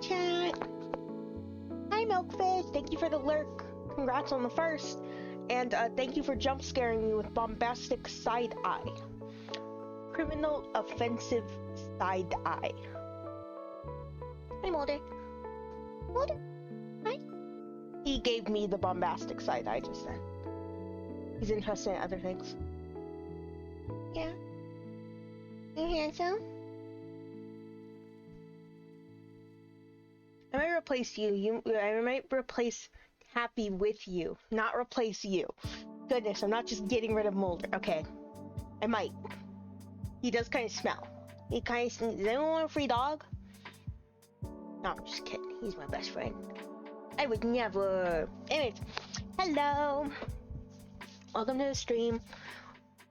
chat. Hi, Milkfish. Thank you for the lurk. Congrats on the first. And thank you for jump scaring me with bombastic side eye. Criminal offensive side eye. Hi, Mulder. Mulder. Hi. He gave me the bombastic side eye just then. He's interested in other things. Yeah. You handsome? I might replace you. I might replace Happy with you, not replace you. Goodness, I'm not just getting rid of Mulder. Okay, I might. He does kind of smell. He kind of smells. Does anyone want a free dog? No, I'm just kidding. He's my best friend. I would never. Anyways, hello. Welcome to the stream.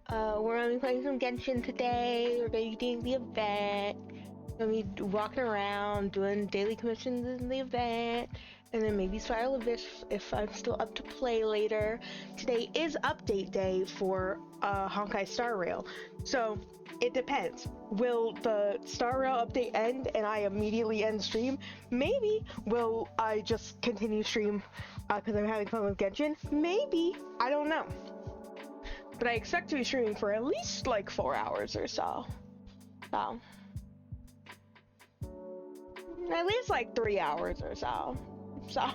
We're gonna be playing some Genshin today. We're gonna be doing the event. We're gonna be walking around, doing daily commissions in the event, and then maybe Spiral Abyss if I'm still up to play later. Today is update day for Honkai Star Rail, so it depends. Will the Star Rail update end and I immediately end stream? Maybe. Will I just continue stream because I'm having fun with Genshin? Maybe. I don't know. But I expect to be streaming for at least like 4 hours or so. So. At least like 3 hours or so. So.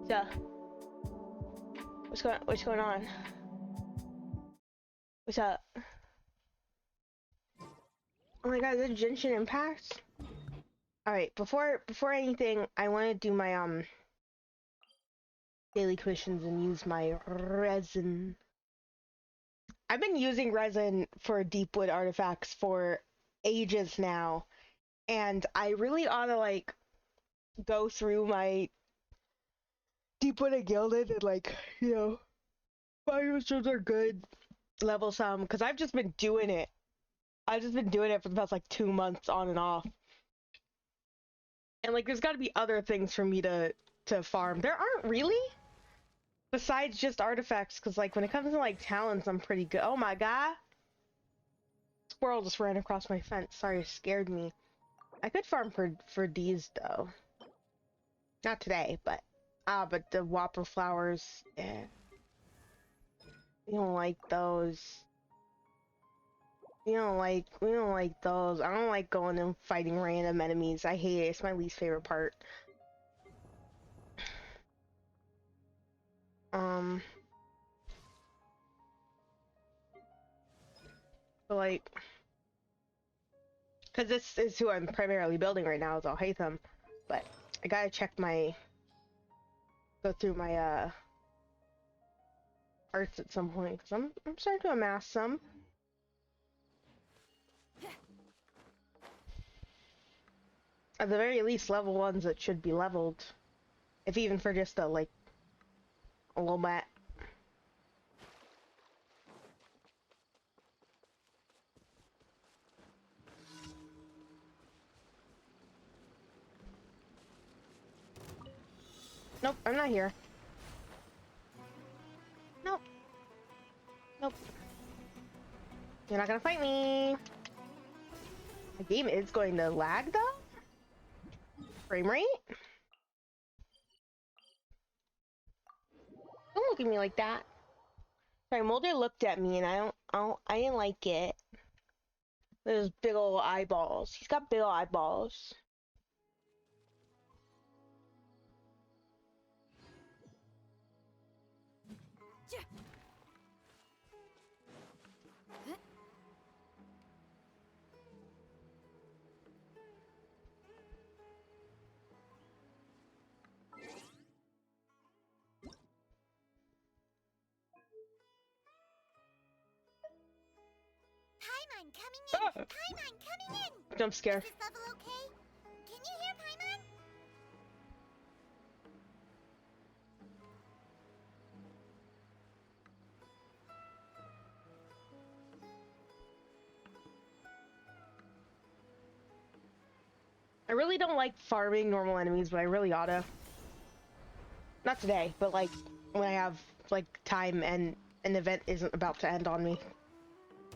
So. What's going on? What's up? Oh my god, is it Genshin Impact? Alright, before anything, I wanna do my daily commissions and use my resin. I've been using resin for Deepwood artifacts for ages now, and I really ought to like go through my Deepwood and Gilded and like, you know, find which ones are good, level some, because I've just been doing it. I've just been doing it for the past like 2 months on and off. And like there's gotta be other things for me to farm. There aren't really? Besides just artifacts, because like when it comes to like talents, I'm pretty good. Oh my god! Squirrel just ran across my fence. Sorry, it scared me. I could farm for these though. Not today, but the Whopper flowers, yeah. We don't like those. We don't like those. I don't like going and fighting random enemies. I hate it. It's my least favorite part. But like, because this is who I'm primarily building right now is Alhaitham, but I gotta go through my arts at some point because I'm starting to amass some. At the very least, level ones that should be leveled, if even for just a little bit. Nope, I'm not here. Nope. Nope. You're not gonna fight me. The game is going to lag though? Frame rate? Don't look at me like that. Sorry, Mulder looked at me and I didn't like it. Those big old eyeballs. He's got big old eyeballs. Paimon coming in! Paimon coming in! Jump scare. Is this level okay? Can you hear Paimon? I really don't like farming normal enemies, but I really oughta. Not today, but like when I have like time and an event isn't about to end on me.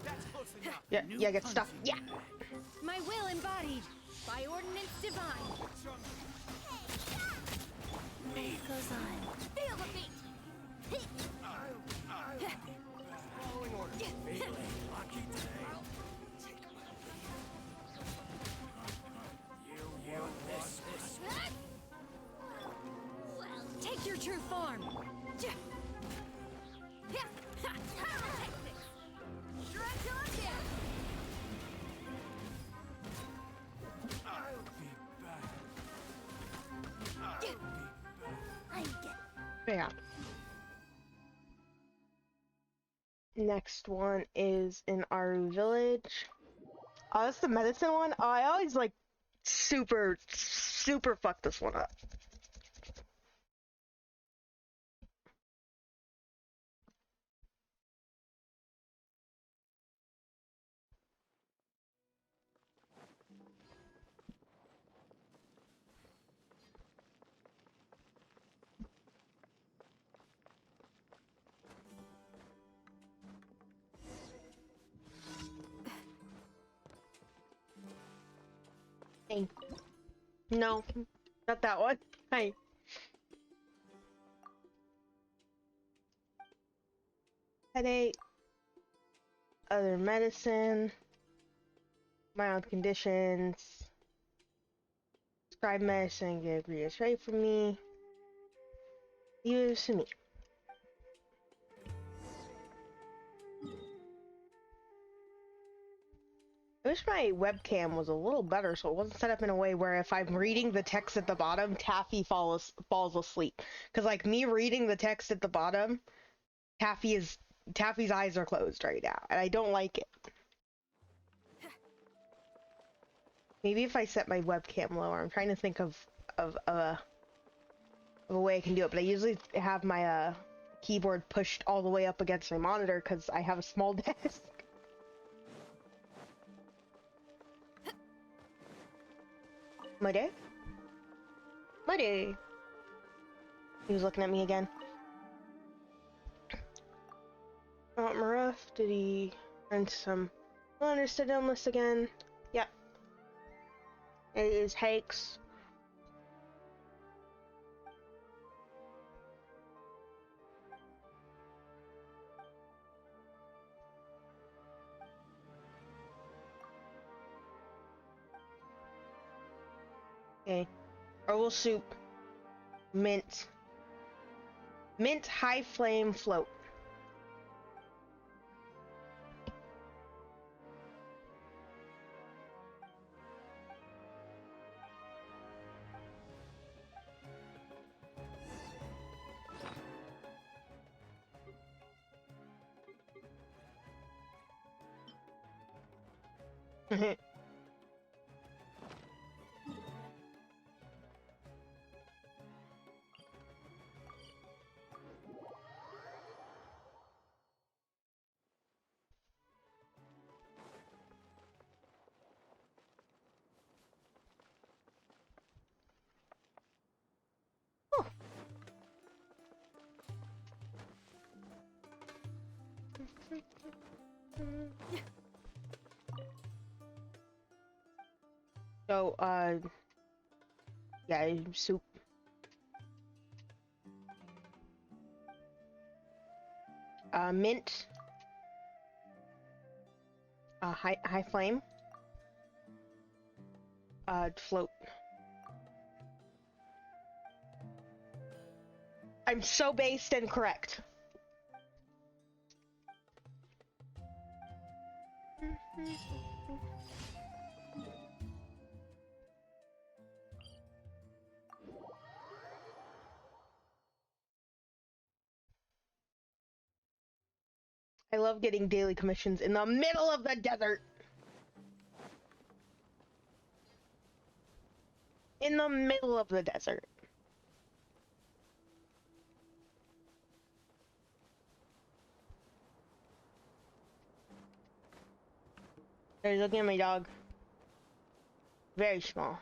That's close enough. Yeah, yeah, get stuck. Yeah. My will embodied by ordinance divine. Life goes on. Feel the beat. Take your true form. Yeah. Next one is in Aru Village. Oh, that's the medicine one? Oh, I always like super fuck this one up. Hey. No, not that one. Hi. Headache. Other medicine. Mild conditions. Prescribe medicine. Get agree it's right for me. Use to me. I wish my webcam was a little better so it wasn't set up in a way where if I'm reading the text at the bottom, Taffy falls asleep. Because like me reading the text at the bottom, Taffy's eyes are closed right now, and I don't like it. Maybe if I set my webcam lower. I'm trying to think of a way I can do it, but I usually have my keyboard pushed all the way up against my monitor because I have a small desk. Muddy? Muddy! He was looking at me again. Maruf, did he run some understood illness again? Yep. It is Hakes. Okay. Herbal soup. Mint. Mint high flame float. Oh. So, yeah, soup. Mint. High flame. Float. I'm so based and correct. I love getting daily commissions in the middle of the desert. In the middle of the desert. There's looking at my dog. Very small.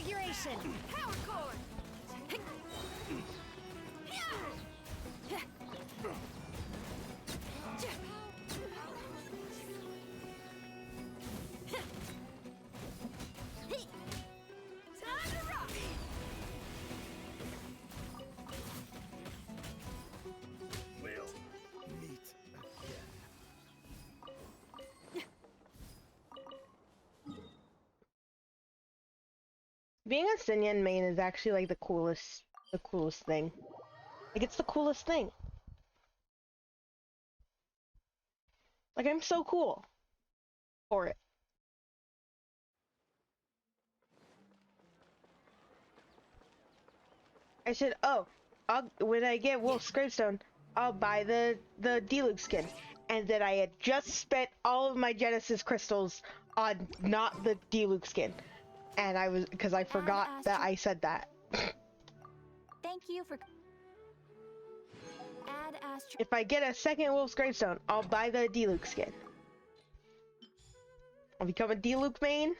Transfiguration. Power core. Time to rock. We'll meet again. Being a Sinyan main is actually like the coolest thing. Like it's the coolest thing. Like I'm so cool for it. I said, oh, when I get Wolf's Gravestone, I'll buy the Deluxe skin. And then I had just spent all of my Genesis crystals on not the Deluxe skin. And I was, because I forgot that I said that. Thank you for. Add Astro. If I get a second Wolf's Gravestone, I'll buy the Deluxe skin. I'll become a Deluxe main.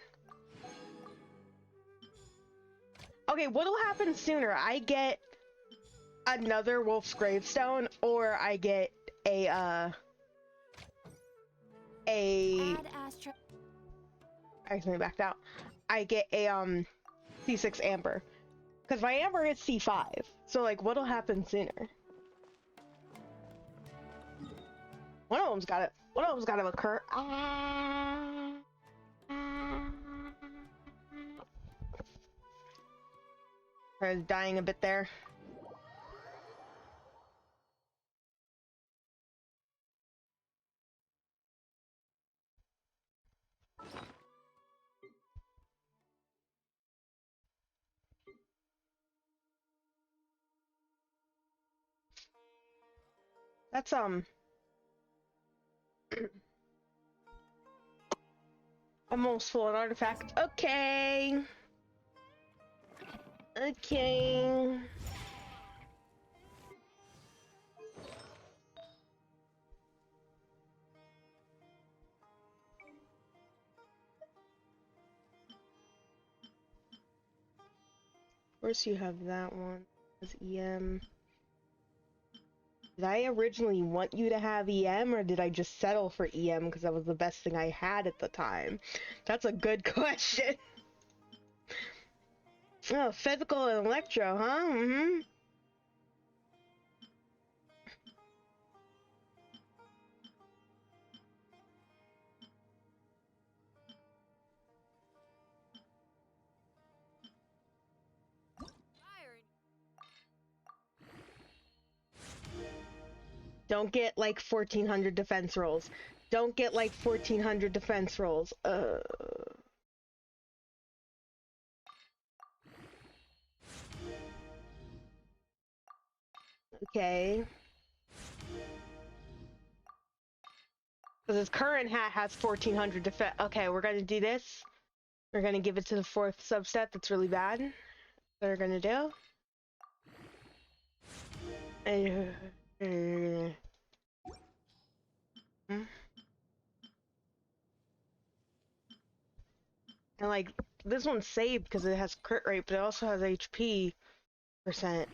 Okay, what'll happen sooner? I get another Wolf's Gravestone, or I get Add Astro. I accidentally backed out. I get a C6 Amber. Because my Amber is C5. So like what'll happen sooner? One of them's gotta occur. I was dying a bit there. That's almost full an artifact. Okay. Okay. Of course you have that one as EM. Did I originally want you to have EM, or did I just settle for EM because that was the best thing I had at the time? That's a good question. Oh, physical and electro, huh? Mm-hmm. Don't get like 1400 defense rolls. Don't get like 1400 defense rolls. Okay. Because his current hat has 1400 defense. Okay, we're gonna do this. We're gonna give it to the fourth subset that's really bad. We're gonna do. And like this one's saved because it has crit rate, but it also has HP percent.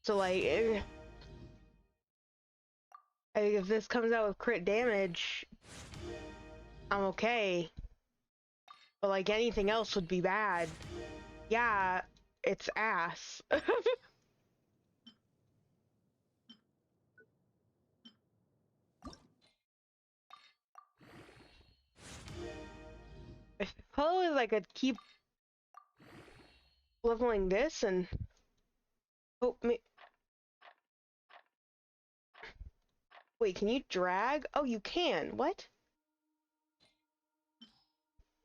So like, if this comes out with crit damage, I'm okay. But like anything else would be bad. Yeah, it's ass. I suppose I could keep leveling this and hope me. Wait, can you drag? Oh, you can. What?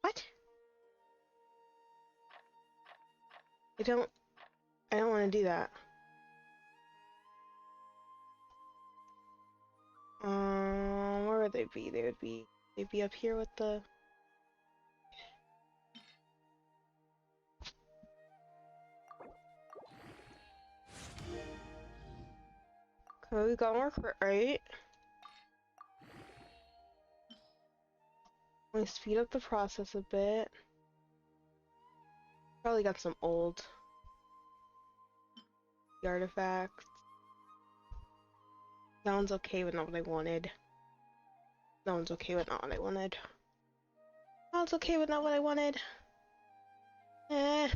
What? I don't want to do that. Where would they be? They'd be up here with the. Okay, we got more crit rate. Let me speed up the process a bit. Probably got some old artifacts. Sounds okay, but not what I wanted. Sounds okay, but not what I wanted. Sounds okay, but not what I wanted. Eh.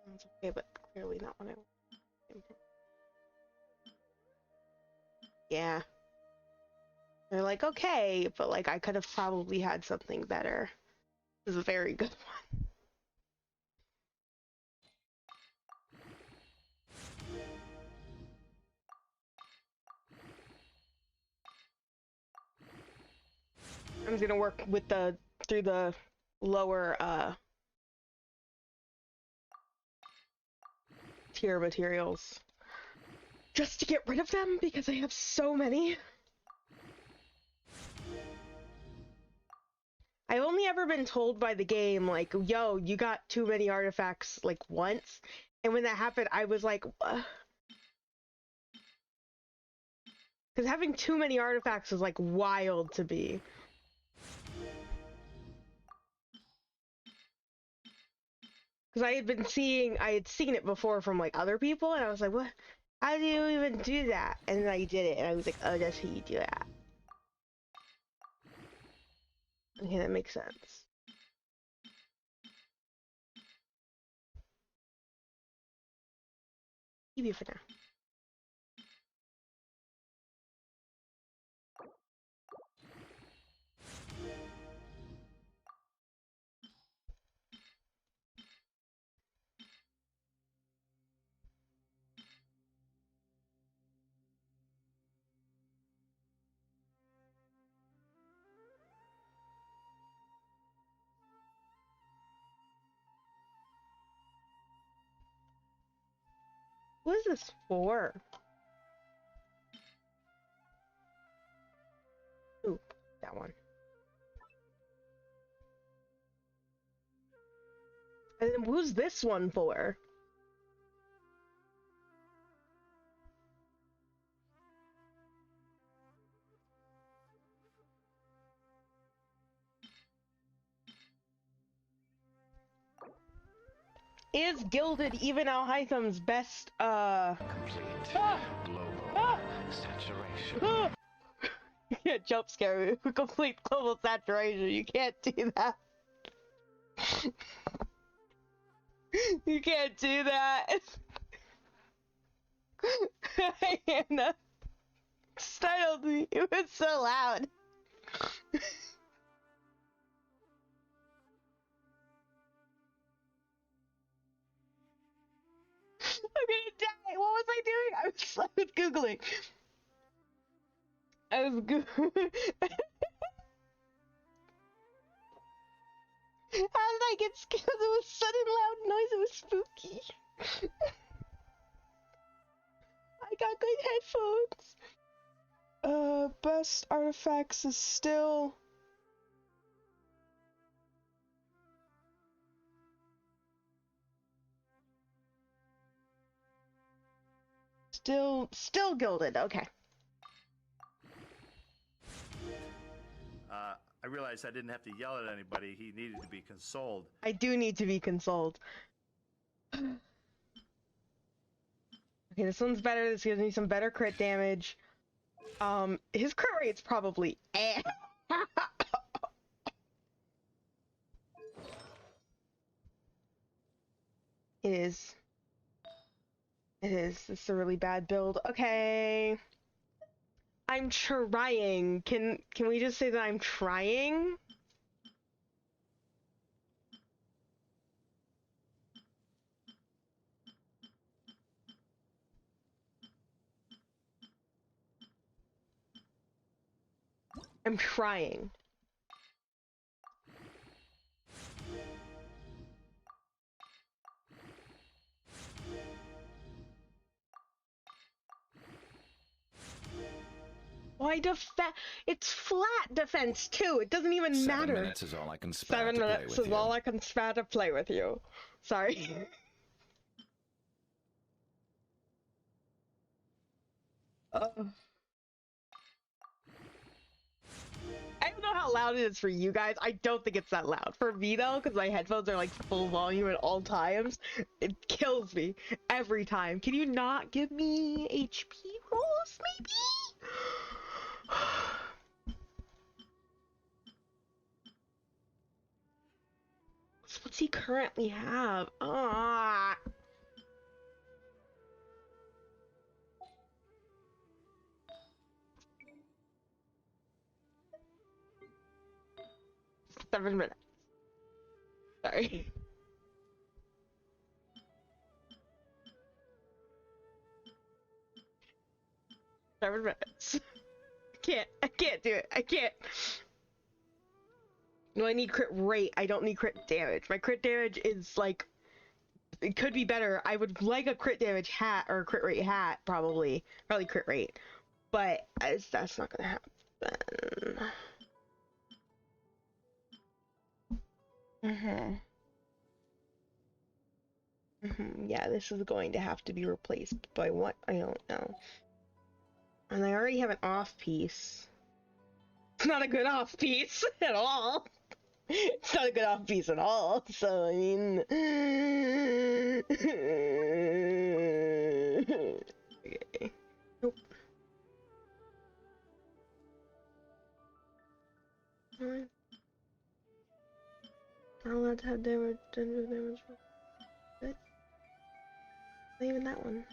Sounds okay, but clearly not what I wanted. Yeah. They're like, okay, but like I could have probably had something better. This is a very good one. I'm gonna work with the through the lower tier materials just to get rid of them because I have so many. I've only ever been told by the game, like, yo, you got too many artifacts, like, once. And when that happened, I was like, because having too many artifacts is, like, wild to me. Because I had seen it before from, like, other people, and I was like, what? How do you even do that? And then I did it, and I was like, oh, that's how you do that. Okay, that makes sense. Keep you for now. What is this for? Ooh, that one. And then who's this one for? Is Gilded even Alhaitham's best, Complete global saturation. You can't jump scare me. Complete global saturation. You can't do that. You can't do that. Hannah startled me. It was so loud. I'm gonna die. What was I doing? I was Googling. I was Googling. How did I get scared? It was sudden loud noise. It was spooky. I got good headphones. Best artifacts is still Gilded. Okay. I realized I didn't have to yell at anybody. He needed to be consoled. I do need to be consoled. Okay, this one's better. This gives me some better crit damage. His crit rate's probably eh. It is. It is. This is a really bad build. Okay. I'm trying. Can we just say that I'm trying? I'm trying. Why it's flat defense too. It doesn't even 7 matter. minutes is all I can spare 7 to play minutes with is you. all I can spare to play with you. Sorry. I don't know how loud it is for you guys. I don't think it's that loud. For me though, because my headphones are like full volume at all times, it kills me every time. Can you not give me HP rolls, maybe? What's he currently have? Ah. Seven minutes. Sorry. Seven minutes. I can't do it. I can't. No, I need crit rate. I don't need crit damage. My crit damage is like, it could be better. I would like a crit damage hat or a crit rate hat, probably crit rate, but that's not gonna happen. Yeah, this is going to have to be replaced by what? I don't know. And I already have an off piece. It's not a good off piece at all. It's not a good off piece at all. So I mean, okay. Nope. Not allowed to have damage. Damage. Good. Not even that one.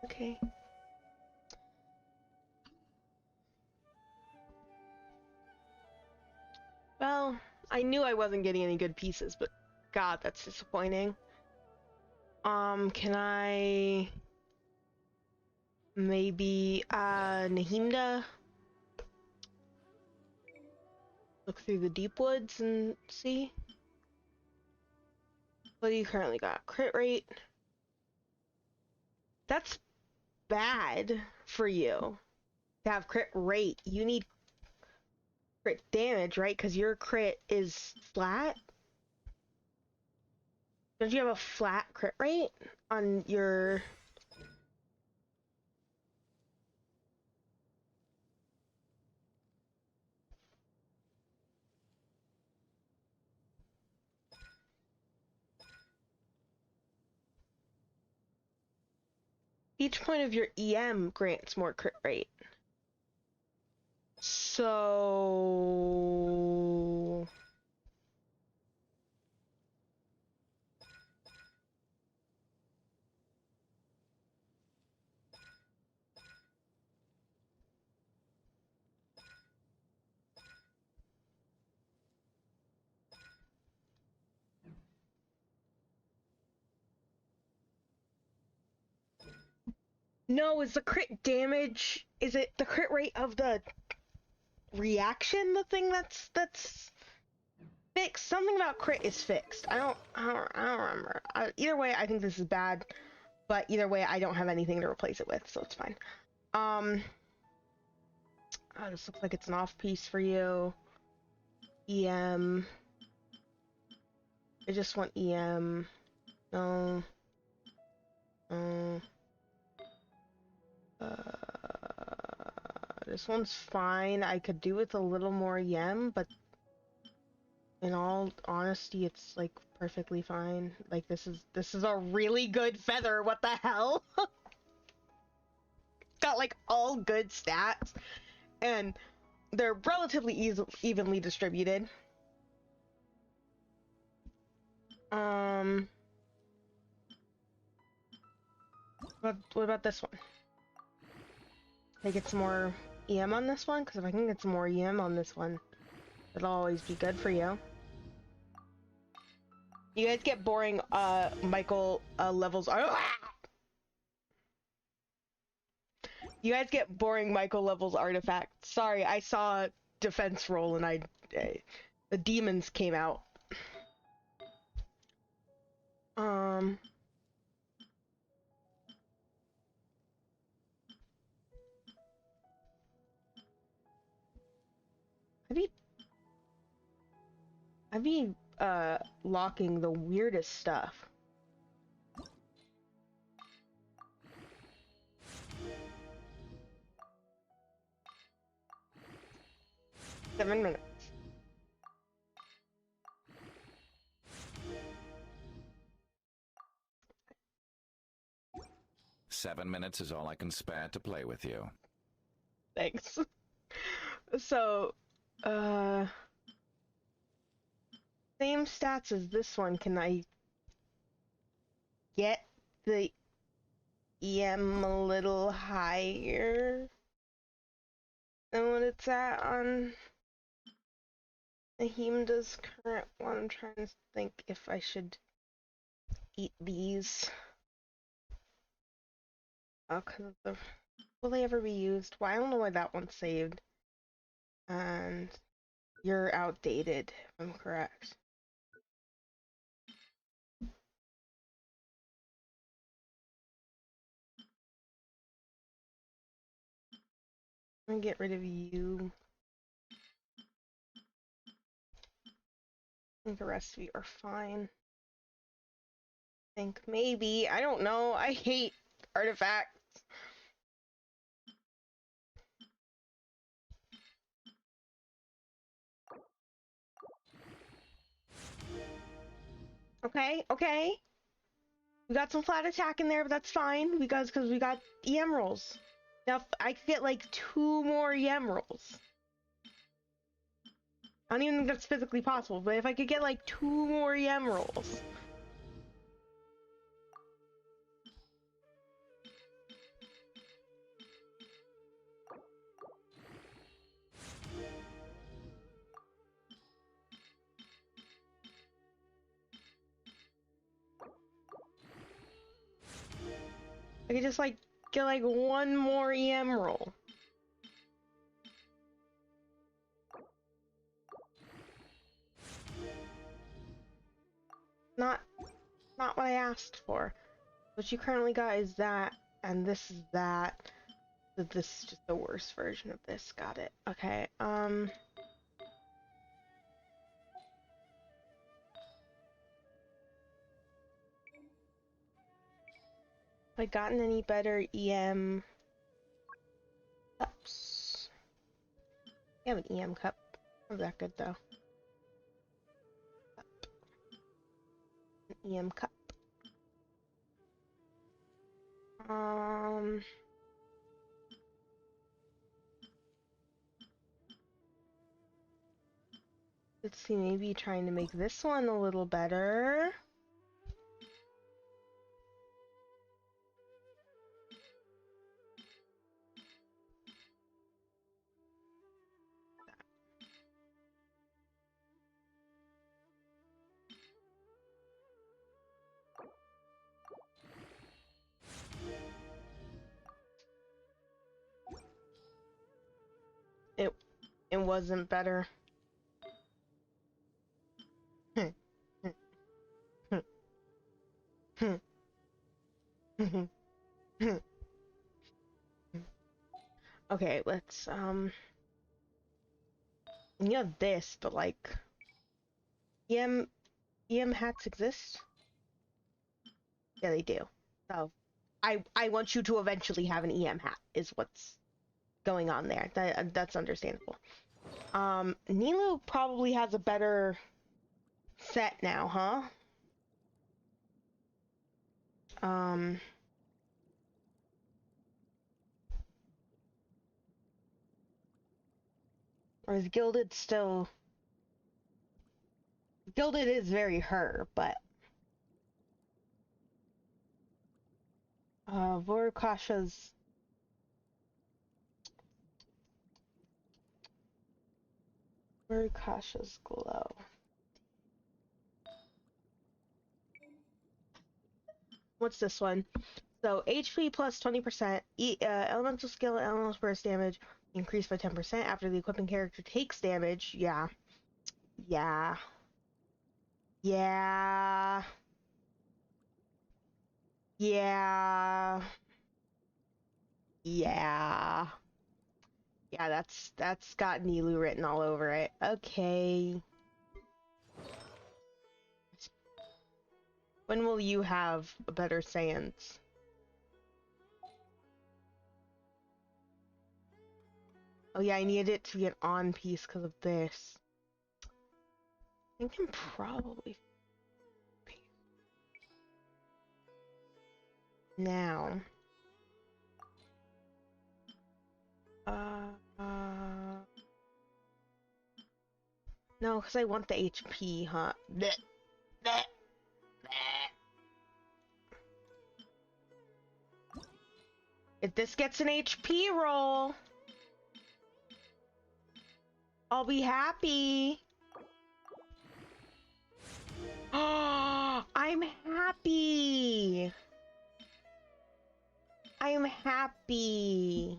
Okay. Well, I knew I wasn't getting any good pieces, but God, that's disappointing. Can I maybe Nahimda look through the deep woods and see? What do you currently got? Crit rate. That's bad for you to have crit rate. You need crit damage, right? Because your crit is flat. Don't you have a flat crit rate on your... Each point of your EM grants more crit rate. So... No, is the crit damage, is it the crit rate of the reaction the thing that's fixed? Something about crit is fixed. I don't remember. Either way, I think this is bad, but either way, I don't have anything to replace it with, so it's fine. Oh, this looks like it's an off piece for you. EM. I just want EM. No. This one's fine. I could do with a little more EM, but in all honesty, it's like perfectly fine. Like this is a really good feather. What the hell? Got like all good stats, and they're relatively evenly distributed. What about this one? Can I get some more EM on this one? Because if I can get some more EM on this one, it'll always be good for you. You guys get boring, Michael, levels are- You guys get boring Michael levels artifacts. Sorry, I saw defense roll and the demons came out. I've been locking the weirdest stuff. 7 minutes. 7 minutes is all I can spare to play with you. Thanks. So, same stats as this one. Can I get the EM a little higher than what it's at on Nahimda's current one? I'm trying to think if I should eat these. Oh, cause of will they ever be used? Well, I don't know why that one's saved. And you're outdated, if I'm correct. I'm gonna get rid of you. I think the rest of you are fine. I think maybe, I don't know. I hate artifacts. Okay, okay. We got some flat attack in there, but that's fine because we got EM rolls. Now if I could get like 2 more EM rolls. I don't even think that's physically possible, but if I could get like 2 more EM rolls. I could just like get like 1 more EM roll. Not what I asked for. What you currently got is that, and this is that. But this is just the worst version of this. Got it. Okay. Have I gotten any better EM cups? I have an EM cup. Not that good though. An EM cup. Let's see, maybe trying to make this one a little better. It wasn't better. Okay, let's you have this, but like EM hats exist? Yeah, they do. So I want you to eventually have an EM hat is what's going on there. That's understandable. Nilu probably has a better set now, huh? Or is Gilded still... Gilded is very her, but... Vorukasha's... Vorukasha's glow. What's this one? So, HP plus 20%, elemental skill and elemental burst damage increased by 10% after the equipping character takes damage. Yeah. Yeah. Yeah. Yeah. Yeah. Yeah, that's got Nilu written all over it. Okay. When will you have a better Sans? Oh yeah, I needed it to be an on piece because of this. I can probably now. No, because I want the HP, huh? Blech, blech, blech. If this gets an HP roll, I'll be happy. Oh, I'm happy. I'm happy.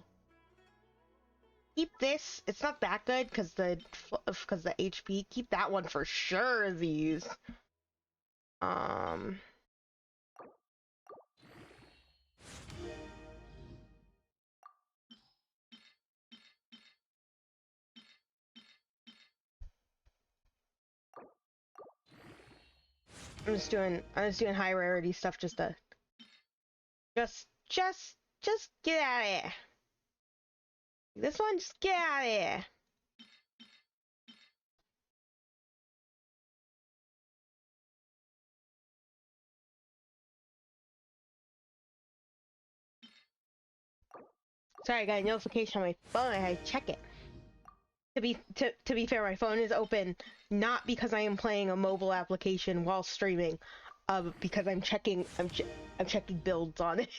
Keep this. It's not that good because the HP. Keep that one for sure. These. Um. I'm just doing high rarity stuff just to just get out of here. This one, just get out of here. Sorry, I got a notification on my phone. I had to check it. To be fair, my phone is open not because I am playing a mobile application while streaming, because I'm checking builds on it.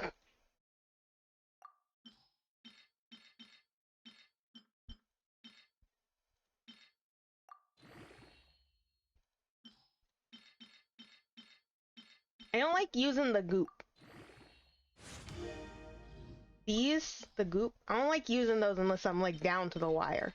I don't like using the goop. The goop, I don't like using those unless I'm like down to the wire.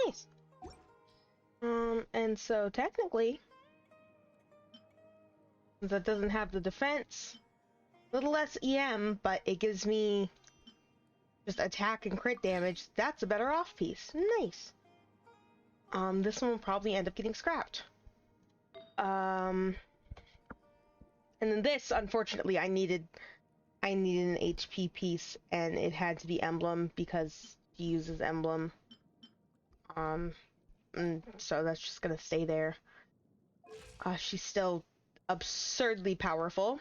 Nice. And so technically, since that doesn't have the defense, a little less EM, but it gives me just attack and crit damage. That's a better off piece. Nice. This one will probably end up getting scrapped. And then this, unfortunately, I needed an HP piece, and it had to be emblem because she uses emblem. And so that's just gonna stay there. She's still absurdly powerful,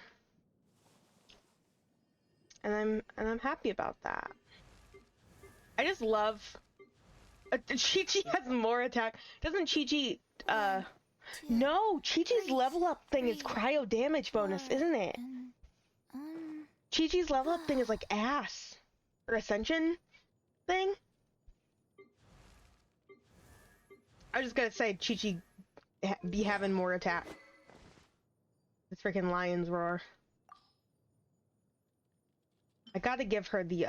and I'm happy about that. I just love. Chi-Chi has more attack. Doesn't Chi-Chi? No, Chi-Chi's level up thing is cryo damage bonus, isn't it? Chi-Chi's level up thing is like ass or ascension thing. I was just gonna say Chi-Chi be having more attack. This freaking lion's roar. I gotta give her the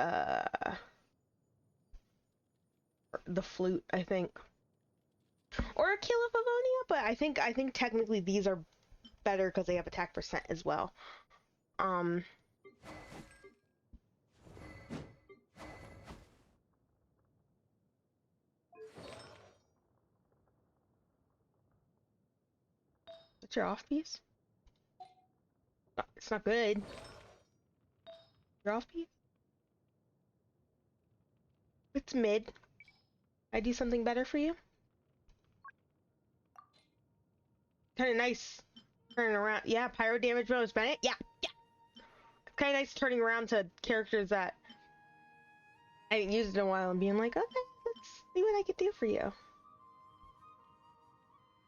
flute, I think, or a kill of Avonia, but I think technically these are better because they have attack percent as well. What's your off piece? It's not good. Your off piece? It's mid. I do something better for you? Kind of nice turning around. Yeah, pyro damage bonus, Bennett. Yeah, yeah. Kind of nice turning around to characters that I haven't used in a while and being like, okay, let's see what I can do for you.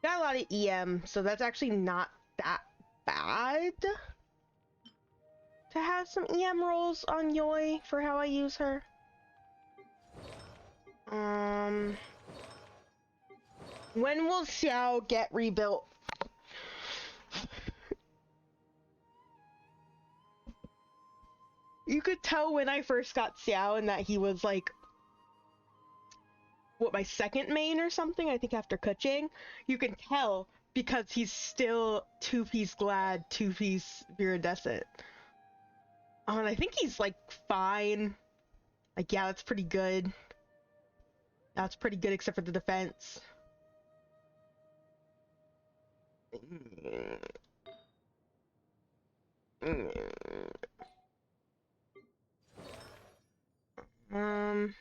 Got a lot of EM, so that's actually not that bad to have some EM rolls on Yoi for how I use her. When will Xiao get rebuilt? You could tell when I first got Xiao and that he was like, what, my second main or something, I think after Kuching. You can tell because he's still two-piece Glad, two-piece Viridescent. And I think he's like fine. Like, yeah, that's pretty good. That's pretty good except for the defense. Um,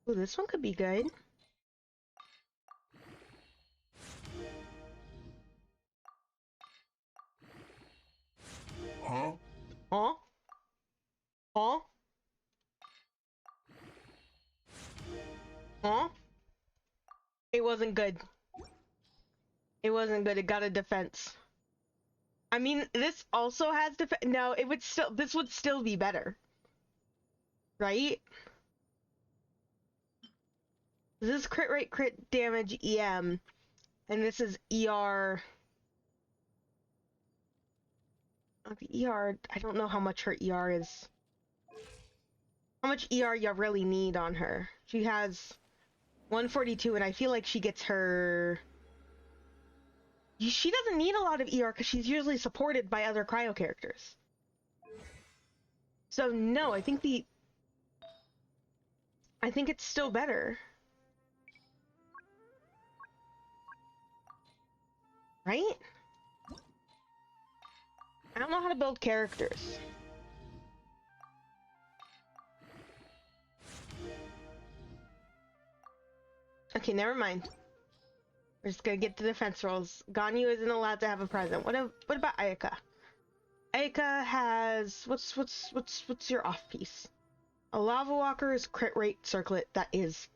Ooh, this one could be good. Huh? Huh? Huh? Huh? It wasn't good. It wasn't good. It got a defense. I mean, this also has defense. No, it would still. This would still be better, right? This is crit rate, crit damage, EM, and this is ER. The ER. I don't know how much her ER is. How much ER you really need on her? She has 142, and I feel like she gets her. She doesn't need a lot of ER because she's usually supported by other cryo characters. So no, I think it's still better. Right? I don't know how to build characters. Okay, never mind. We're just gonna get the defense rolls. Ganyu isn't allowed to have a present. What about Ayaka? Ayaka has what's your off piece? A Lava Walker's crit rate circlet that is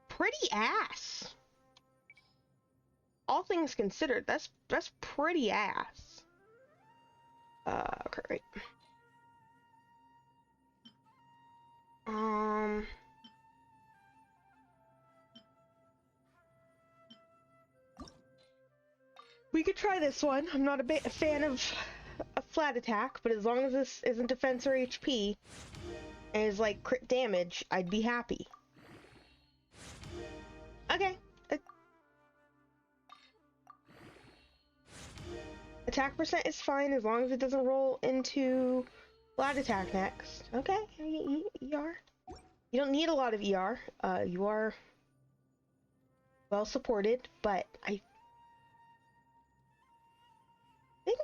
pretty ass. All things considered, that's pretty ass. Crit rate. We could try this one. I'm not a fan of a flat attack, but as long as this isn't defense or HP and is like crit damage, I'd be happy. Okay. Attack percent is fine as long as it doesn't roll into flat attack next. Okay, ER. You don't need a lot of ER. You are well supported, but I think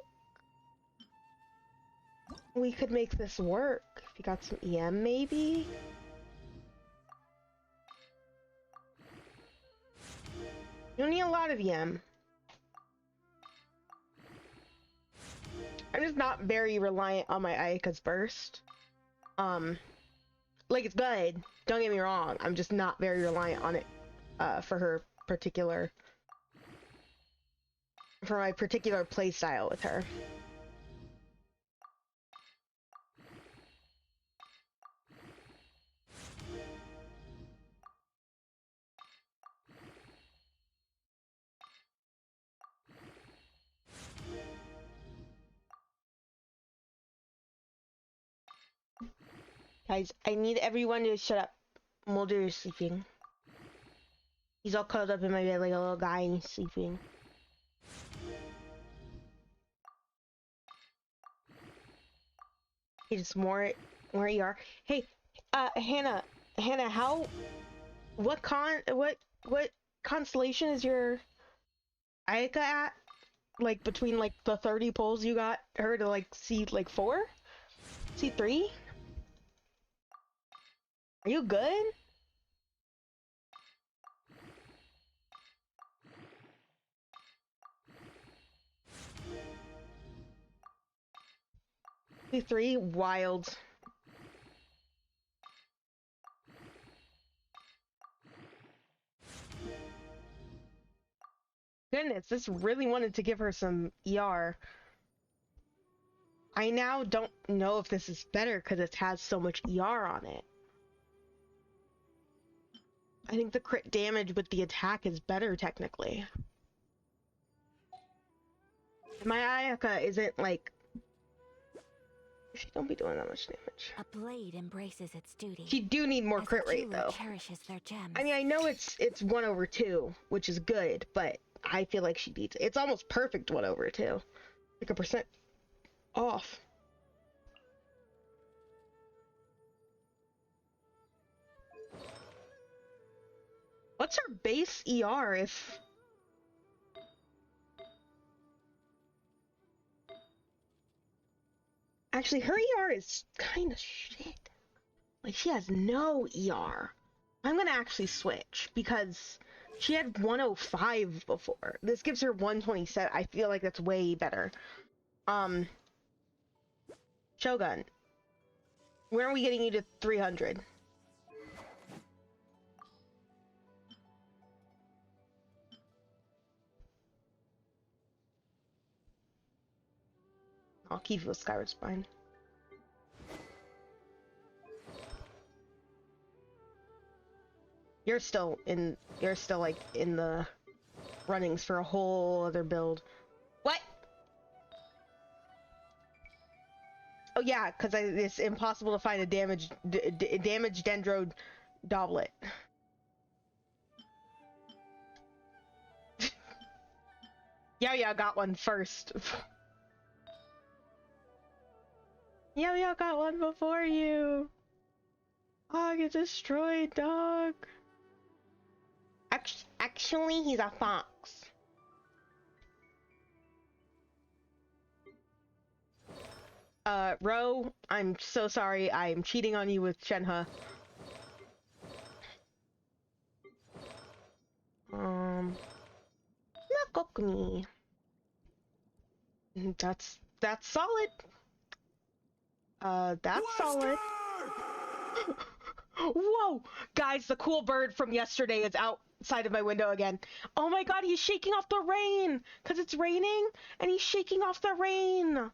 we could make this work. If you got some EM, maybe? You don't need a lot of EM. I'm just not very reliant on my Ayaka's burst. Like, it's good. Don't get me wrong. I'm just not very reliant on it, for my particular play style with her. Guys, I need everyone to shut up. Mulder is sleeping. He's all cuddled up in my bed like a little guy and he's sleeping. It's more ER. Hey, Hannah, what constellation is your Ayaka at? Like, between, like, the 30 polls you got her to, like, C4? C3? Are you good? C3? Wild. Goodness, this really wanted to give her some ER. I now don't know if this is better because it has so much ER on it. I think the crit damage with the attack is better technically. My Ayaka isn't like... She don't be doing that much damage. A blade embraces its duty. She do need more as crit a rate jeweler though. cherishes their gems. I mean, I know it's 1/2, which is good, but I feel like she needs it's almost perfect 1/2. Like a percent off. What's her base ER if... Actually, her ER is kind of shit. Like, she has no ER. I'm gonna actually switch, because she had 105 before. This gives her 127. I feel like that's way better. Shogun. When are we getting you to 300? I'll keep you with Skyward Spine. You're still like in the runnings for a whole other build. What? Oh yeah, because it's impossible to find a damaged Dendro Doblet. Yeah, got one first. Yeah, got one before you. Oh, get destroyed, dog. Actually, he's a fox. Ro, I'm so sorry. I'm cheating on you with Shenhe. Nakokumi. That's solid. That's solid. Whoa! Guys, the cool bird from yesterday is outside of my window again. Oh my god, he's shaking off the rain! Because it's raining, and he's shaking off the rain!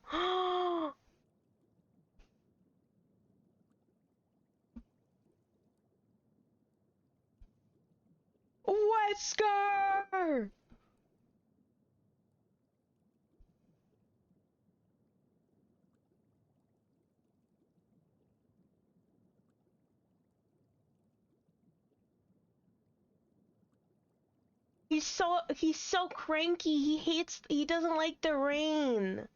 Wesker! He's so cranky. He doesn't like the rain.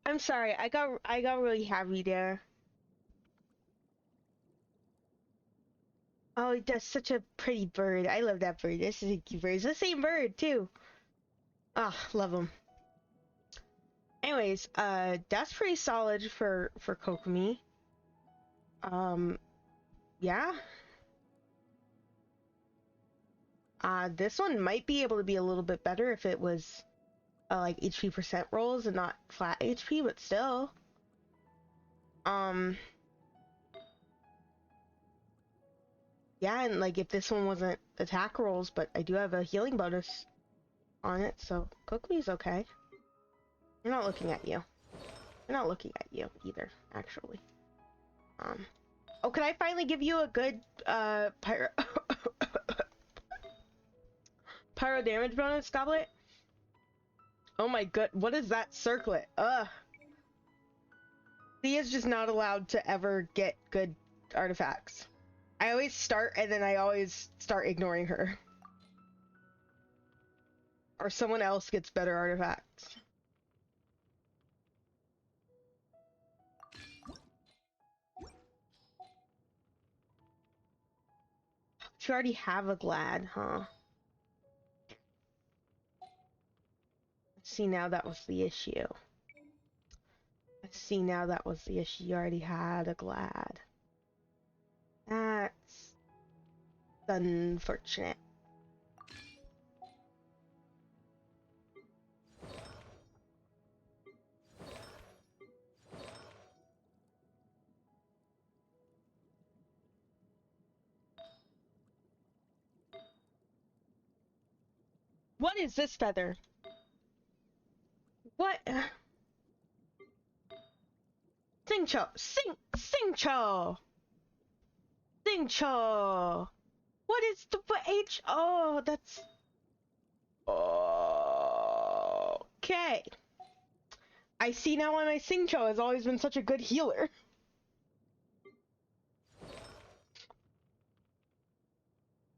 I'm sorry. I got really happy there. Oh, that's such a pretty bird. I love that bird. This is a cute bird. It's the same bird too. Ah, love him. Anyways, that's pretty solid for Kokomi. Yeah. This one might be able to be a little bit better if it was like HP percent rolls and not flat HP, but still. Yeah, and like if this one wasn't attack rolls, but I do have a healing bonus on it, so Kokomi's okay. You're not looking at you. You're not looking at you either, actually. Oh, can I finally give you a good pyro pyro damage bonus, Goblet? Oh my god, what is that circlet? Ugh. He is just not allowed to ever get good artifacts. I always start and then I always start ignoring her. Or someone else gets better artifacts. You already have a Glad, huh? See, now that was the issue. See, now that was the issue. You already had a Glad. That's unfortunate. What is this feather? What? Singcho! Singcho! Singcho! What is the H? Oh, that's... Okay. I see now why my Singcho has always been such a good healer.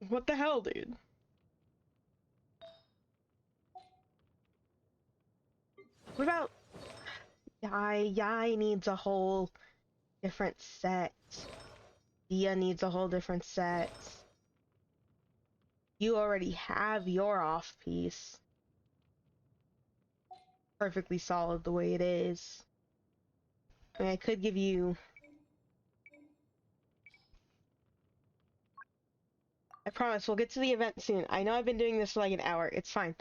What the hell, dude? What about... Yai needs a whole different set. Dia needs a whole different set. You already have your off piece. Perfectly solid the way it is. I mean, I could give you... I promise, we'll get to the event soon. I know I've been doing this for like an hour. It's fine.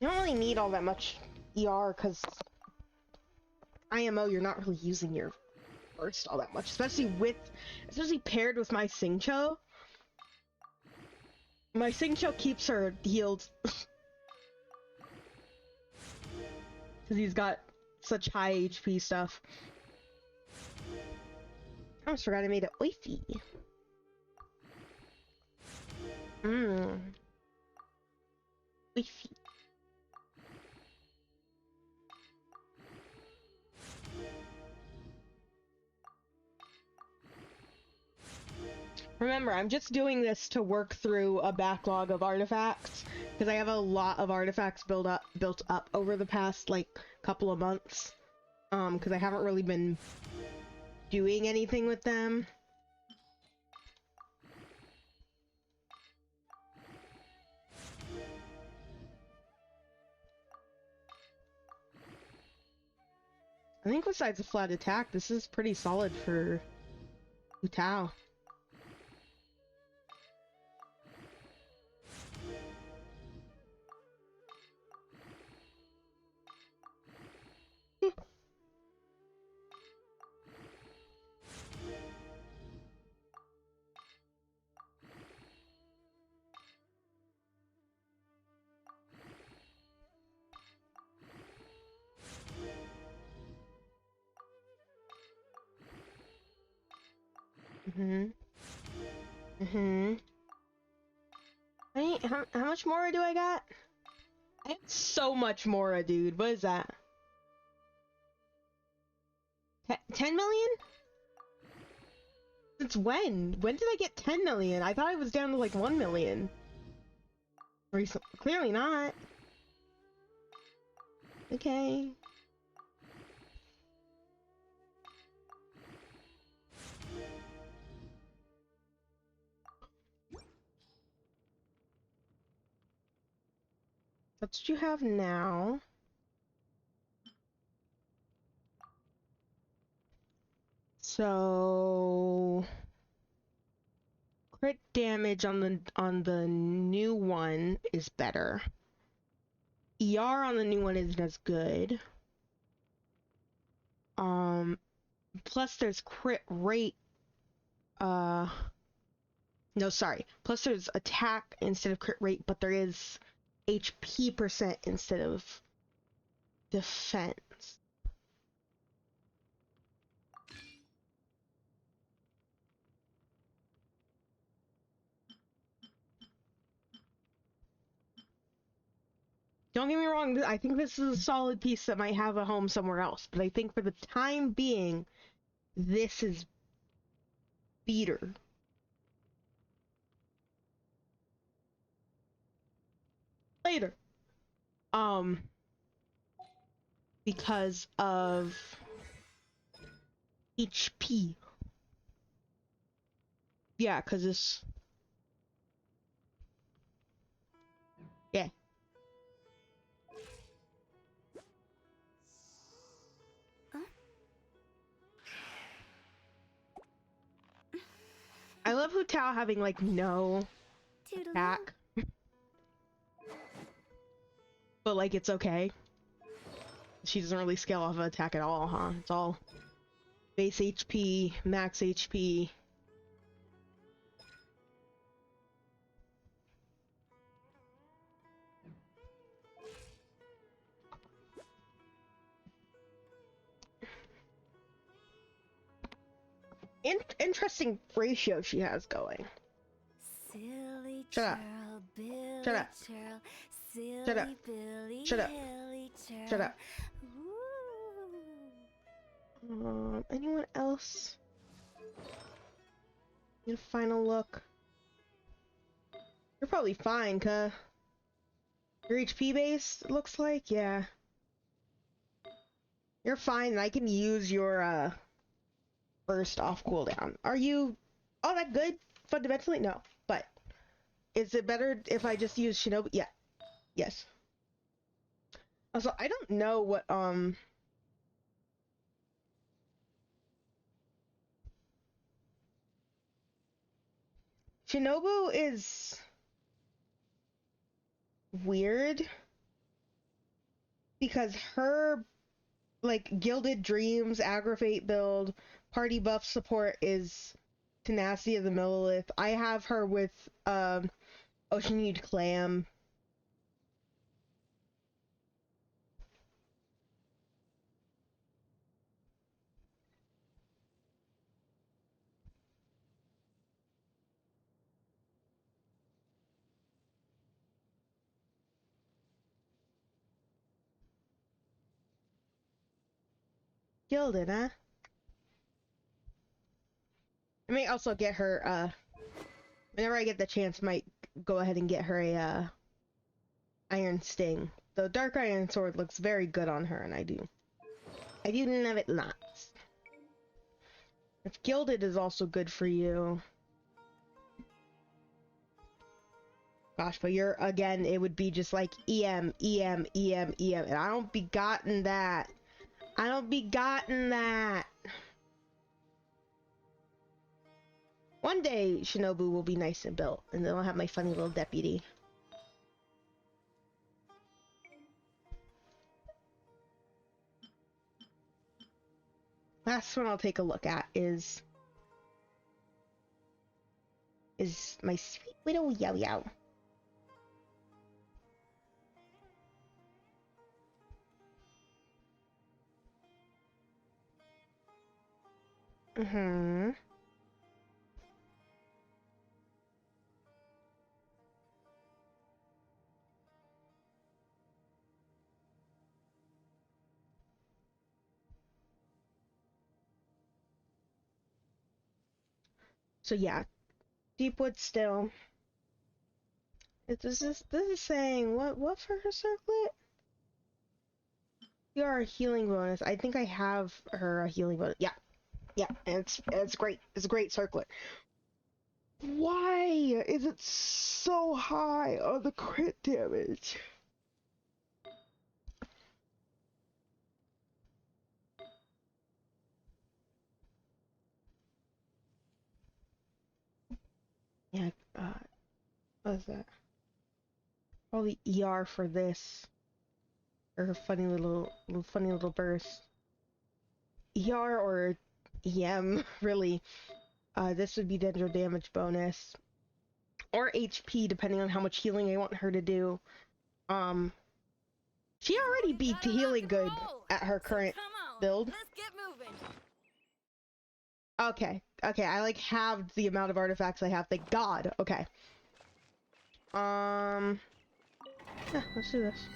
You don't really need all that much ER, because IMO, you're not really using your burst all that much, especially paired with my Singcho. My Singcho keeps her healed. Because he's got such high HP stuff. I almost forgot I made it wifey. Wifey. Remember, I'm just doing this to work through a backlog of artifacts, because I have a lot of artifacts built up over the past, like, couple of months. Because I haven't really been doing anything with them. I think besides a flat attack, this is pretty solid for Hu Tao. How much Mora do I got? I have so much Mora, dude. What is that? 10 million? Since when? When did I get 10 million? I thought I was down to like 1 million. Clearly not. Okay. That's what you have now. So crit damage on the new one is better. ER on the new one isn't as good. Plus there's crit rate. No, sorry. Plus there's attack instead of crit rate, but there is HP percent instead of defense. Don't get me wrong, I think this is a solid piece that might have a home somewhere else, but I think for the time being, this is beater. Later. Because of HP. Yeah, because this... Yeah. I love Hu Tao having, like, no Toodaloo. attack. But, like, it's okay. She doesn't really scale off of attack at all, huh? It's all base HP, max HP. Interesting ratio she has going. Silly Shut up. churl, Billy Shut up. churl, silly Shut up. Billy, Shut up. hilly churl. Shut up. Ooh. Anyone else? Need a final look. You're probably fine, cuh. Your HP base, it looks like? Yeah. You're fine, I can use your, burst off cooldown. Are you all that good? Fundamentally? No. But, is it better if I just use Shinobi? Yeah. Yes. Also, I don't know what, Shinobu is weird because her like Gilded Dreams aggravate build party buff support is Tenacity of the Millilith. I have her with Oceanewed Clam. Gilded, huh? I may also get her whenever I get the chance, might go ahead and get her a Iron Sting. The Dark Iron Sword looks very good on her, and I do love it lots. If Gilded is also good for you. Gosh, but you're, again, it would be just like EM, EM, EM, EM, and I don't be gotten that. I don't be gotten that. One day, Shinobu will be nice and built, and then I'll have my funny little deputy. Last one I'll take a look at is my sweet widow Yao Yao. Mm-hmm. So yeah, Deepwood still. This is saying what for her circlet? You are a healing bonus. I think I have her a healing bonus. Yeah, yeah, and it's great. It's a great circlet. Why is it so high on the crit damage? Yeah, what is that? Probably ER for this. Or funny little burst. ER or EM, really. This would be danger damage bonus. Or HP, depending on how much healing I want her to do. She already beat healing good at her current build. Let's get moving. Okay, I like halved the amount of artifacts I have, thank God. Okay. Yeah, let's do this.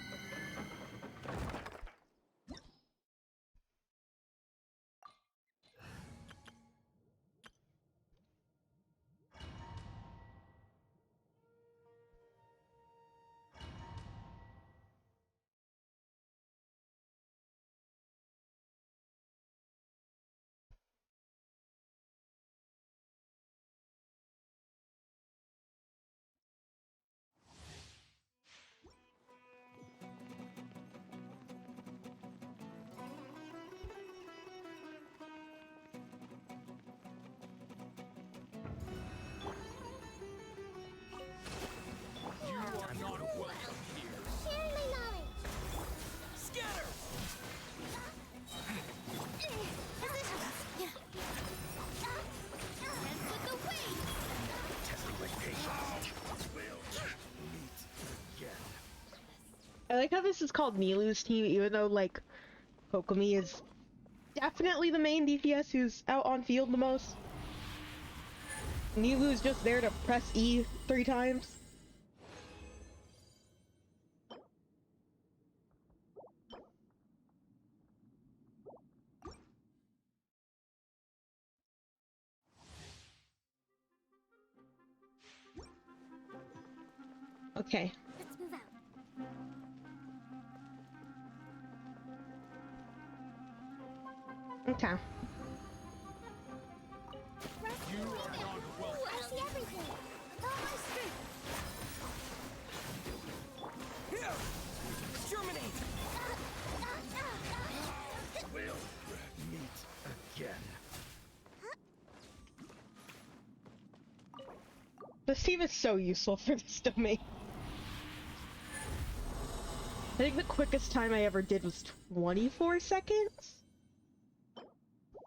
how this is called Nilu's team, even though, like, Kokomi is definitely the main DPS who's out on field the most. Nilu's just there to press E 3 times. Okay. Let's move out. Okay. You are not welcome. I see everything. With all my strength. Here! Germinate! We'll meet again. This team is so useful for this domain. I think the quickest time I ever did was 24 seconds?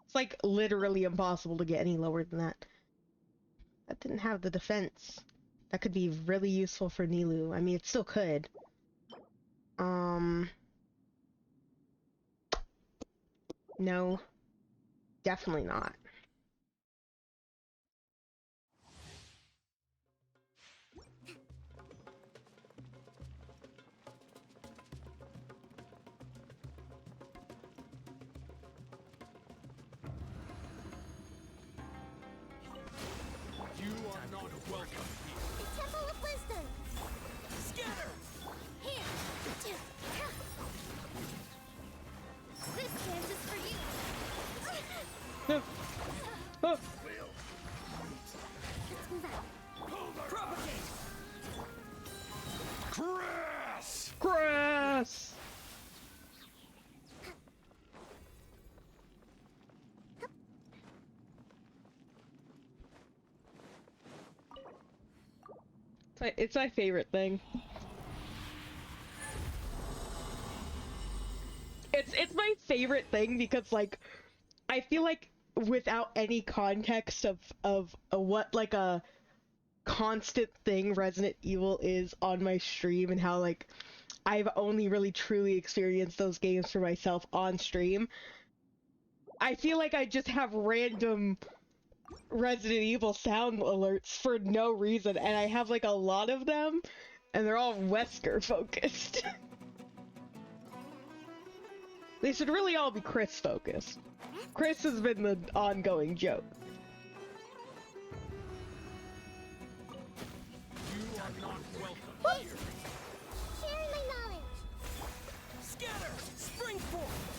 It's like literally impossible to get any lower than that. That didn't have the defense. That could be really useful for Nilu. I mean, it still could. No. Definitely not. You are not welcome here. The Temple of Wisdom. Scatter! Here. This dance is for you. Oh, Let's move out. Propagate! Grass! grass! It's my favorite thing. It's my favorite thing because, like, I feel like without any context of what, like, a constant thing Resident Evil is on my stream and how, like, I've only really truly experienced those games for myself on stream, I feel like I just have random Resident Evil sound alerts for no reason, and I have like a lot of them, and they're all Wesker focused. They should really all be Chris focused. Chris has been the ongoing joke. You are not welcome here. Sharing my knowledge. Scatter! Spring forth!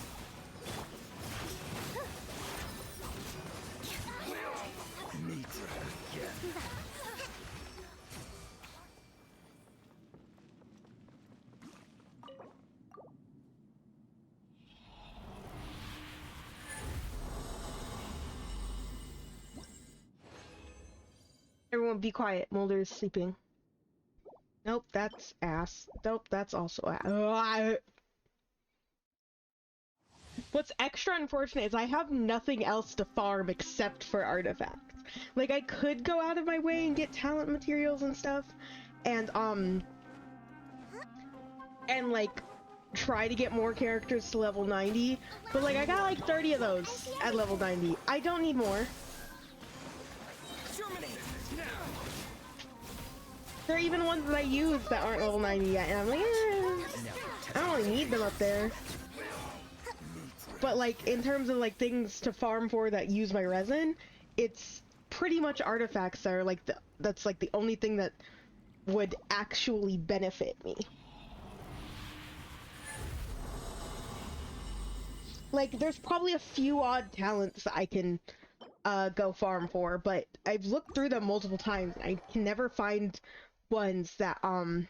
Meet again. Everyone be quiet, Mulder is sleeping. Nope, that's ass. Nope, that's also ass. What's extra unfortunate is I have nothing else to farm except for artifacts. Like, I could go out of my way and get talent materials and stuff, and like, try to get more characters to level 90, but, like, I got, like, 30 of those at level 90. I don't need more. Germinate! Now! There are even ones that I use that aren't level 90 yet, and I'm like, I don't really need them up there. But, like, in terms of, like, things to farm for that use my resin, it's pretty much artifacts that are, like, that's, like, the only thing that would actually benefit me. Like, there's probably a few odd talents that I can go farm for, but I've looked through them multiple times, and I can never find ones that, are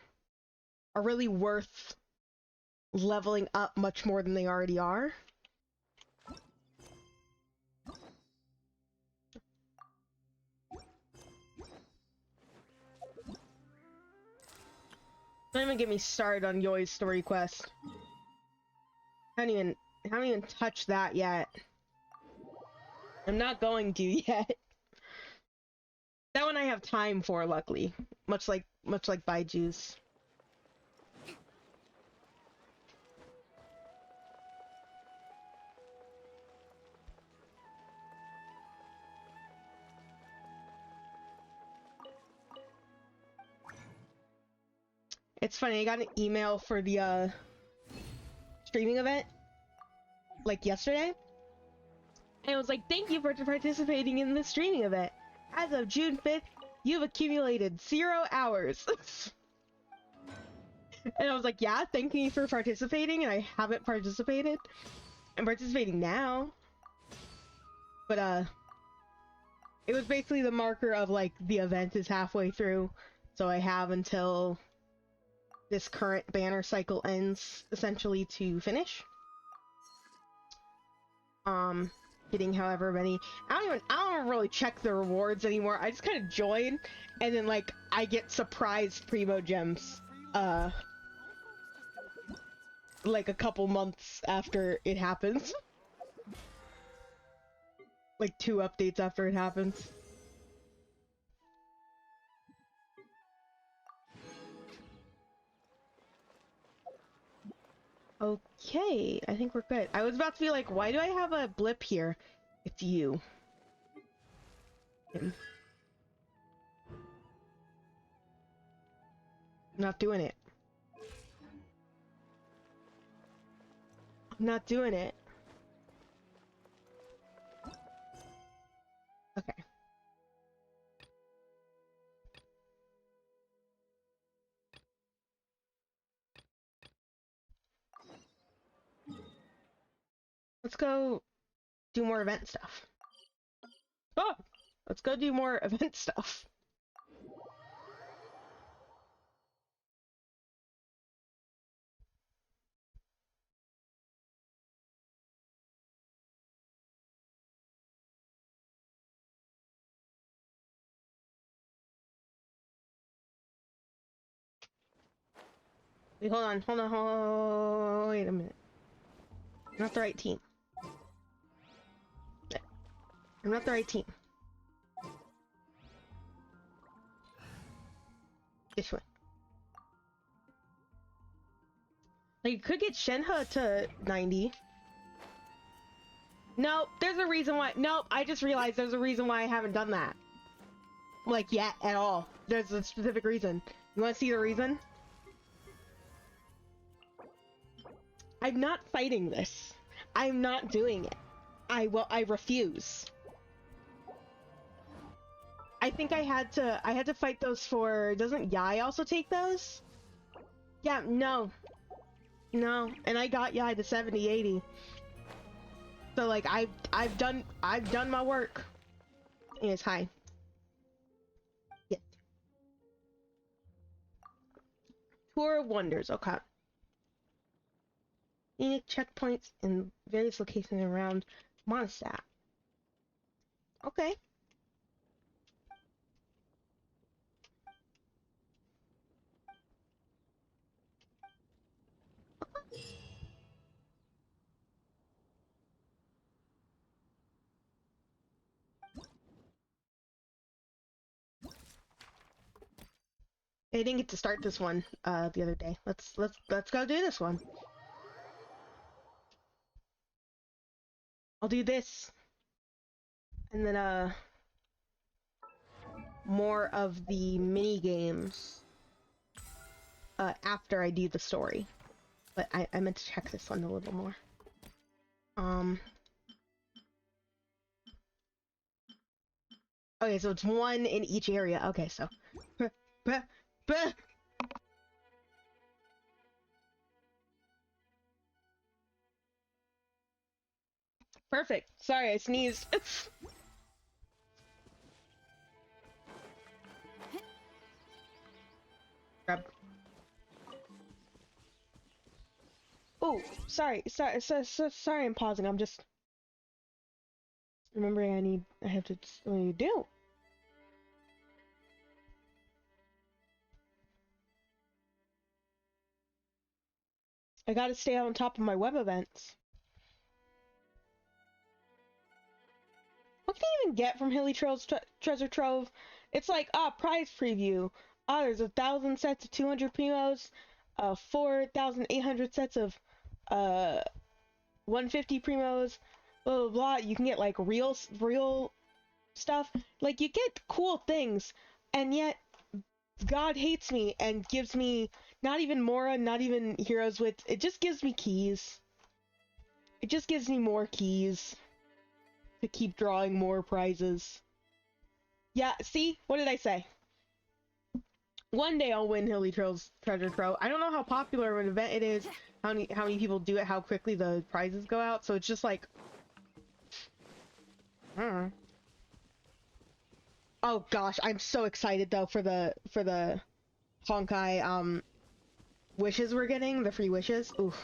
really worth leveling up much more than they already are. Don't even get me started on Yoi's story quest. I haven't even touched that yet. I'm not going to yet. That one I have time for, luckily. Much like Baiju's. It's funny, I got an email for the streaming event like yesterday. And it was like, thank you for participating in the streaming event. As of June 5th, you've accumulated 0 hours. And I was like, yeah, thank you for participating, and I haven't participated. I'm participating now. But, it was basically the marker of, like, the event is halfway through, so I have until this current banner cycle ends, essentially, to finish. Getting however many... I don't really check the rewards anymore. I just kind of join, and then, like, I get surprised Primo Gems, like, a couple months after it happens. Like, 2 updates after it happens. Okay, I think we're good. I was about to be like, why do I have a blip here? It's you. I'm not doing it. I'm not doing it. Okay. Let's go do more event stuff. Oh! Let's go do more event stuff. Wait, hold on, wait a minute. I'm not the right team. I'm not the right team. This one. Like, you could get Shenhe to 90. Nope, there's a reason why. Nope, I just realized there's a reason why I haven't done that. Like, yet at all. There's a specific reason. You want to see the reason? I'm not fighting this. I'm not doing it. I refuse. I think I had to fight those for, doesn't Yai also take those? Yeah, no. No, and I got Yai to 70, 80. So like I've done my work. It's high. Yeah. Tour of Wonders, okay. Unique checkpoints in various locations around Mondstadt. Okay. I didn't get to start this one the other day. Let's go do this one. I'll do this. And then more of the mini games after I do the story. But I meant to check this one a little more. Okay, so it's one in each area. Okay, so perfect. Sorry, I sneezed. Grab. Oh, sorry, I'm pausing. I'm just remembering I have to do. I gotta stay on top of my web events. What can you even get from Hilly Trail's Treasure Trove? It's like, prize preview. There's 1,000 sets of 200 primos, 4,800 sets of 150 primos, blah blah blah. You can get like real stuff. Like, you get cool things, and yet God hates me and gives me Not even Mora, not even Heroes with. It just gives me keys. It just gives me more keys to keep drawing more prizes. Yeah, see? What did I say? One day I'll win Hilly Trail's Treasure Trove. I don't know how popular of an event it is, how many people do it, how quickly the prizes go out, so it's just like... Oh gosh, I'm so excited though for the Honkai, wishes we're getting, the free wishes. Oof.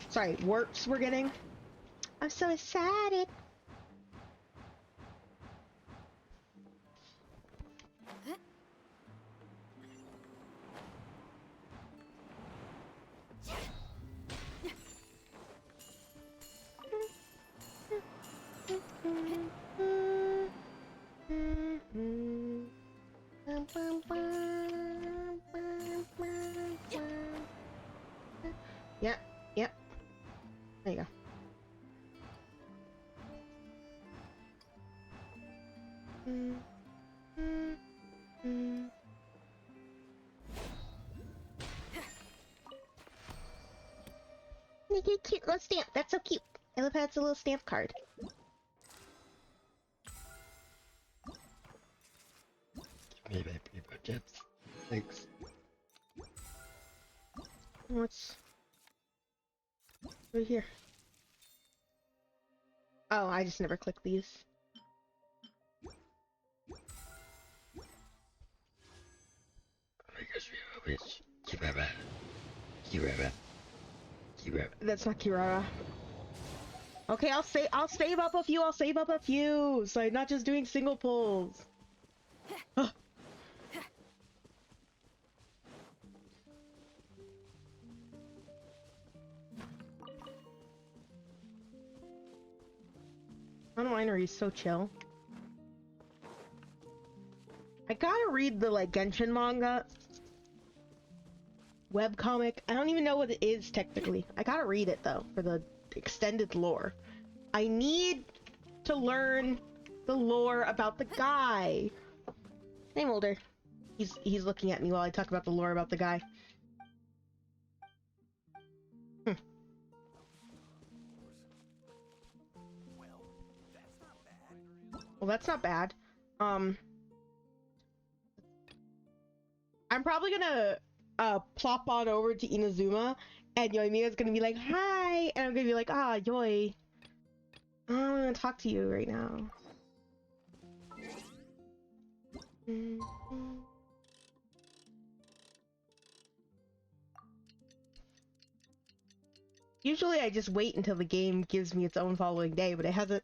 Sorry, warps we're getting. I'm so excited. Yeah, yep. There you go. Cute little stamp. That's so cute. I love how it's a little stamp card. Give me my paper chips. Thanks. What's right here? Oh, I just never clicked these. That's not Kirara. Okay, I'll save up a few. I'll save up a few, so I'm not just doing single pulls. I don't know, Winery is so chill. I gotta read the like Genshin manga. Webcomic. I don't even know what it is technically. I gotta read it though for the extended lore. I need to learn the lore about the guy. Hey Mulder. He's looking at me while I talk about the lore about the guy. Well, that's not bad. I'm probably gonna plop on over to Inazuma, and Yoimiya's gonna be like, "Hi," and I'm gonna be like, "Ah, Yoi, I don't want to talk to you right now." Usually I just wait until the game gives me its own following day, but it hasn't.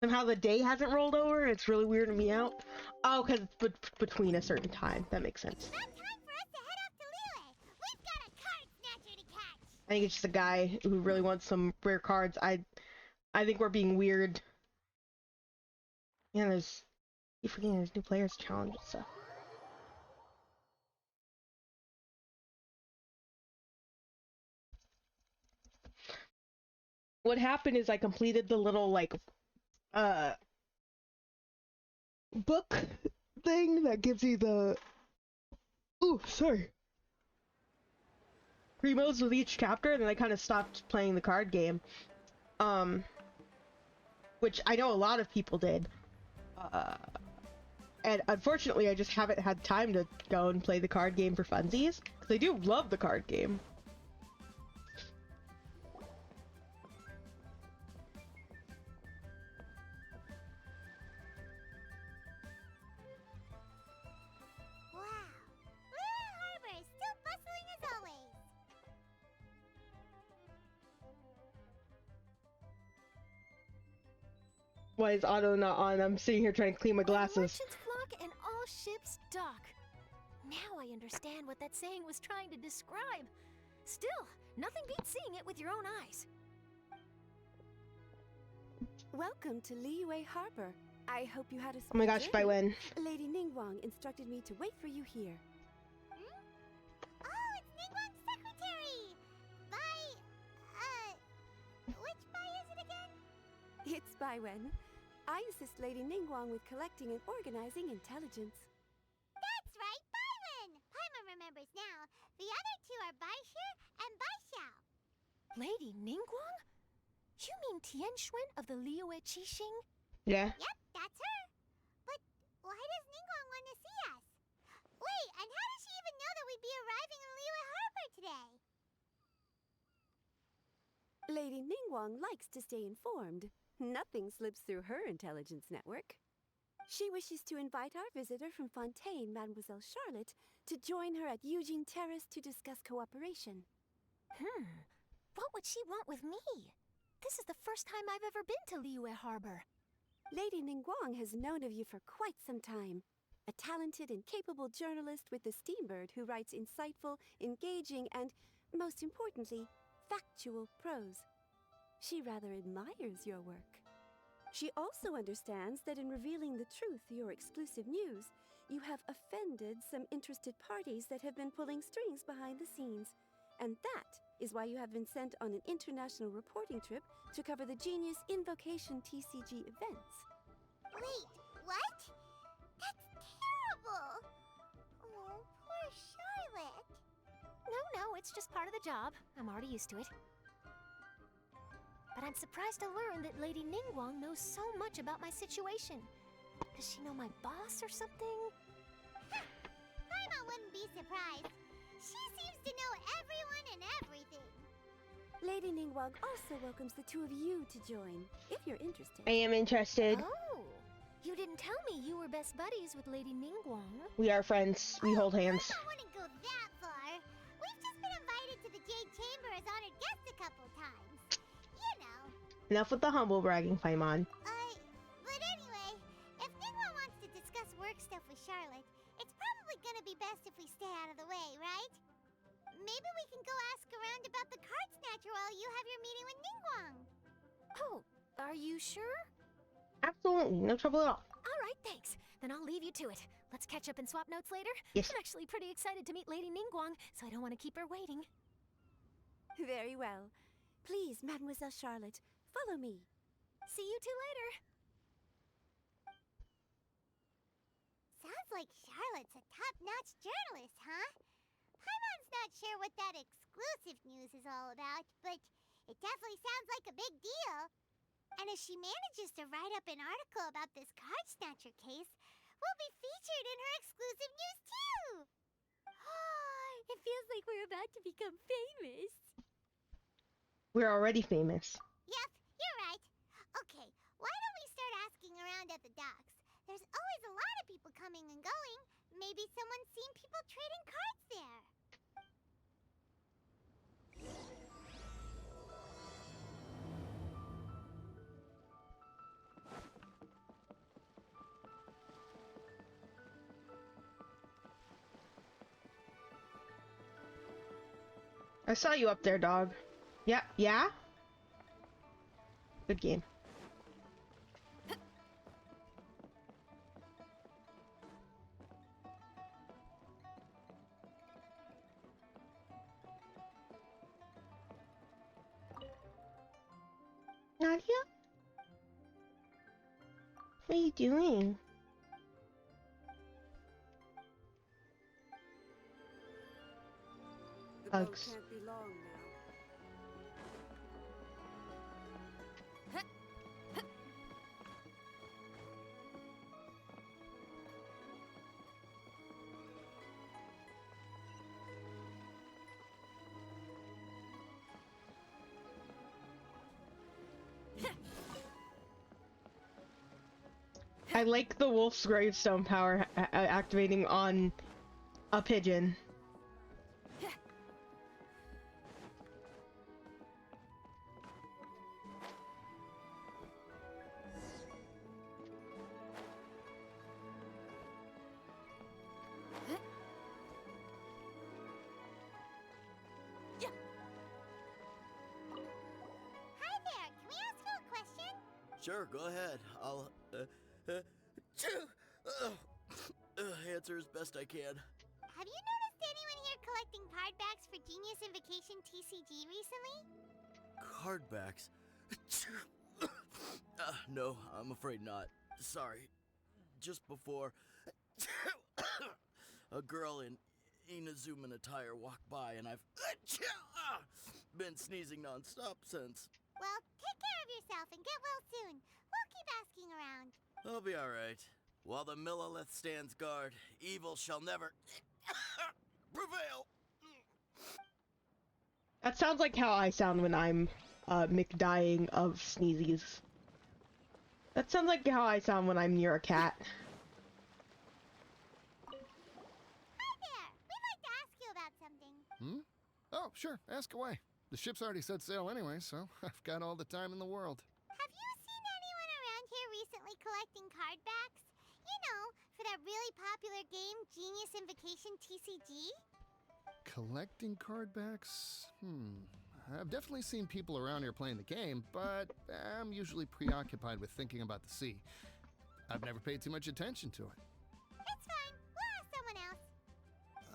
Somehow the day hasn't rolled over. It's really weirding me out. Oh, because it's between a certain time. That makes sense. I think it's just a guy who really wants some rare cards. I think we're being weird. Yeah, you forgetting there's new players challenge and stuff. What happened is I completed the little like book thing that gives you the premos with each chapter, and then I kind of stopped playing the card game. Which I know a lot of people did. And unfortunately I just haven't had time to go and play the card game for funsies, because I do love the card game. Why is auto not on? I'm sitting here trying to clean my glasses. Merchants flock and all ships dock. Now I understand what that saying was trying to describe. Still, nothing beats seeing it with your own eyes. Welcome to Liyue Harbor. I hope you had a Oh my gosh, by when? Lady Ningguang instructed me to wait for you here. Oh, it's Ningguang's secretary! Which Bai is it again? It's Baiwen. I assist Lady Ningguang with collecting and organizing intelligence. That's right, Baiwen! Paimon remembers now. The other Lady Ningguang? You mean Tian Xuan of the Liyue Qixing? Yeah. Yep, that's her. But why does Ningguang want to see us? Wait, and how does she even know that we'd be arriving in Liyue Harbor today? Lady Ningguang likes to stay informed. Nothing slips through her intelligence network. She wishes to invite our visitor from Fontaine, Mademoiselle Charlotte, to join her at Eugene Terrace to discuss cooperation. What would she want with me? This is the first time I've ever been to Liyue Harbor. Lady Ningguang has known of you for quite some time. A talented and capable journalist with the Steambird who writes insightful, engaging, and, most importantly, factual prose. She rather admires your work. She also understands that in revealing the truth, your exclusive news, you have offended some interested parties that have been pulling strings behind the scenes. And that is why you have been sent on an international reporting trip to cover the Genius Invocation TCG events. Wait, what? That's terrible! Oh, poor Charlotte. No, it's just part of the job. I'm already used to it. But I'm surprised to learn that Lady Ningguang knows so much about my situation. Does she know my boss or something? Paimon wouldn't be surprised. She seems to know everyone and everything. Lady Ningguang also welcomes the two of you to join, if you're interested. I am interested. Oh, you didn't tell me you were best buddies with Lady Ningguang. We are friends. We hold hands. I wouldn't go that far. We've just been invited to the Jade Chamber as honored guests a couple times. You know. Enough with the humble bragging, Paimon. But anyway, if Ningguang wants to discuss work stuff with Charlotte, it's probably gonna be best if we stay out of the way, right? Maybe we can go ask around about the card snatcher while you have your meeting with Ningguang. Oh, are you sure? Absolutely, no trouble at all. All right, thanks. Then I'll leave you to it. Let's catch up and swap notes later. Yes. I'm actually pretty excited to meet Lady Ningguang, so I don't want to keep her waiting. Very well. Please, Mademoiselle Charlotte, follow me. See you two later. Sounds like Charlotte's a top-notch journalist, huh? Paimon's not sure what that exclusive news is all about, but it definitely sounds like a big deal. And if she manages to write up an article about this card snatcher case, we'll be featured in her exclusive news too! It feels like we're about to become famous. We're already famous. Yep, you're right. Okay, why don't we start asking around at the docks? There's always a lot of people coming and going. Maybe someone's seen people trading cards there. I saw you up there, dog. Yeah? Good game. Nadia? What are you doing? The boat Hugs. can't be long now. I like the wolf's gravestone power activating on a pigeon. Hi there, can we ask you a question? Sure, go ahead. I'll answer as best I can. Have you noticed anyone here collecting card backs for Genius Invocation TCG recently? Card backs? No, I'm afraid not. Sorry. Just before, a girl in Inazuman attire walked by, and I've Been sneezing nonstop since. Well, take care of yourself and get well soon. We'll keep asking around. I'll be alright. While the Millilith stands guard, evil shall never prevail. That sounds like how I sound when I'm McDying of sneezes. That sounds like how I sound when I'm near a cat. Hi there. We'd like to ask you about something. Oh, sure. Ask away. The ship's already set sail anyway, so I've got all the time in the world. Have you seen anyone around here recently collecting card backs? You know, for that really popular game, Genius Invocation TCG? Collecting card backs? I've definitely seen people around here playing the game, but I'm usually preoccupied with thinking about the sea. I've never paid too much attention to it. It's fine. We'll ask someone else.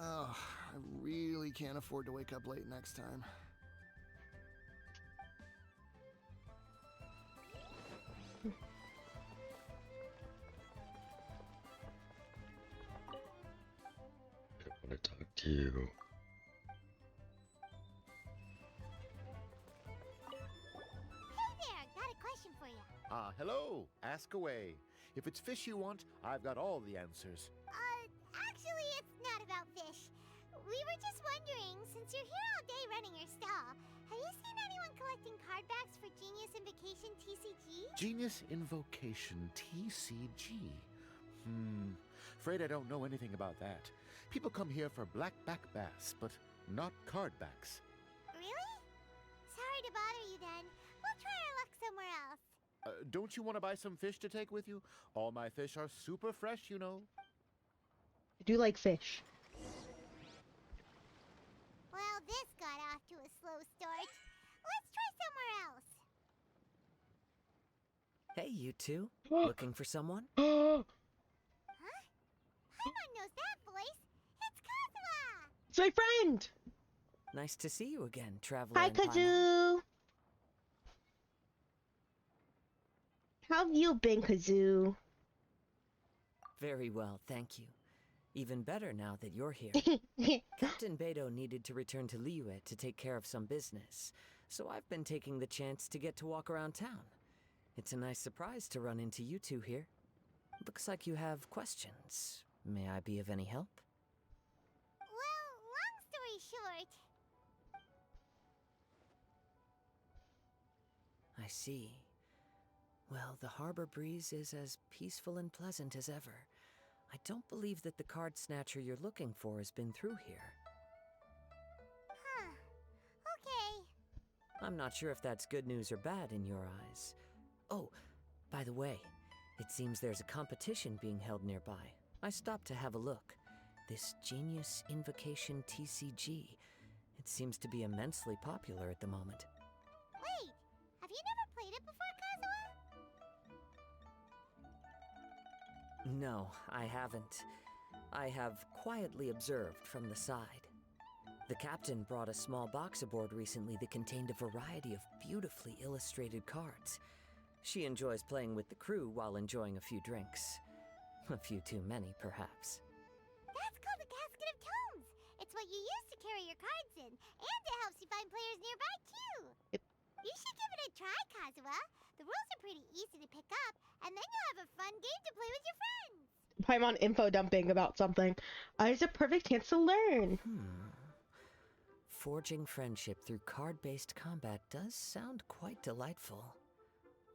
Oh, I really can't afford to wake up late next time. I don't want to talk to you. Hey there, got a question for you. Hello. Ask away. If it's fish you want, I've got all the answers. Actually, it's not about fish. We were just wondering, since you're here all day running your stall, have you seen anyone collecting card backs for Genius Invocation TCG? Genius Invocation TCG. Afraid I don't know anything about that. People come here for blackback bass, but not card backs. Really? Sorry to bother you then. We'll try our luck somewhere else. Don't you want to buy some fish to take with you? All my fish are super fresh, you know. I do like fish. Well, this got off to a slow start. Let's try somewhere else. Hey, you two. Looking for someone? Huh? Paimon knows that voice. It's Kazuha! It's my friend! Nice to see you again, Traveler. Hi, and Paimon. Kazoo! How have you been, Kazoo? Very well, thank you. Even better now that you're here. Captain Beidou needed to return to Liyue to take care of some business, so I've been taking the chance to get to walk around town. It's a nice surprise to run into you two here. Looks like you have questions. May I be of any help? Well, long story short, I see. Well, the harbor breeze is as peaceful and pleasant as ever. I don't believe that the card snatcher you're looking for has been through here. huh. Okay. I'm not sure if that's good news or bad in your eyes. Oh, by the way, it seems there's a competition being held nearby. I stopped to have a look. This Genius Invocation TCG. It seems to be immensely popular at the moment. Wait, have you never played it before, Kazuha? No, I haven't. I have quietly observed from the side. The captain brought a small box aboard recently that contained a variety of beautifully illustrated cards. She enjoys playing with the crew while enjoying a few drinks. A few too many, perhaps. That's called a casket of tomes. It's what you use to carry your cards in, and it helps you find players nearby, too. Yep. You should give it a try, Kazuha. The rules are pretty easy to pick up, and then you'll have a fun game to play with your friends. Paimon info dumping about something. It's a perfect chance to learn. Forging friendship through card-based combat does sound quite delightful.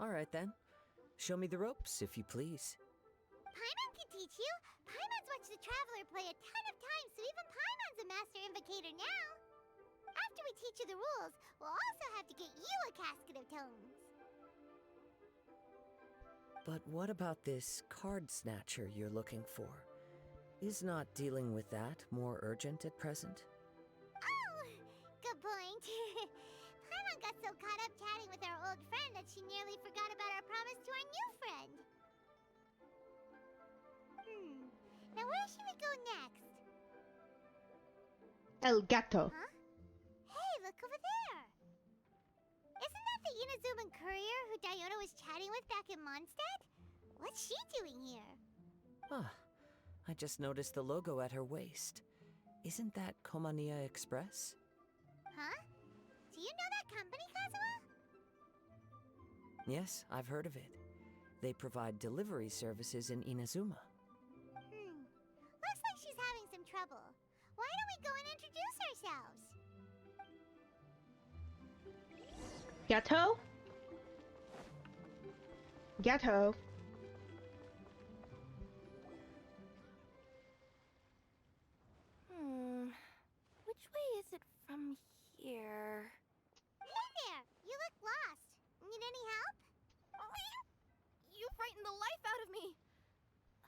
All right, then. Show me the ropes, if you please. Paimon can teach you. Paimon's watched the Traveler play a ton of times, so even Paimon's a master invocator now. After we teach you the rules, we'll also have to get you a casket of tomes. But what about this card snatcher you're looking for? Is not dealing with that more urgent at present? Oh, good point. Paimon got so caught up chatting with our old friend that she nearly forgot about our promise to our new friend. Now where should we go next? El Gato. Huh? Hey, look over there! Isn't that the Inazuman courier who Diona was chatting with back in Mondstadt? What's she doing here? Ah, I just noticed the logo at her waist. Isn't that Komania Express? Huh? Do you company, Kazuha? Yes, I've heard of it. They provide delivery services in Inazuma. Looks like she's having some trouble. Why don't we go and introduce ourselves? Gato? Gato. Which way is it from here? Hey there! You look lost. Need any help? You frightened the life out of me!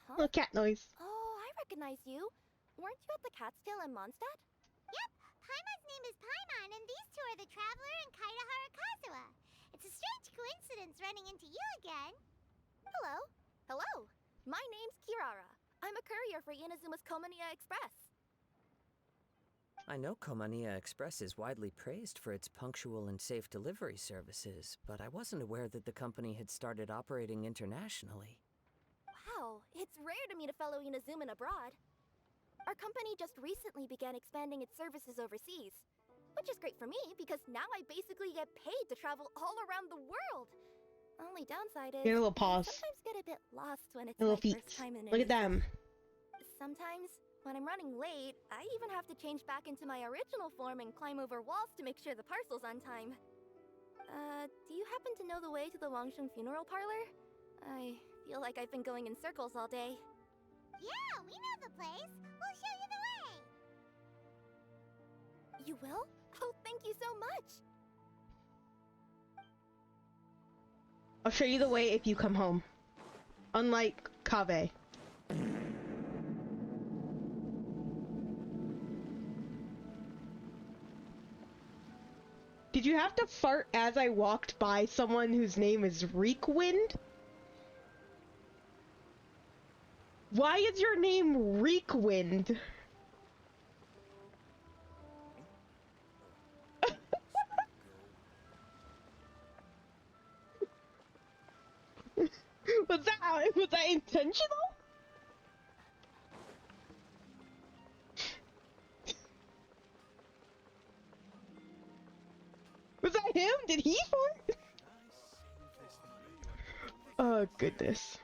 Huh? Little cat noise. Oh, I recognize you. Weren't you at the Catskill in Mondstadt? Yep, Paimon's name is Paimon, and these two are the Traveler and Kaitahara Kazuha. It's a strange coincidence running into you again. Hello. Hello. My name's Kirara. I'm a courier for Inazuma's Komaniya Express. I know Komaniya Express is widely praised for its punctual and safe delivery services, but I wasn't aware that the company had started operating internationally. Wow, it's rare to meet a fellow Inazuman abroad. Our company just recently began expanding its services overseas, which is great for me because now I basically get paid to travel all around the world. Only downside is Get a little pause. I sometimes get a bit lost when it's A little my feet. first time in Look at them. Sometimes, when I'm running late, I even have to change back into my original form and climb over walls to make sure the parcel's on time. Do you happen to know the way to the Wangsheng funeral parlor? I feel like I've been going in circles all day. Yeah, we know the place. We'll show you the way. You will? Oh, thank you so much! I'll show you the way if you come home. Unlike Kaveh. Did you have to fart as I walked by someone whose name is Reekwind? Why is your name Reekwind? Was that intentional? Was that him? Did he fart? Oh goodness.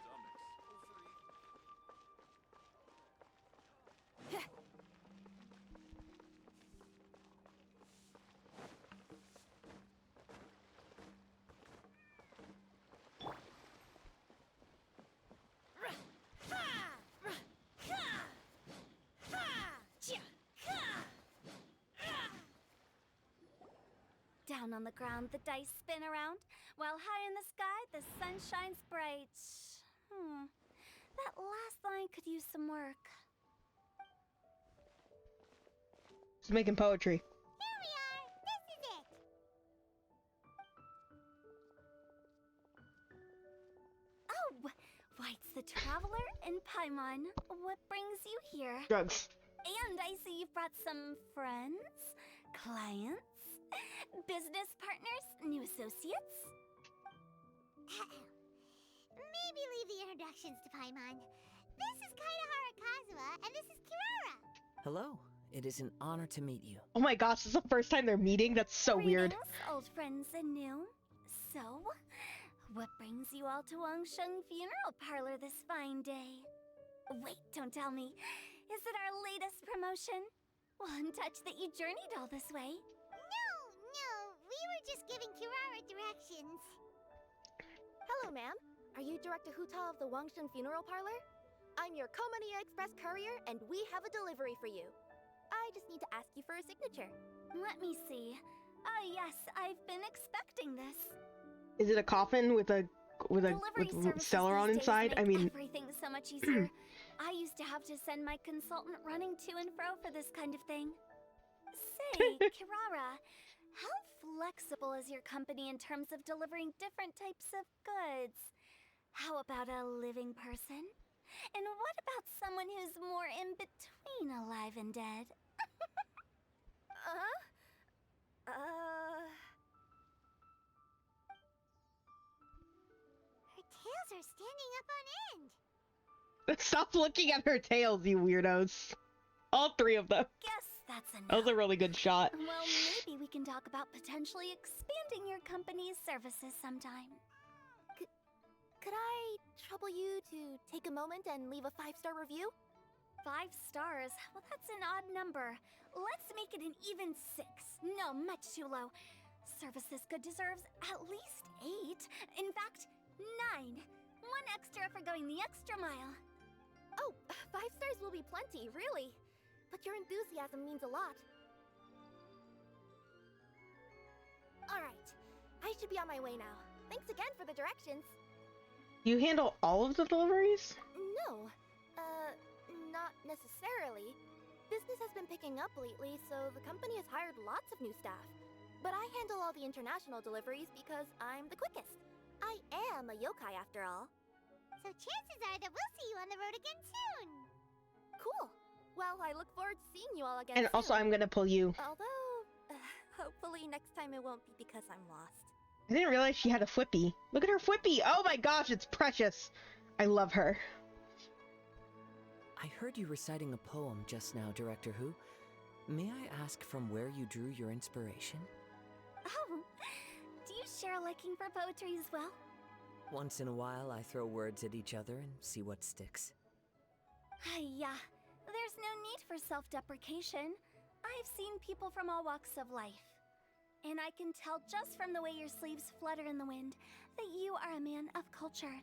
Down on the ground, the dice spin around, while high in the sky, the sun shines bright. That last line could use some work. He's making poetry. Here we are. This is it. Oh, White's the Traveler and Paimon. What brings you here? Drugs. And I see you've brought some friends, clients, business partners, new associates. Maybe leave the introductions to Paimon. This is Kaitahara Kazuha, and this is Kirara. Hello. It is an honor to meet you. Oh my gosh, this is the first time they're meeting? That's so weird. Greetings, old friends and new. So, what brings you all to Wangsheng Funeral Parlor this fine day? Wait, don't tell me. Is it our latest promotion? Well, I'm touched that you journeyed all this way. No, we were just giving Kirara directions. Hello, ma'am. Are you Director Huta of the Wangsheng Funeral Parlor? I'm your Komaniya Express courier, and we have a delivery for you. I just need to ask you for a signature. Let me see. Ah, yes, I've been expecting this. Is it a coffin with a Celeron inside? I mean, everything's so much easier. I used to have to send my consultant running to and fro for this kind of thing. Say, Kirara, how flexible is your company in terms of delivering different types of goods? How about a living person? And what about someone who's more in between alive and dead? Her tails are standing up on end. stop looking at her tails, you weirdos. All three of them. Guess that's enough. That was a really good shot. Well, maybe we can talk about potentially expanding your company's services sometime. Could I trouble you to take a moment and leave a 5-star review? 5 stars? Well, that's an odd number. Let's make it an even 6. No, much too low. Service this good deserves at least 8. In fact, 9. 1 extra for going the extra mile. Oh, 5 stars will be plenty, really. But your enthusiasm means a lot. Alright, I should be on my way now. Thanks again for the directions. You handle all of the deliveries? No, not necessarily. Business has been picking up lately, so the company has hired lots of new staff. But I handle all the international deliveries because I'm the quickest. I am a yokai after all. So chances are that we'll see you on the road again soon. Cool. Well, I look forward to seeing you all again And soon. also, I'm gonna pull you. Although, hopefully next time it won't be because I'm lost. I didn't realize she had a flippy. Look at her flippy! Oh my gosh, it's precious! I love her. I heard you reciting a poem just now, Director Who. May I ask from where you drew your inspiration? Oh, do you share a liking for poetry as well? Once in a while, I throw words at each other and see what sticks. Yeah, there's no need for self-deprecation. I've seen people from all walks of life. And I can tell just from the way your sleeves flutter in the wind that you are a man of culture.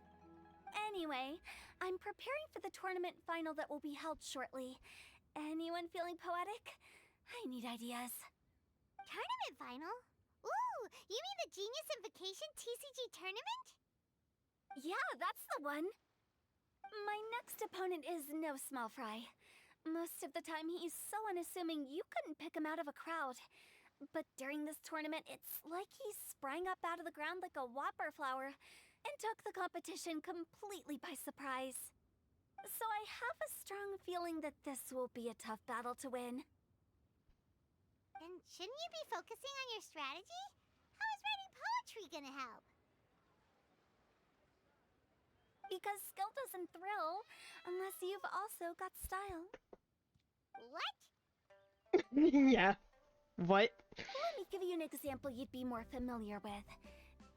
Anyway, I'm preparing for the tournament final that will be held shortly. Anyone feeling poetic? I need ideas. Tournament final? Ooh, you mean the Genius Invocation TCG tournament? Yeah, that's the one. My next opponent is no small fry. Most of the time he's so unassuming you couldn't pick him out of a crowd. But during this tournament, it's like he sprang up out of the ground like a whopper flower and took the competition completely by surprise. So I have a strong feeling that this will be a tough battle to win. And shouldn't you be focusing on your strategy? How is writing poetry gonna help? Because skill doesn't thrill unless you've also got style. What? Yeah. What? Let me give you an example you'd be more familiar with.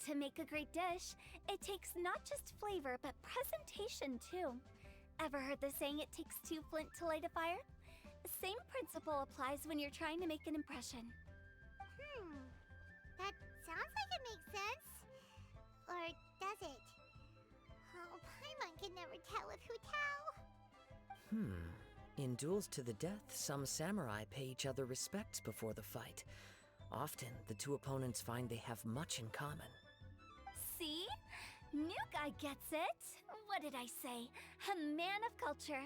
To make a great dish, it takes not just flavor, but presentation too. Ever heard the saying, it takes 2 flint to light a fire? Same principle applies when you're trying to make an impression. That sounds like it makes sense. Or does it? Oh, Paimon can never tell with Hu Tao. In duels to the death, some samurai pay each other respects before the fight. Often, the two opponents find they have much in common. See? New guy gets it. What did I say? A man of culture.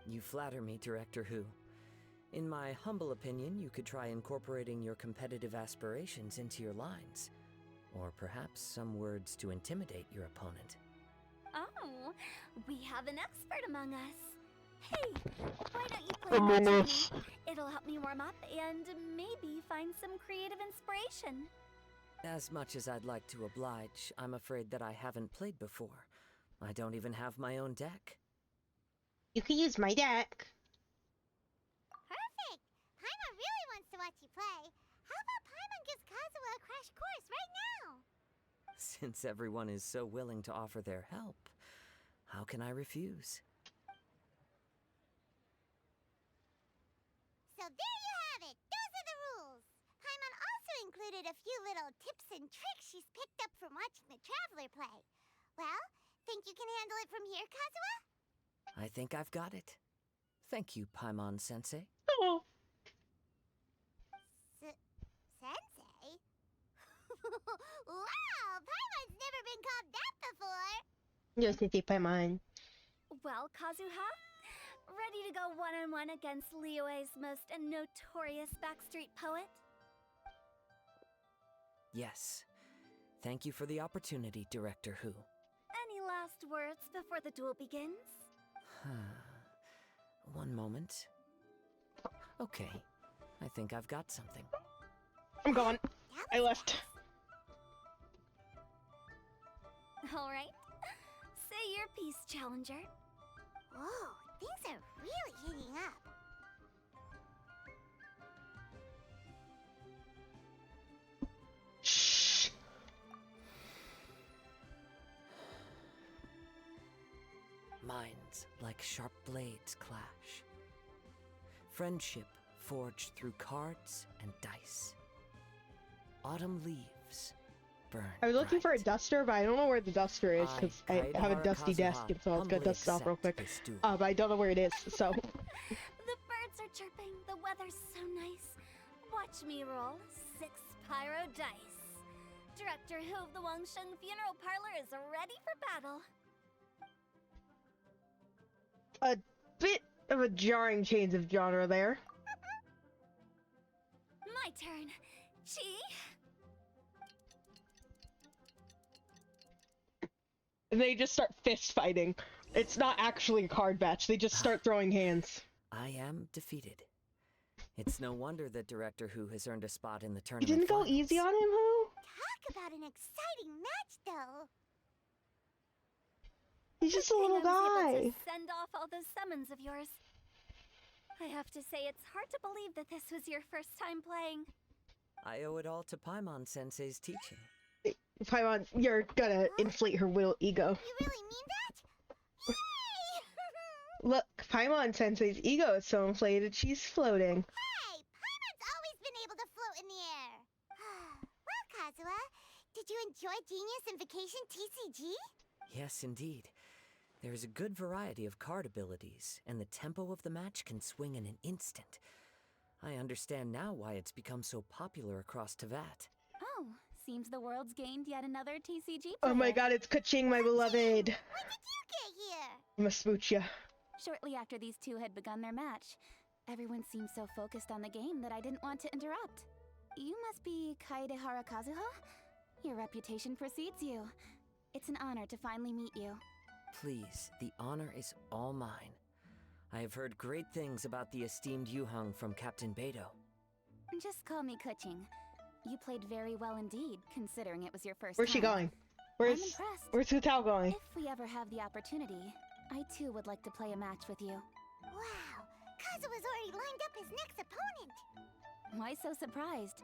You flatter me, Director Who. In my humble opinion, you could try incorporating your competitive aspirations into your lines. Or perhaps some words to intimidate your opponent. Oh, we have an expert among us. Hey, why don't you play match with me? It'll help me warm up and maybe find some creative inspiration. As much as I'd like to oblige, I'm afraid that I haven't played before. I don't even have my own deck. You can use my deck. Perfect! Paimon really wants to watch you play. How about Paimon gives Kazuha a crash course right now? Since everyone is so willing to offer their help, how can I refuse? So there you have it! Those are the rules! Paimon also included a few little tips and tricks she's picked up from watching the Traveler play. Well, think you can handle it from here, Kazuha? I think I've got it. Thank you, Paimon-sensei. Oh. Sensei? Wow! Paimon's never been called that before! Yo, Sensei Paimon. Well, Kazuha, ready to go one-on-one against Liyue's most notorious backstreet poet? Yes. Thank you for the opportunity, Director Who. Any last words before the duel begins? One moment. Okay. I think I've got something. I'm gone. I left. All right. Say your piece, Challenger. Whoa, things are really heating up. minds like sharp blades clash. Friendship forged through cards and dice. Autumn leaves burn. I was looking for a duster, but I don't know where the duster is because I have a dusty desk, and so I was gonna dust it off real quick. But I don't know where it is, so. The birds are chirping, the weather's so nice. Watch me roll 6 pyro dice. Director Hu of the Wangsheng Funeral Parlor is ready for battle. A bit of a jarring change of genre there. My turn. Chi? They just start fist fighting. It's not actually a card match. They just start throwing hands. I am defeated. It's no wonder that Director Hu has earned a spot in the You tournament. didn't go easy on him, Who? Talk about an exciting match, though. He's just a little I was able guy. to send off all those summons of yours. I have to say, it's hard to believe that this was your first time playing. I owe it all to Paimon Sensei's teaching. Paimon, you're gonna inflate her little ego. You really mean that? Yay! Look, Paimon Sensei's ego is so inflated, she's floating. Hey, Paimon's always been able to float in the air. Well, Kazuha, did you enjoy Genius Invocation TCG? Yes, indeed. There is a good variety of card abilities, and the tempo of the match can swing in an instant. I understand now why it's become so popular across Teyvat. Oh, seems the world's gained yet another TCG player. Oh my god, it's Kaching, my beloved. When did you get here? I'm gonna smooch ya. Shortly after these two had begun their match, everyone seemed so focused on the game that I didn't want to interrupt. You must be Kaedehara Kazuha? Your reputation precedes you. It's an honor to finally meet you. Please, the honor is all mine. I have heard great things about the esteemed Yuheng from Captain Beidou. Just call me Kuching. You played very well indeed, considering it was your first Where's she time. going? I'm impressed. Where's Hu Tao going? If we ever have the opportunity, I too would like to play a match with you. Wow, Kazuha's already lined up his next opponent. Why so surprised?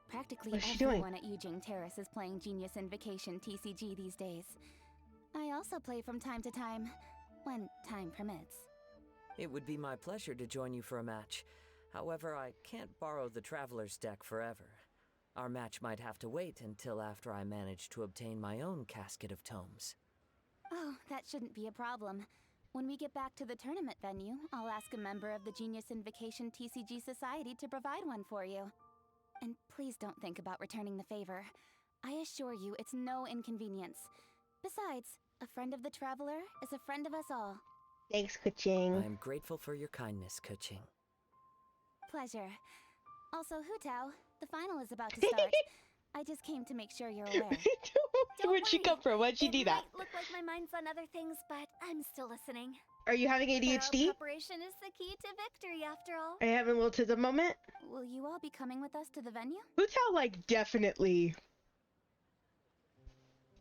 Practically What's she doing? everyone at Yujing Terrace is playing Genius Invocation TCG these days. I also play from time to time, when time permits. It would be my pleasure to join you for a match. However, I can't borrow the Traveler's deck forever. Our match might have to wait until after I manage to obtain my own casket of tomes. Oh, that shouldn't be a problem. When we get back to the tournament venue, I'll ask a member of the Genius Invocation TCG Society to provide one for you. And please don't think about returning the favor. I assure you it's no inconvenience. Besides, a friend of the Traveler is a friend of us all. Thanks, Kaching. I'm grateful for your kindness, Kuching. Pleasure. Also, Hu Tao, the final is about to start. I just came to make sure you're aware. Where'd she come from? Why'd she do that? It might look like my mind's on other things, but I'm still listening. Are you having Thorough ADHD? preparation is the key to victory, after all. Are you having a little autism moment? Will you all be coming with us to the venue? Hu Tao, like, definitely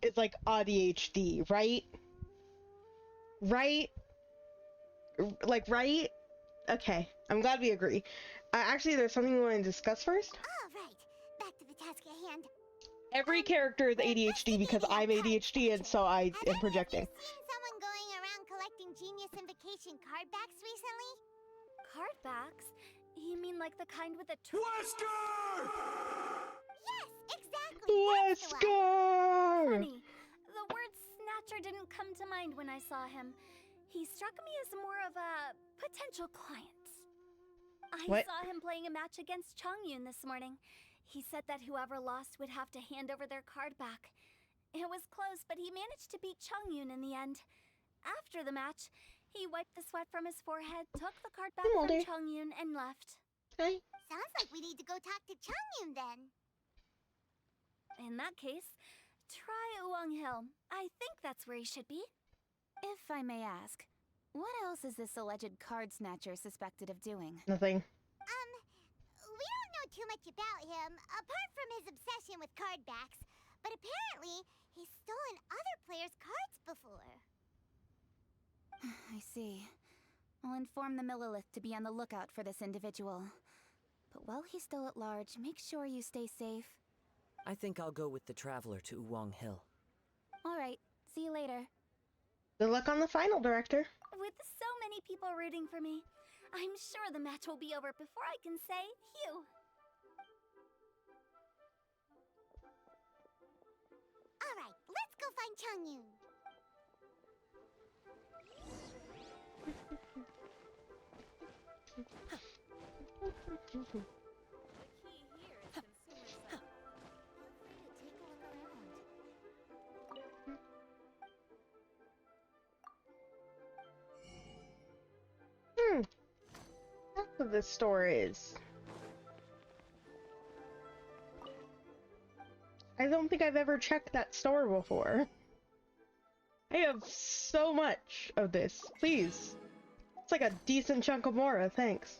is like ADHD, right? Right? Like, right? Okay, I'm glad we agree. Actually, there's something we want to discuss first. All right, back to the task at hand. Every character is ADHD because I'm ADHD, and so I am projecting. Have you seen someone going around collecting Genius Invocation card backs recently? Card backs? You mean like the kind with the Wesker! Yes, exactly. That's the one. Wesker! Funny. The word snatcher didn't come to mind when I saw him. He struck me as more of a potential client. I What? saw him playing a match against Chongyun this morning. He said that whoever lost would have to hand over their card back. It was close, but he managed to beat Chongyun in the end. After the match, he wiped the sweat from his forehead, took the card back from Moldy. Chongyun, and left. Hi. Sounds like we need to go talk to Chongyun then. In that case, try Uwang Hill. I think that's where he should be. If I may ask, what else is this alleged card snatcher suspected of doing? Nothing. We don't know too much about him, apart from his obsession with card backs. But apparently, he's stolen other players' cards before. I see. I'll inform the Millilith to be on the lookout for this individual. But while he's still at large, make sure you stay safe. I think I'll go with the Traveler to Uwang Hill. All right, see you later. Good luck on the final, Director. With so many people rooting for me, I'm sure the match will be over before I can say phew. Alright, let's go find Changyun. That's what this store is. I don't think I've ever checked that store before. I have so much of this. Please. It's like a decent chunk of Mora, thanks.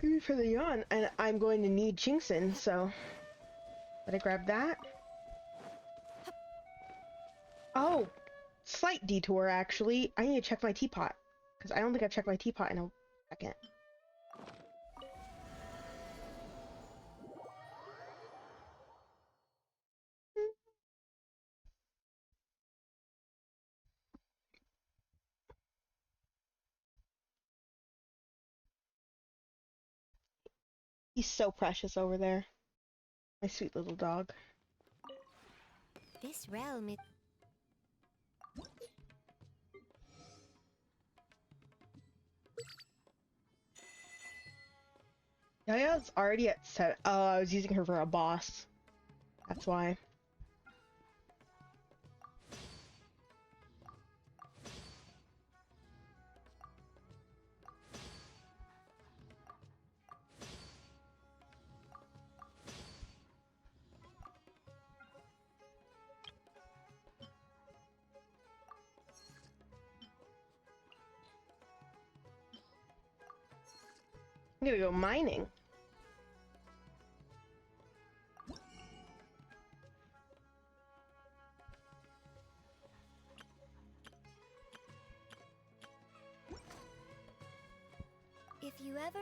Give me for the yawn, and I'm going to need Chingson, so better grab that. Oh, slight detour actually. I need to check my teapot because I don't think I've checked my teapot in a second. He's so precious over there. My sweet little dog. This realm is... Yaya's already at 7. Oh, I was using her for a boss. That's why. I'm gonna go mining. If you ever...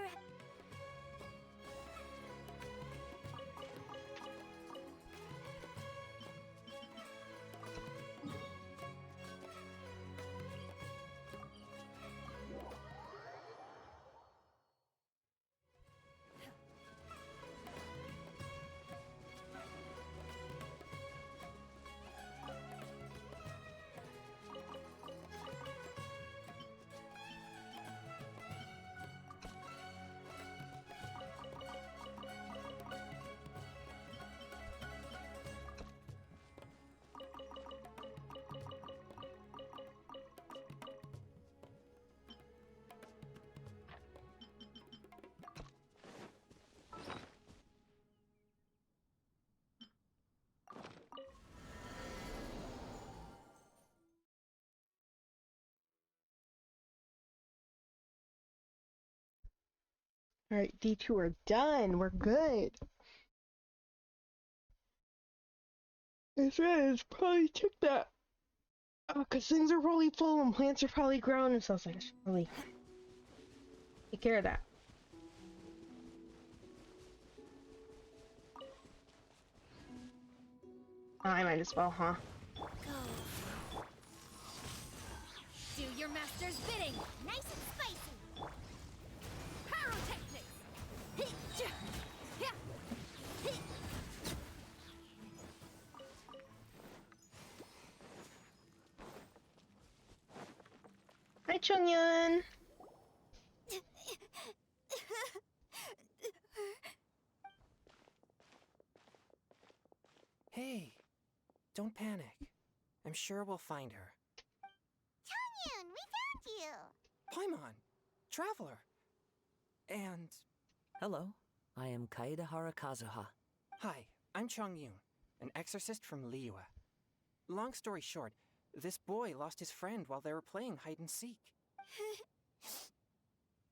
Alright, detour done. We're good. I said, probably check that. Because things are probably full and plants are probably growing, and so I was like, I should probably take care of that. I might as well, huh? Do your master's bidding! Nice and spicy! Pyrotechnics! Hi, Chungyun! Hey, don't panic. I'm sure we'll find her. Changyun, we found you! Paimon, traveler. And... Hello, I am Kaedahara Kazuha. Hi, I'm Changyun, an exorcist from Liyue. Long story short, this boy lost his friend while they were playing hide and seek.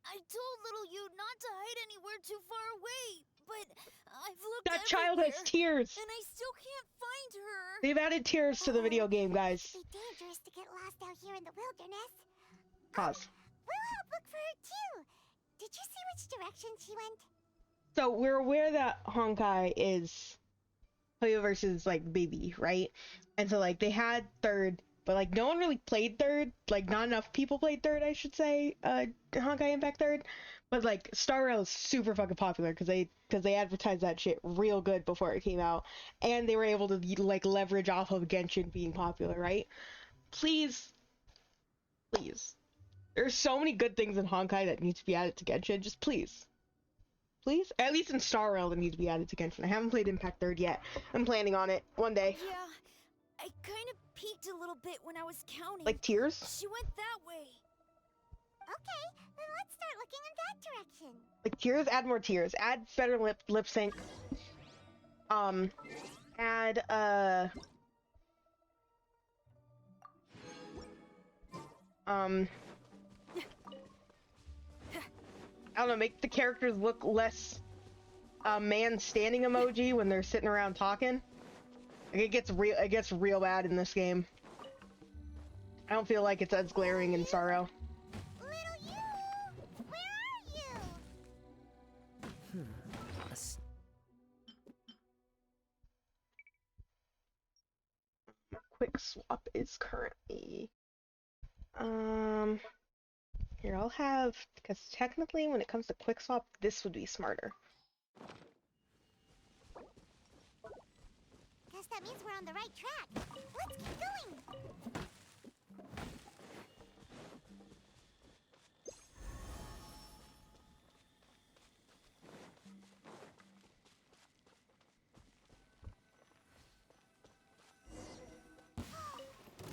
I told little you not to hide anywhere too far away, but I've looked That child everywhere, has tears. and I still can't find her. They've added tears to the video game, guys. It'd be dangerous to get lost out here in the wilderness. Pause. We'll help look for her too. Did you see which direction she went? So we're aware that Honkai is Hoyoverse's like baby, right? And so like they had third, but like no one really played third. Like not enough people played third, I should say. Honkai Impact third, but like Star Rail is super fucking popular because they advertised that shit real good before it came out, and they were able to like leverage off of Genshin being popular, right? Please. There's so many good things in Honkai that need to be added to Genshin. Just please. Please? At least in Star Rail that needs to be added to Genshin. I haven't played Impact 3rd yet. I'm planning on it one day. Yeah, I kind of peeked a little bit when I was counting. Like tears? She went that way. Okay, then let's start looking in that direction. Like tears? Add more tears. Add better lip sync. Add, I don't know, make the characters look less man standing emoji when they're sitting around talking. Like it gets real bad in this game. I don't feel like it's as glaring in Sorrow. Little you! Where are you? Quick swap is currently here I'll have, because technically when it comes to quick swap this would be smarter. Guess that means we're on the right track. Let's keep going.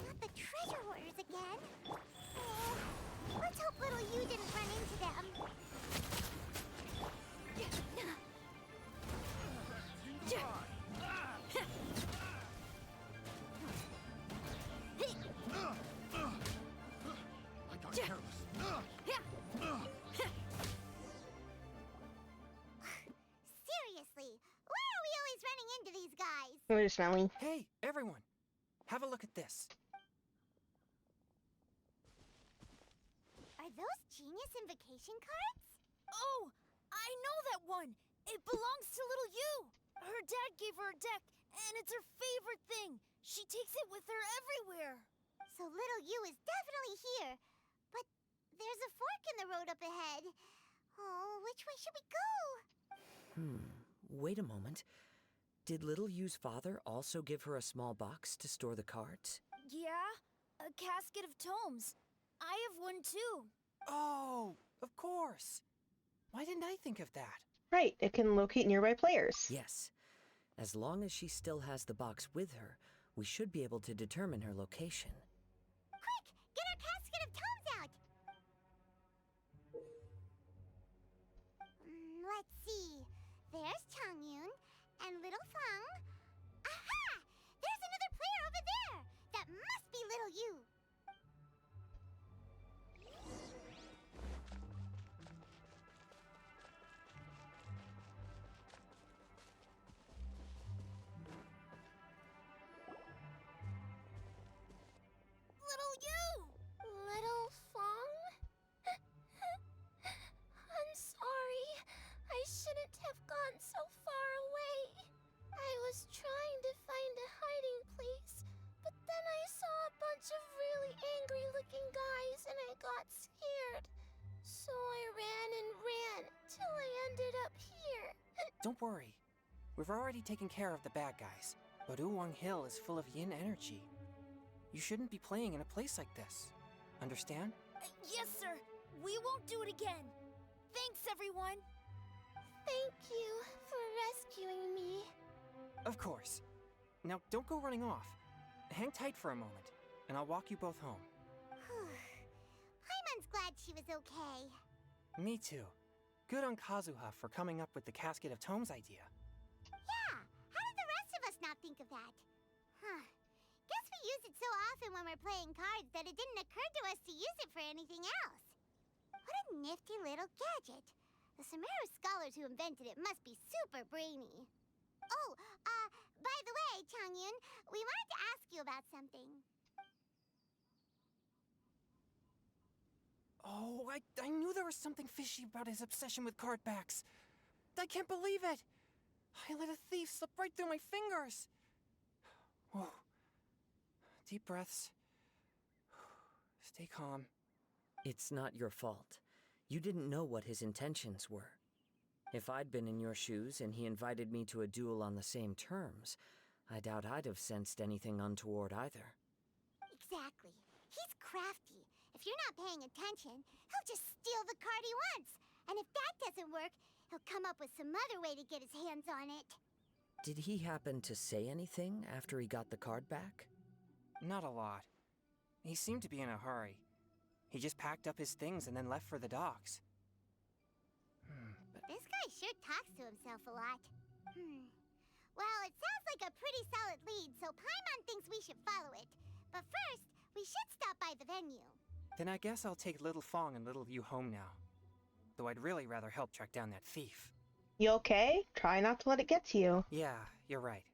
Not the treasure hoarders again. Oh, let's hope little you didn't run into them. I got careless. Seriously, why are we always running into these guys? We're just smelling. Hey, everyone! Have a look at this. Are those genius invocation cards? Oh, I know that one. It belongs to little you. Her dad gave her a deck, and it's her favorite thing. She takes it with her everywhere. So little you is definitely here. But there's a fork in the road up ahead. Oh, which way should we go? Wait a moment. Did Little Yu's father also give her a small box to store the cards? Yeah, a casket of tomes. I have one too. Oh, of course. Why didn't I think of that? Right, it can locate nearby players. Yes. As long as she still has the box with her, we should be able to determine her location. Quick, get our casket of tomes out. Let's see. There's Changyun and little Fang. Aha! There's another player over there. That must be little you. Little you! Little Fong? I'm sorry. I shouldn't have gone so far away. I was trying to find a hiding place, but then I saw a bunch of really angry-looking guys and I got scared. So I ran and ran till I ended up here. Don't worry. We've already taken care of the bad guys, but Uwang Hill is full of yin energy. You shouldn't be playing in a place like this. Understand? Yes, sir. We won't do it again. Thanks, everyone. Thank you for rescuing me. Of course. Now, don't go running off. Hang tight for a moment, and I'll walk you both home. Paimon's glad she was okay. Me too. Good on Kazuha for coming up with the Casket of Tomes idea. Yeah, how did the rest of us not think of that? Huh. Guess we use it so often when we're playing cards that it didn't occur to us to use it for anything else. What a nifty little gadget. The Sumeru scholars who invented it must be super brainy. Oh, by the way, Changyun, we wanted to ask you about something. Oh, I knew there was something fishy about his obsession with cardbacks. I can't believe it! I let a thief slip right through my fingers! Whoa. Deep breaths. Stay calm. It's not your fault. You didn't know what his intentions were. If I'd been in your shoes and he invited me to a duel on the same terms, I doubt I'd have sensed anything untoward either. Exactly. He's crafty. If you're not paying attention, he'll just steal the card he wants. And if that doesn't work, he'll come up with some other way to get his hands on it. Did he happen to say anything after he got the card back? Not a lot. He seemed to be in a hurry. He just packed up his things and then left for the docks. This guy sure talks to himself a lot. Well, it sounds like a pretty solid lead, so Paimon thinks we should follow it. But first, we should stop by the venue. Then I guess I'll take Little Fong and Little Yu home now. Though I'd really rather help track down that thief. You okay? Try not to let it get to you. Yeah, you're right.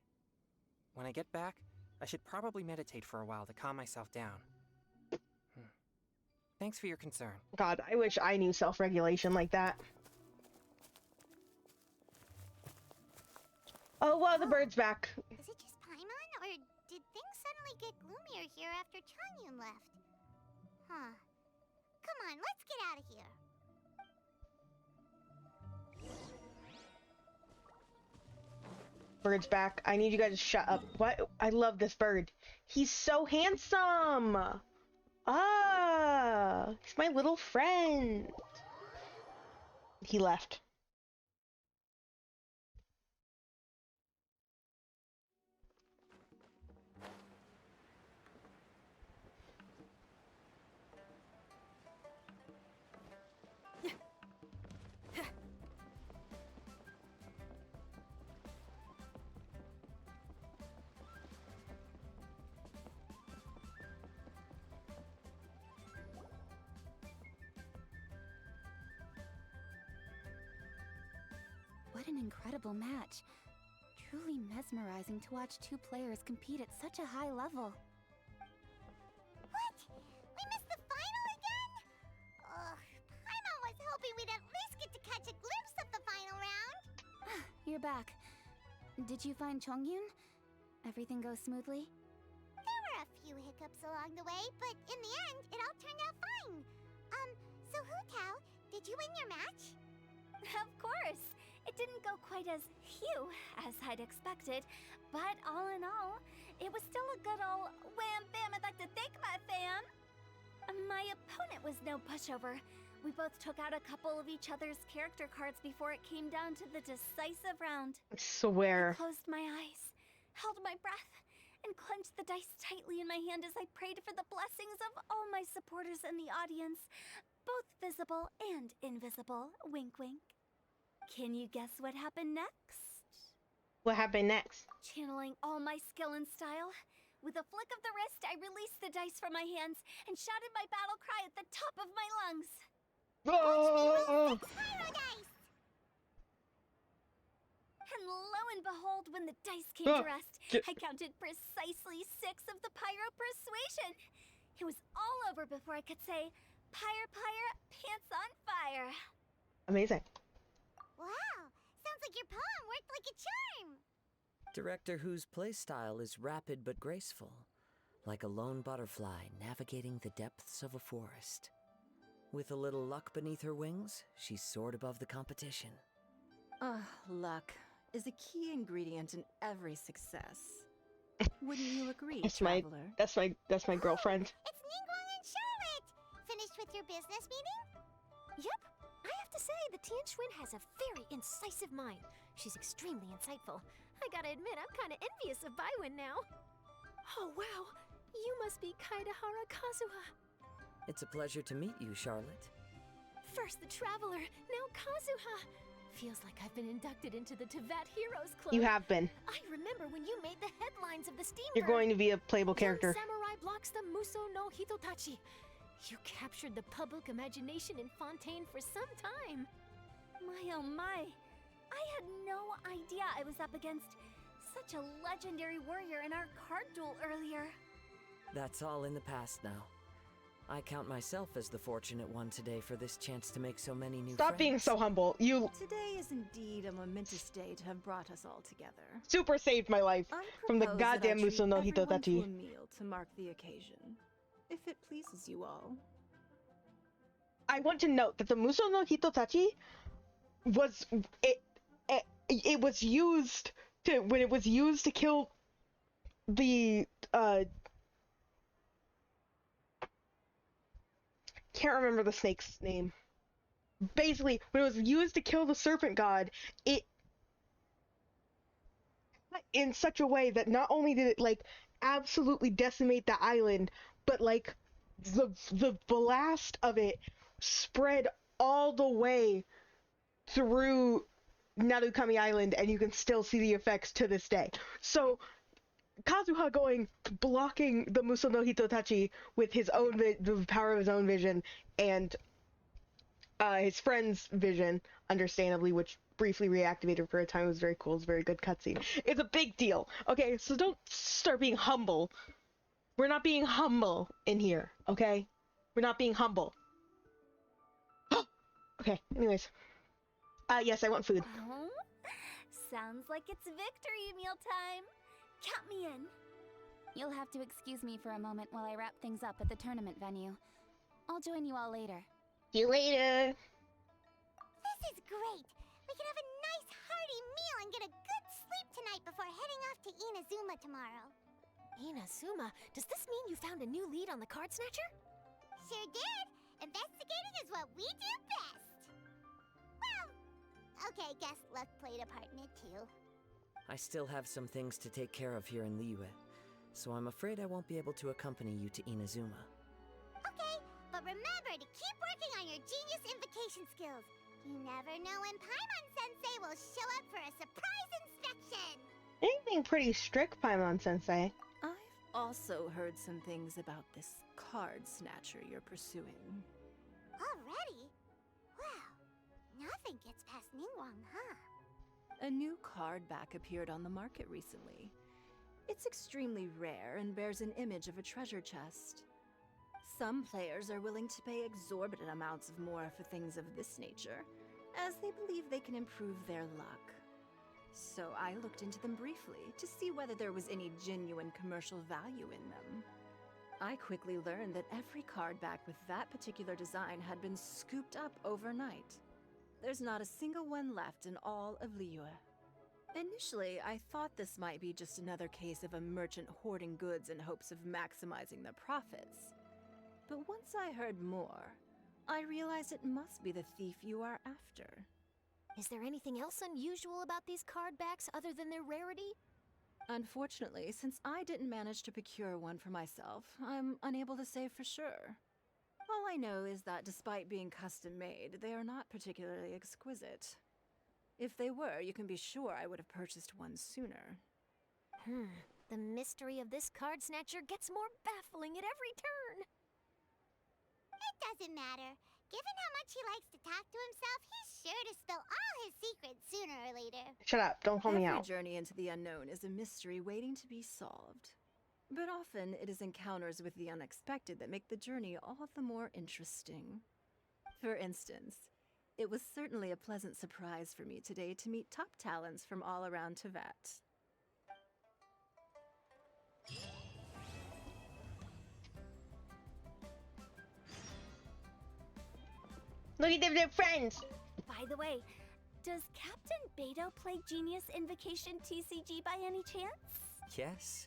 When I get back, I should probably meditate for a while to calm myself down. Thanks for your concern. God, I wish I knew self-regulation like that. Oh, wow, the bird's back. Is it just Paimon, or did things suddenly get gloomier here after Changyun left? Huh. Come on, let's get out of here. Bird's back. I need you guys to shut up. What? I love this bird. He's so handsome. Ah, he's my little friend. He left. What an incredible match. Truly mesmerizing to watch two players compete at such a high level. What? We missed the final again? Ugh, Paimon was hoping we'd at least get to catch a glimpse of the final round. You're back. Did you find Chongyun? Everything go smoothly? There were a few hiccups along the way, but in the end, it all turned out fine. So Hu Tao, did you win your match? Of course! It didn't go quite as phew as I'd expected, but all in all, it was still a good old wham bam I'd like to thank my fam! My opponent was no pushover. We both took out a couple of each other's character cards before it came down to the decisive round. I swear. I closed my eyes, held my breath, and clenched the dice tightly in my hand as I prayed for the blessings of all my supporters in the audience, both visible and invisible. Wink wink. Can you guess what happened next? What happened next? Channeling all my skill and style, with a flick of the wrist, I released the dice from my hands and shouted my battle cry at the top of my lungs. Oh! Pyro dice! And lo and behold, when the dice came to rest, I counted precisely 6 of the Pyro Persuasion. It was all over before I could say, Pyre, Pyre, pants on fire. Amazing. Wow, sounds like your poem worked like a charm. Director Who's playstyle is rapid but graceful, like a lone butterfly navigating the depths of a forest. With a little luck beneath her wings, she soared above the competition. Luck is a key ingredient in every success. Wouldn't you agree, That's traveler? my girlfriend. It's Ningguang and Charlotte. Finished with your business meeting? Yep. I have to say, the Tianquan has a very incisive mind. She's extremely insightful. I gotta admit, I'm kinda envious of Baiwen now. Oh, wow. You must be Kaidahara Kazuha. It's a pleasure to meet you, Charlotte. First the Traveler, now Kazuha. Feels like I've been inducted into the Tevat Heroes Club. You have been. I remember when you made the headlines of the Steambird. You're going to be a playable character. Young samurai blocks the Muso no Hitotachi. You captured the public imagination in Fontaine for some time. My oh my. I had no idea I was up against such a legendary warrior in our card duel earlier. That's all in the past now. I count myself as the fortunate one today for this chance to make so many new Stop friends. being so humble. You Today is indeed a momentous day to have brought us all together. super saved my life from the Propose that I goddamn treat Muso no everyone to a Hitotachi. meal to mark the occasion, if it pleases you all. I want to note that the Muso no Hitotachi was it was used to when it was used to kill the can't remember the snake's name. Basically, when it was used to kill the serpent god, it in such a way that not only did it like absolutely decimate the island, but like the blast of it spread all the way through Narukami Island, and you can still see the effects to this day. So Kazuha blocking the Muso no Hitotachi with his own the power of his own vision and his friend's vision, understandably, which briefly reactivated for a time. It was very cool. It was a very good cutscene. It's a big deal. Okay, so don't start being humble. We're not being humble in here, okay? We're not being humble. Okay, anyways. Yes, I want food. Oh, sounds like it's victory mealtime. Count me in. You'll have to excuse me for a moment while I wrap things up at the tournament venue. I'll join you all later. See you later. This is great. We can have a nice hearty meal and get a good sleep tonight before heading off to Inazuma tomorrow. Inazuma, does this mean you found a new lead on the Card Snatcher? Sure did. Investigating is what we do best. Well, okay, guess luck played a part in it too. I still have some things to take care of here in Liyue, so I'm afraid I won't be able to accompany you to Inazuma. Okay, but remember to keep working on your genius invocation skills. You never know when Paimon-sensei will show up for a surprise inspection. Anything pretty strict, Paimon-sensei. I've also heard some things about this card snatcher you're pursuing. Already? Wow, nothing gets past Ningguang, huh? A new card back appeared on the market recently. It's extremely rare and bears an image of a treasure chest. Some players are willing to pay exorbitant amounts of more for things of this nature, as they believe they can improve their luck. So I looked into them briefly to see whether there was any genuine commercial value in them. I quickly learned that every card back with that particular design had been scooped up overnight. There's not a single one left in all of Liyue. Initially, I thought this might be just another case of a merchant hoarding goods in hopes of maximizing their profits. But once I heard more, I realized it must be the thief you are after. Is there anything else unusual about these card backs other than their rarity? Unfortunately, since I didn't manage to procure one for myself, I'm unable to say for sure. All I know is that despite being custom-made, they are not particularly exquisite. If they were, you can be sure I would have purchased one sooner. The mystery of this Card Snatcher gets more baffling at every turn. It doesn't matter. Given how much he likes to talk to himself, he's sure to spill all his secrets sooner or later. Shut up, don't call me out. Every journey into the unknown is a mystery waiting to be solved. But often it is encounters with the unexpected that make the journey all the more interesting. For instance, it was certainly a pleasant surprise for me today to meet top talents from all around Teyvat. Look at them, they're friends! By the way, does Captain Beidou play Genius Invocation TCG by any chance? Yes.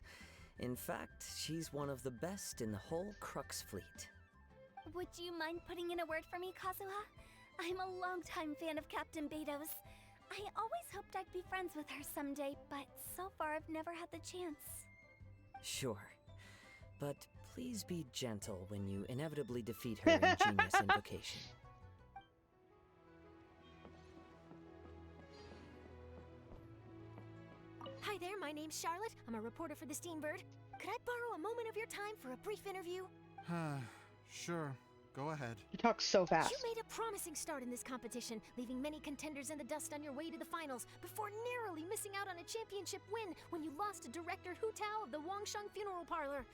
In fact, she's one of the best in the whole Crux fleet. Would you mind putting in a word for me, Kazuha? I'm a longtime fan of Captain Beidou's. I always hoped I'd be friends with her someday, but so far I've never had the chance. Sure. But please be gentle when you inevitably defeat her in Genius Invocation. Hi there, my name's Charlotte. I'm a reporter for the Steambird. Could I borrow a moment of your time for a brief interview? Sure. Go ahead. You talk so fast. You made a promising start in this competition, leaving many contenders in the dust on your way to the finals, before narrowly missing out on a championship win when you lost to Director Hu Tao of the Wangsheng Funeral Parlor.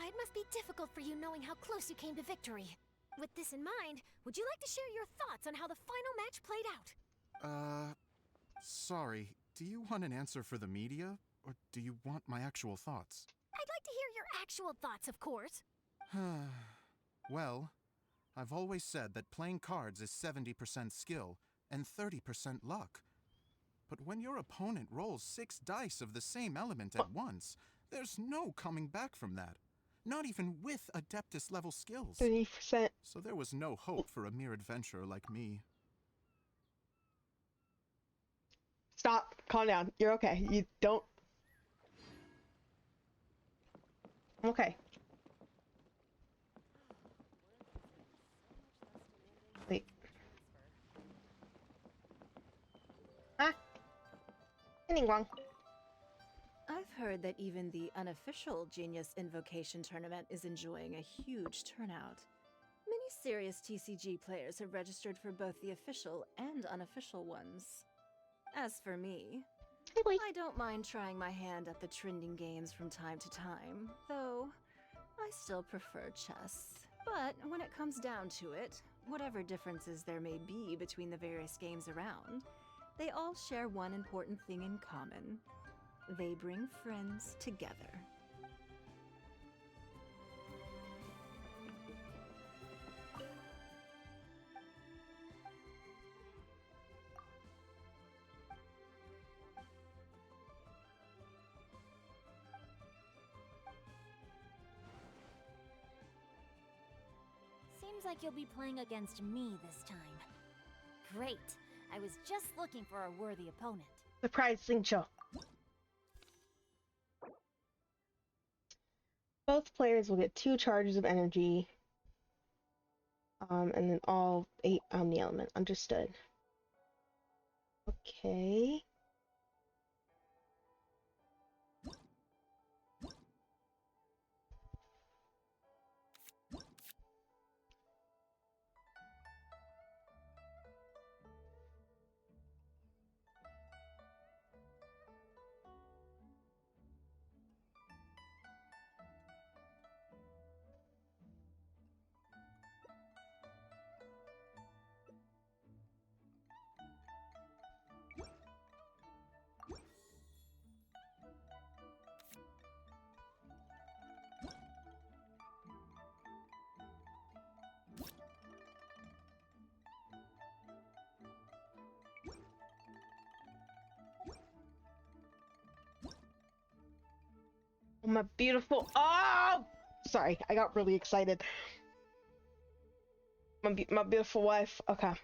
It must be difficult for you knowing how close you came to victory. With this in mind, would you like to share your thoughts on how the final match played out? Sorry. Do you want an answer for the media, or do you want my actual thoughts? I'd like to hear your actual thoughts, of course. Well, I've always said that playing cards is 70% skill and 30% luck. But when your opponent rolls 6 dice of the same element at once, there's no coming back from that. Not even with Adeptus level skills. 30%. So there was no hope for a mere adventurer like me. Stop. Calm down. You're okay. You don't... Okay. Wait. Ah. Anything wrong? I've heard that even the unofficial Genius Invocation Tournament is enjoying a huge turnout. Many serious TCG players have registered for both the official and unofficial ones. As for me, I don't mind trying my hand at the trending games from time to time, though I still prefer chess. But when it comes down to it, whatever differences there may be between the various games around, they all share one important thing in common. They bring friends together. Seems like you'll be playing against me this time. Great. I was just looking for a worthy opponent. Surprise signature. Both players will get 2 charges of energy. And then all 8 Omni Element. Understood. Okay. My beautiful... Oh! Sorry, I got really excited. My beautiful wife. Okay.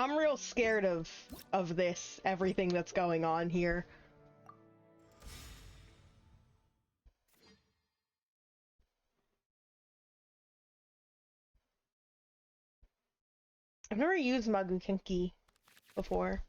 I'm real scared of this, everything that's going on here. I've never used Magukenki before.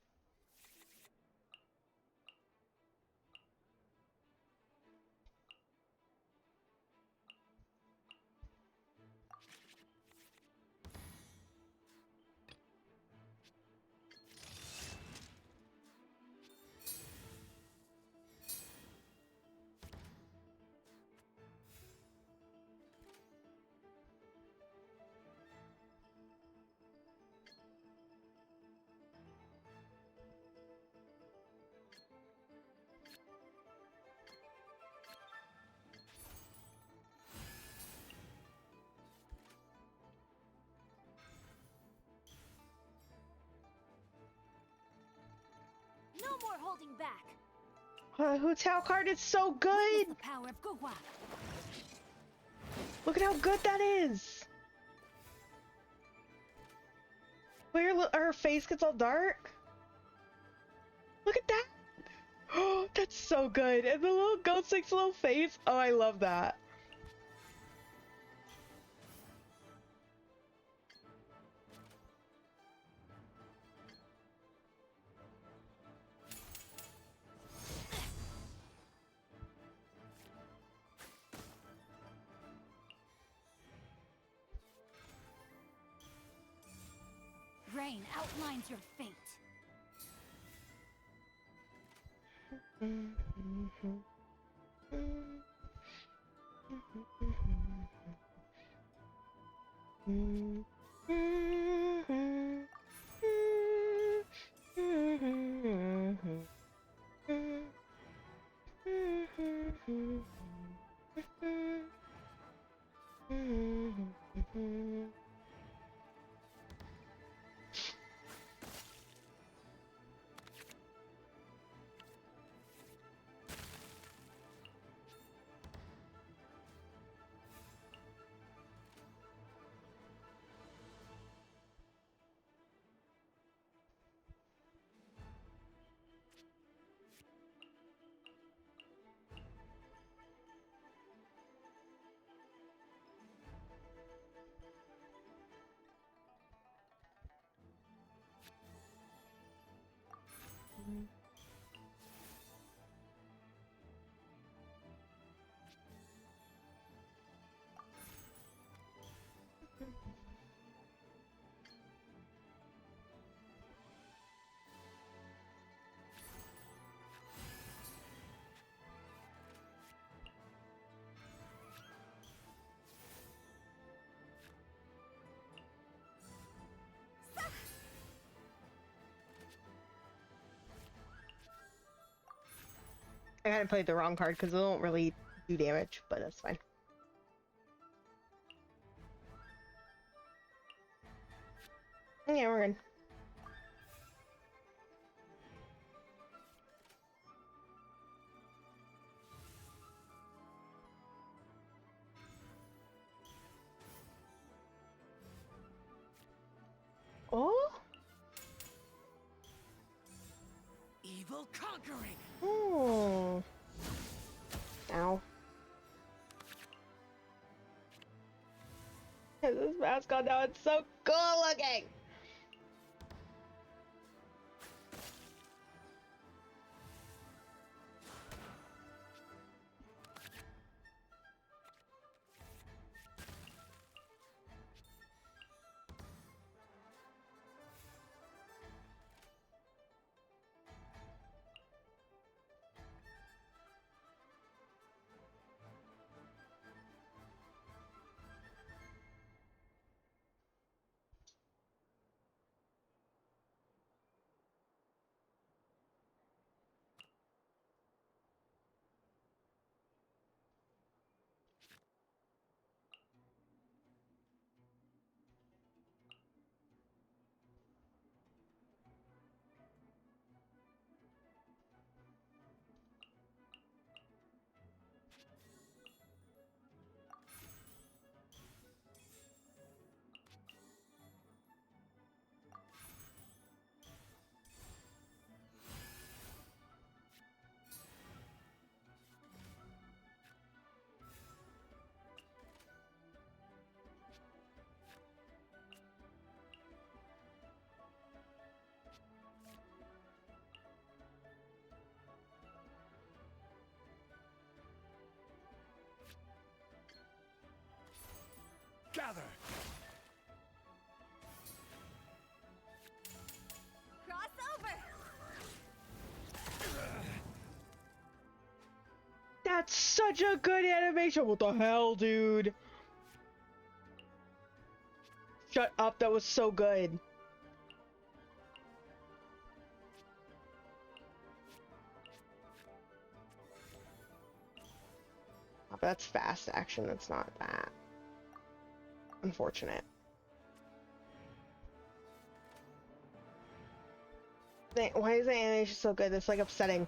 No more holding back. Hu Tao card is so good. The power of Guhua. Look at how good that is. Where her face gets all dark. Look at that. Oh, that's so good. And the little Ghost 6 little face. Oh, I love that. Rain outlines your fate. I kind of played the wrong card because it don't really do damage, but that's fine. Yeah, we're good. Oh? Evil conquering. Oh. Ow. This mascot now, it's so cool looking! Gather. Crossover. That's such a good animation. What the hell, dude? Shut up, that was so good. Oh, that's fast action, that's not that. Unfortunate. Why is the animation so good? It's like upsetting.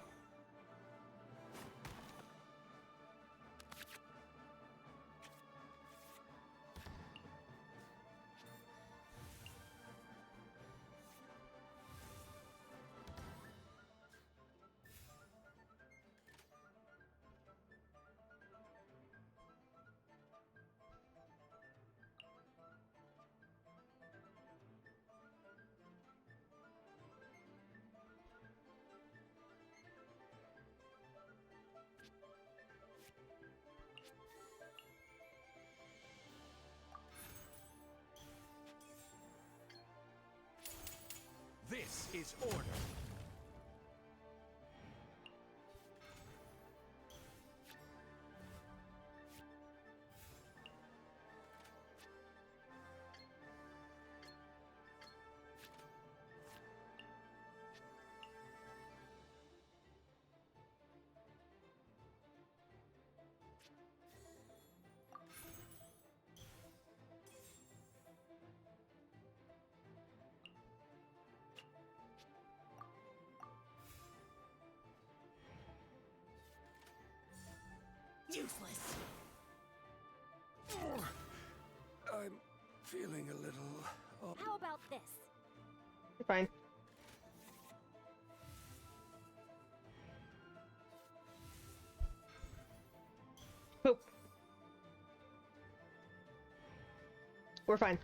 This is order. Useless. I'm feeling a little... How about this? You're fine. Poop. We're fine.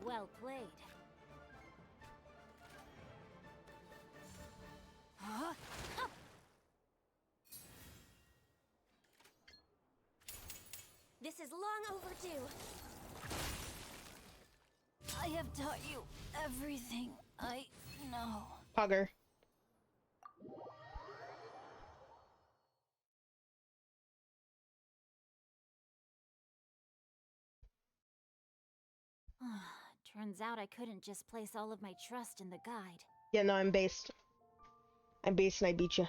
Well played. Huh? This is long overdue. I have taught you everything I know. Pugger. Turns out I couldn't just place all of my trust in the guide. Yeah, no, I'm based. I'm based and I beat you.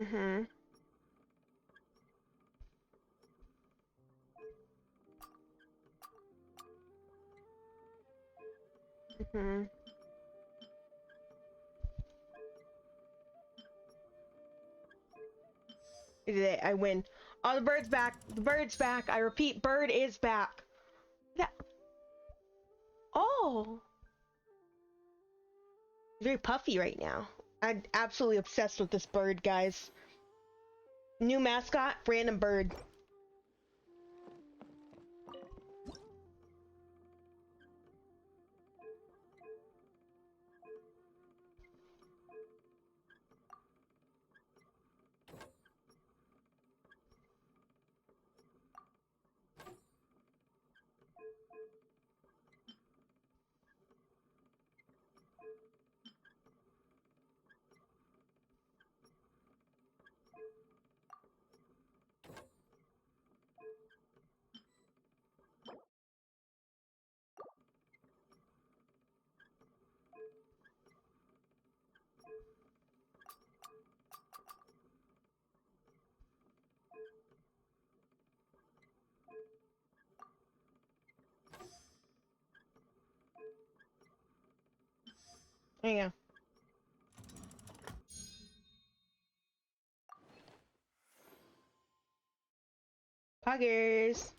Mhm. Mhm. We did it. I win. Oh, the bird's back. The bird's back. I repeat, bird is back. Yeah. Oh. Very puffy right now. I'm absolutely obsessed with this bird, guys. New mascot, random bird. There you go. Poggers.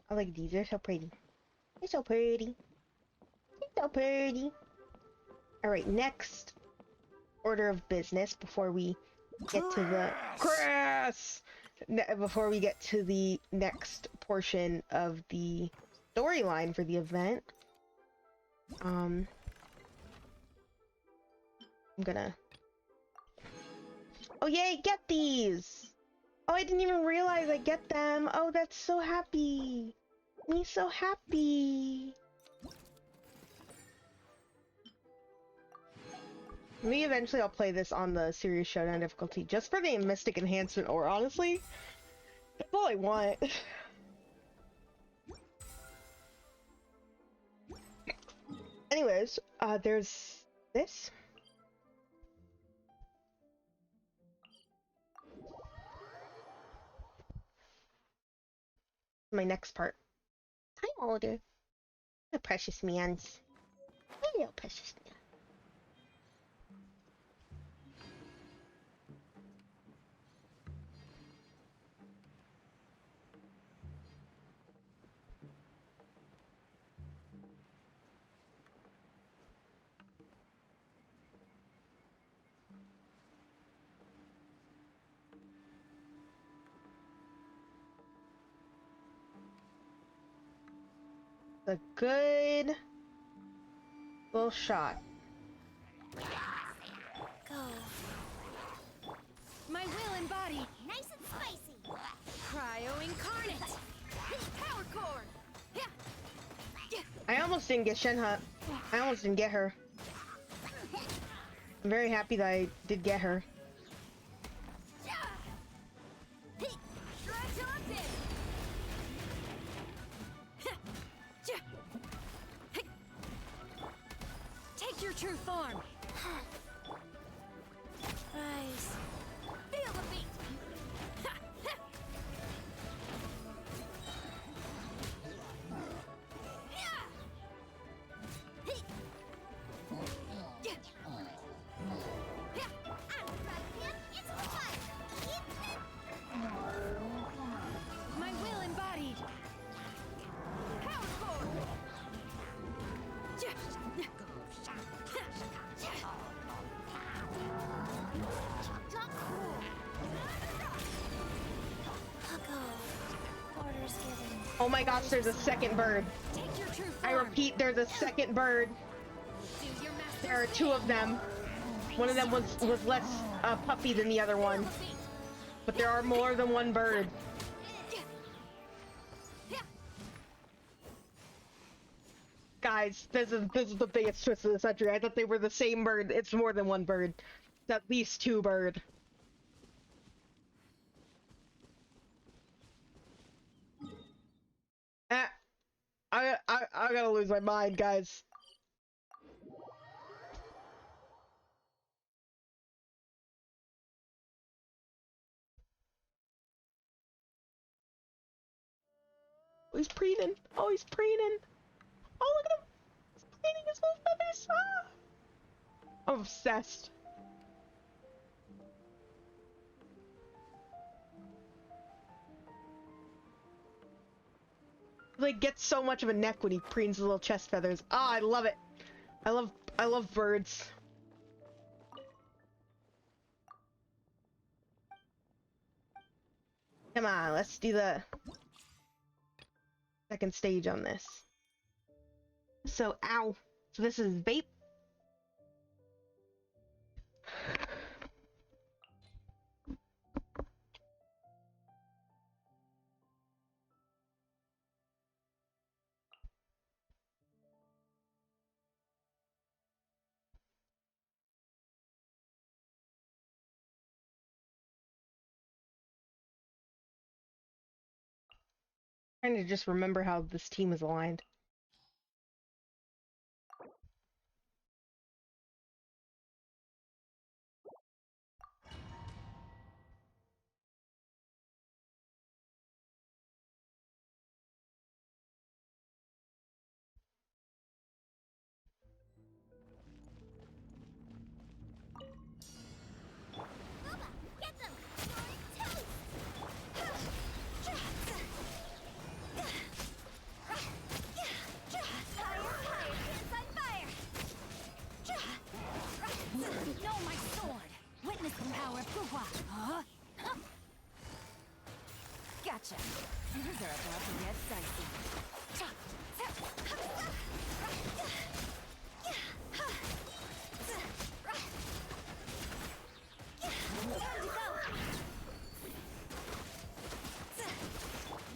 I like these. They're so pretty. They're so pretty. They're so pretty. Alright, next order of business before we get to the grass. Before we get to the next portion of the storyline for the event. I'm gonna... Oh yay, get these! Oh, I didn't even realize I get them. Oh, that's so happy. Me so happy. Me eventually I'll play this on the Serious Showdown difficulty just for the Mystic Enhancement ore, honestly. That's all I want. Anyways, there's this. My next part. Time older. The precious mans. Hello, precious man. A good little shot. Go. My will embodied. Nice and spicy. Cryo incarnate. Power core. I almost didn't get Shenhe. I almost didn't get her. I'm very happy that I did get her. Take your true form. Rise. Feel the beat. My will embodied. Power core. Oh my gosh, there's a second bird. I repeat, there's a second bird. There are two of them. One of them was less puffy than the other one. But there are more than one bird. Guys, this is the biggest twist of the century. I thought they were the same bird. It's more than one bird. It's at least two bird. I gotta lose my mind, guys. Oh, he's preening. Oh, he's preening. Oh, look at him. He's preening his little feathers. Ah! I'm obsessed. Like, gets so much of a neck when he preens his little chest feathers. Ah, I love it. I love birds. Come on, let's do the second stage on this. So, ow. So this is vape. Trying to just remember how this team is aligned. Gotcha. Things are about to get dicey.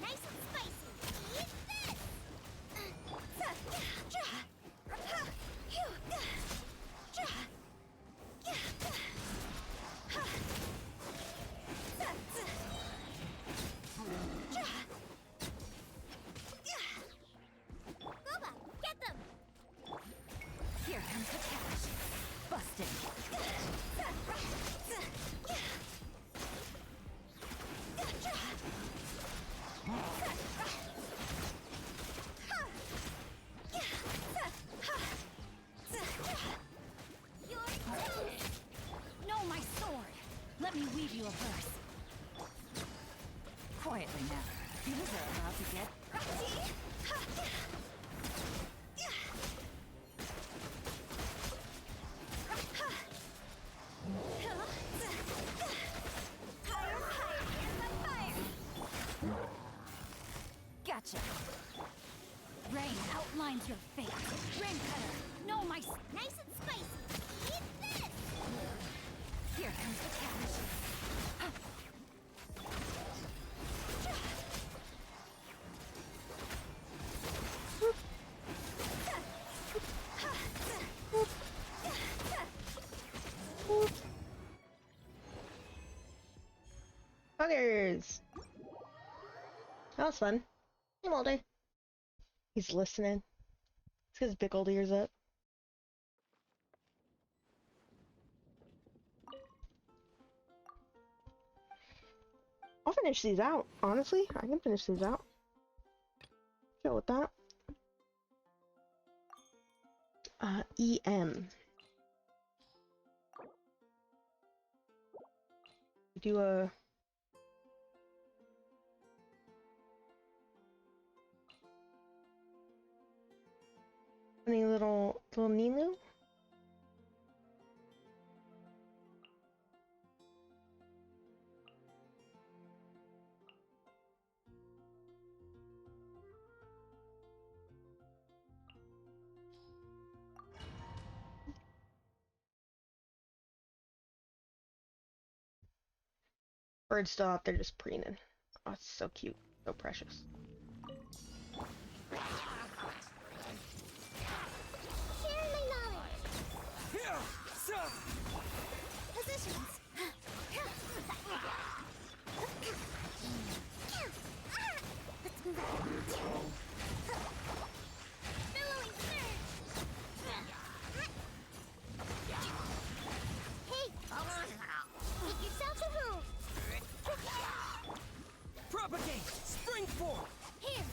Nice and spicy. Eat this! quietly now. Things are about to get... Gotcha. Rain outlines your fate. Rain cutter, no my... Nice and spicy. Eat this! Here comes the cash. Buggers! That was fun. Hey, Mulder. He's listening. He's got his big old ears up. I'll finish these out, honestly. I can finish these out. Chill with that. EM. Do a... Any little Nilu? Bird's still out there just preening. Oh, it's so cute. So precious. Share my knowledge. Positions. Let's move on. Billowing surge. Hey, make yourself a home. Propagate! Spring form! Here.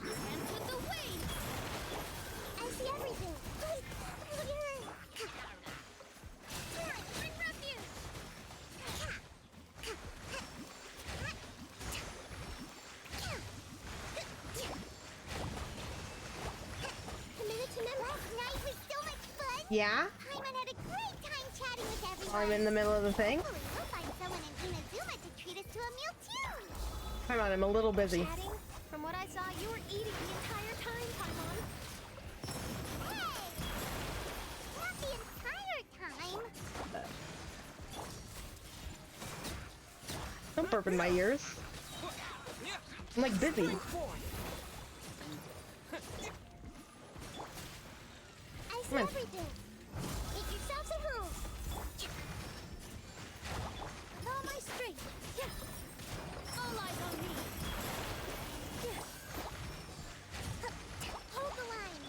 Dance with the waves. I see everything. Wait. Bring refuse. A minute to remember. Last night was so much fun. Yeah? Paimon had a great time chatting with everyone. I'm in the middle of the thing. Hopefully we'll find someone in Inazuma to treat us to a meal too. Come on, I'm a little busy. Chatting? From what I saw, you were eating the entire time, Paimon. Hey! Not the entire time. Don't burp in my ears. I'm like busy. I see Come on. everything. Make yourselves at home. With all my strength. All eyes on me. Hold the line.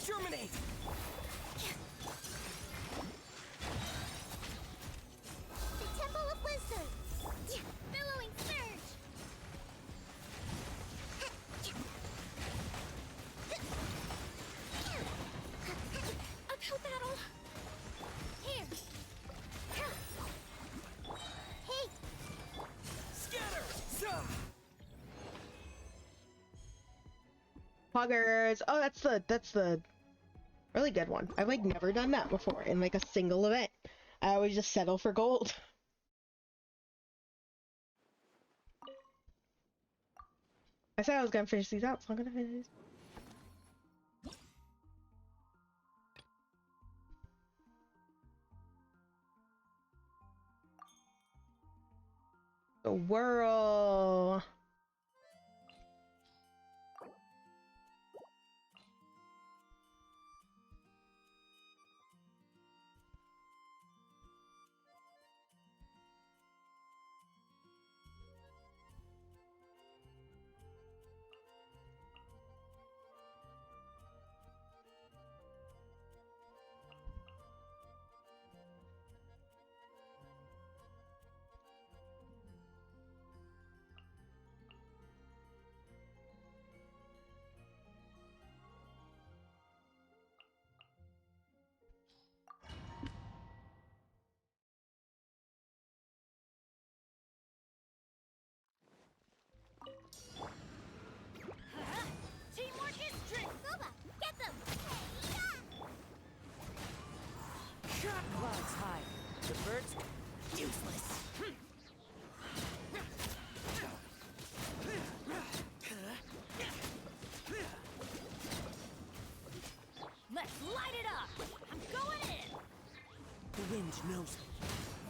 Germinate! The Temple of Wisdom. Billowing surge. Uphill battle. Here. Hey, Scatter! Poggers. Oh, that's the really good one. I've like never done that before in like a single event. I always just settle for gold. I said I was gonna finish these out, so I'm gonna finish. The whirl.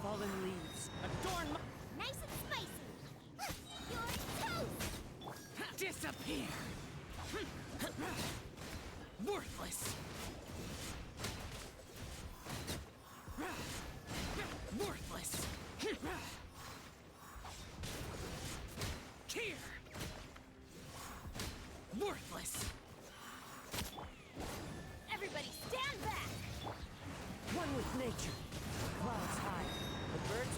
fallen leaves adorn my... Nice and spicy. You're toast. Disappear! Worthless! Worthless! Here! Worthless! Everybody stand back! One with nature. Clouds high. The birds...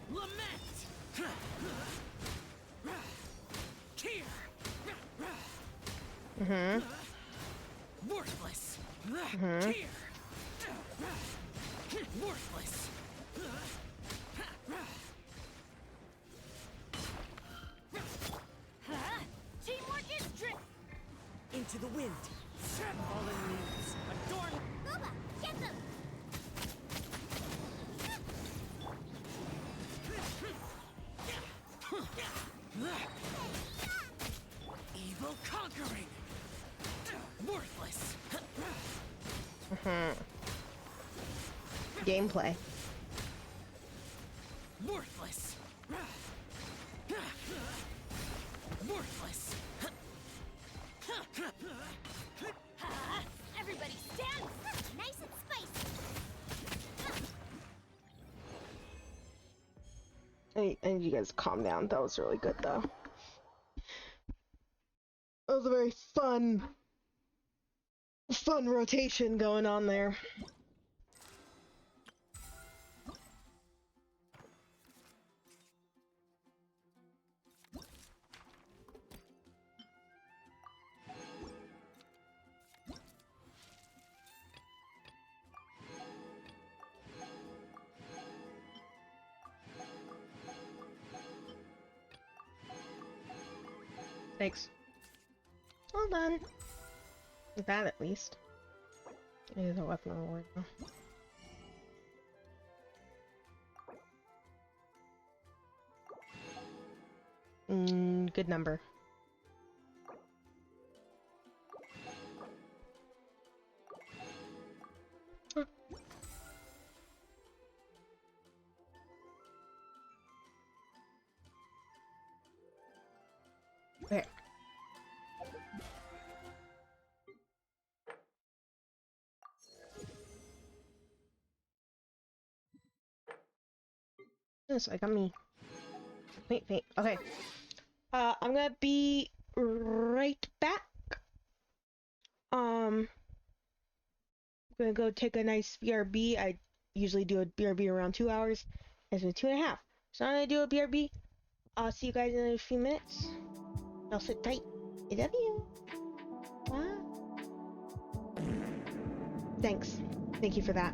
Lament! Here! Worthless! Here! Worthless! Teamwork is drift! Into the wind! Fallen leaves adorn... Booba, get them! Evil conquering! Worthless! Gameplay. Worthless! Worthless! Everybody stand! Nice and spicy. I need you guys to calm down. That was really good, though. That was a very fun rotation going on there. Thanks. Well done. That at least. It is a weapon reward now. Good number. Okay. Yes, I got me. Wait. Okay. I'm gonna be right back. I'm gonna go take a nice BRB. I usually do a BRB around 2 hours. It's been 2.5. So I'm gonna do a BRB. I'll see you guys in a few minutes. Y'all sit tight. I love you. Bye. Thanks. Thank you for that.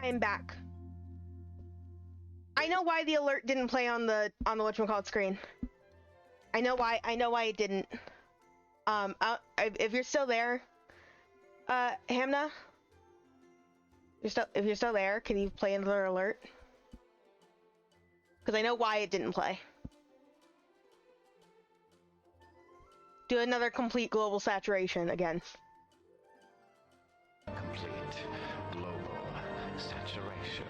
I am back. I know why the alert didn't play on the whatchamacallit screen. I know why it didn't. If you're still there, Hamna, if you're still there, can you play another alert? Because I know why it didn't play. Do another complete global saturation again. Complete global saturation.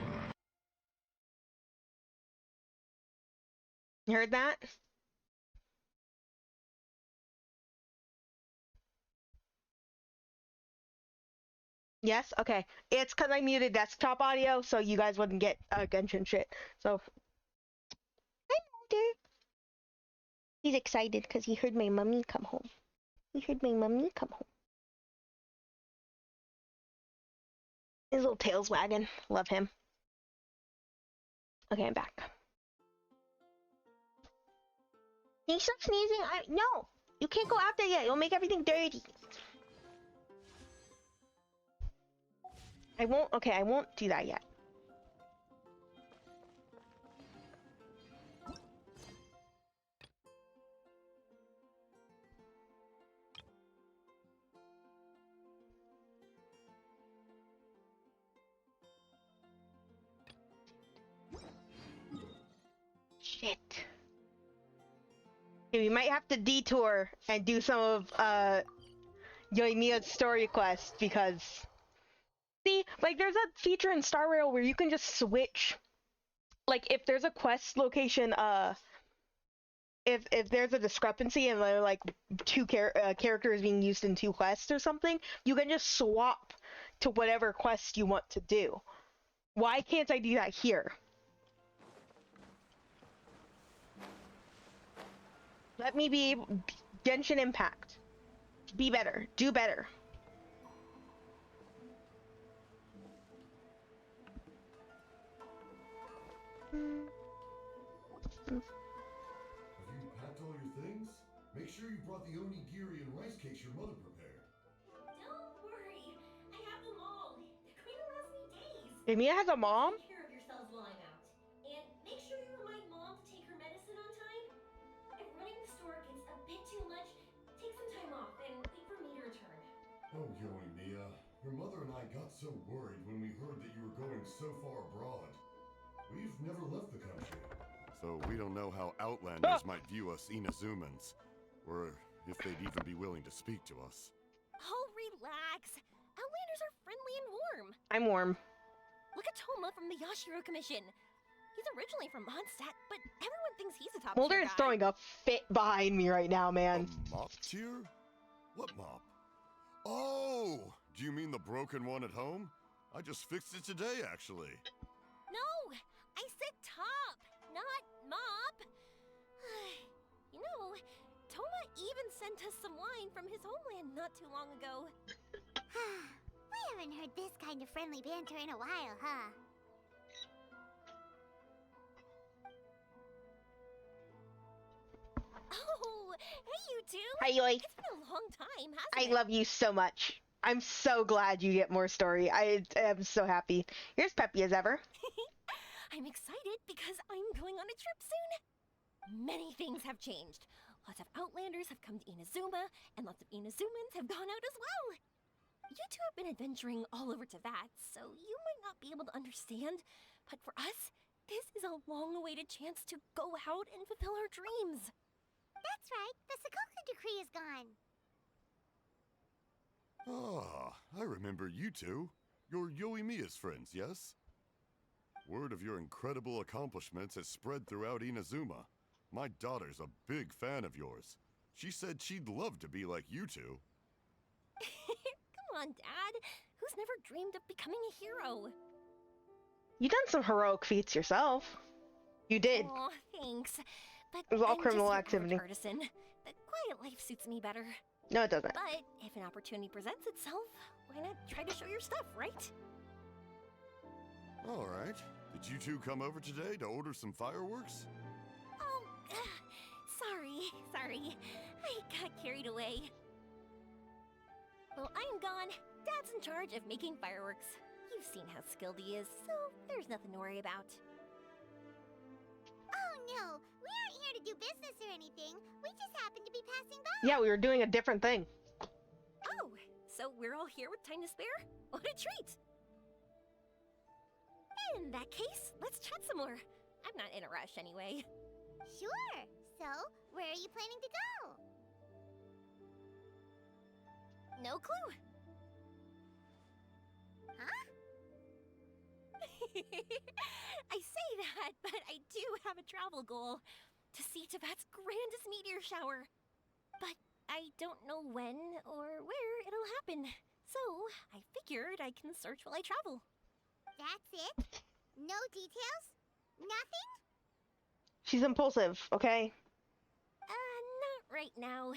You heard that? Yes? Okay. It's because I muted desktop audio, so you guys wouldn't get Genshin shit. So, hi, Mulder. He's excited because he heard my mummy come home. He heard my mummy come home. His little tail's wagging. Love him. Okay, I'm back. Can you stop sneezing? No! You can't go out there yet. You'll make everything dirty. I won't do that yet. Shit. Okay, we might have to detour and do some of Yoimiya's story quest because see, like there's a feature in Star Rail where you can just switch. Like if there's a quest location, if there's a discrepancy and there are like two characters being used in two quests or something, you can just swap to whatever quest you want to do. Why can't I do that here? Let me be Genshin Impact. Be better. Do better. Have you packed all your things? Make sure you brought the onigiri and rice cakes your mother prepared. Don't worry. I have them all. They're going to last me days. Yoimiya has a mom? Take care of yourselves while I'm out. And make sure you remind Mom to take her medicine on time. If running the store gets a bit too much, take some time off and wait for me to return. Oh, Yoimiya. Your mother and I got so worried when we heard that you were going so far abroad. We've never left the country. So we don't know how Outlanders might view us Inazumans, or if they'd even be willing to speak to us. Oh, relax. Outlanders are friendly and warm. I'm warm. Look at Toma from the Yashiro Commission. He's originally from Mondstadt, but everyone thinks he's a top Mulder tier is guy. throwing a fit behind me right now, man. A mop tier? What mop? Oh! Do you mean the broken one at home? I just fixed it today, actually. No! I said top, not mop. You know, Toma even sent us some wine from his homeland not too long ago. We haven't heard this kind of friendly banter in a while, huh? Oh, hey you two! Hi, Yoi. It's been a long time, hasn't I it? love you so much. I'm so glad you get more story. I am so happy. You're as peppy as ever. I'm excited because I'm going on a trip soon. Many things have changed. Lots of Outlanders have come to Inazuma, and lots of Inazumans have gone out as well. You two have been adventuring all over Teyvat, so you might not be able to understand, but for us, this is a long-awaited chance to go out and fulfill our dreams. That's right. The Sakoku decree is gone. Ah, I remember you two. You're Yoimiya's friends, yes? Word of your incredible accomplishments has spread throughout Inazuma. My daughter's a big fan of yours. She said she'd love to be like you two. Come on, Dad. Who's never dreamed of becoming a hero? You done some heroic feats yourself. You did. Aw, thanks. But It was all I'm criminal just your activity. average artisan. The quiet life suits me better. No, it doesn't. But if an opportunity presents itself, why not try to show your stuff, right? All right. Did you two come over today to order some fireworks? Oh, sorry. I got carried away. Well, I'm gone. Dad's in charge of making fireworks. You've seen how skilled he is, so there's nothing to worry about. Oh no, we aren't here to do business or anything. We just happened to be passing by. Yeah, we were doing a different thing. Oh, so we're all here with time to spare? What a treat! In that case, let's chat some more. I'm not in a rush anyway. Sure. So, where are you planning to go? No clue. Huh? I say that, but I do have a travel goal. To see Tibet's grandest meteor shower. But I don't know when or where it'll happen. So, I figured I can search while I travel. That's it? No details? Nothing? She's impulsive, okay? Not right now.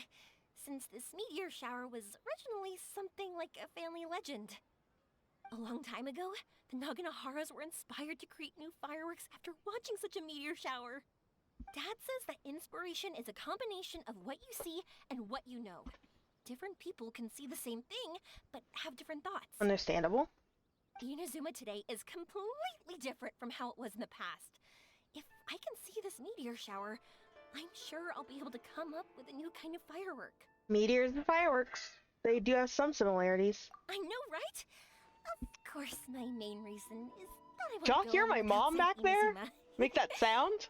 Since this meteor shower was originally something like a family legend. A long time ago, the Naganaharas were inspired to create new fireworks after watching such a meteor shower. Dad says that inspiration is a combination of what you see and what you know. Different people can see the same thing, but have different thoughts. Understandable. Inazuma today is completely different from how it was in the past. If I can see this meteor shower, I'm sure I'll be able to come up with a new kind of firework. Meteors and fireworks. They do have some similarities. I know, right? Of course, my main reason is that I want Y'all to hear go my without mom saying back there? Inazuma. Make that sound?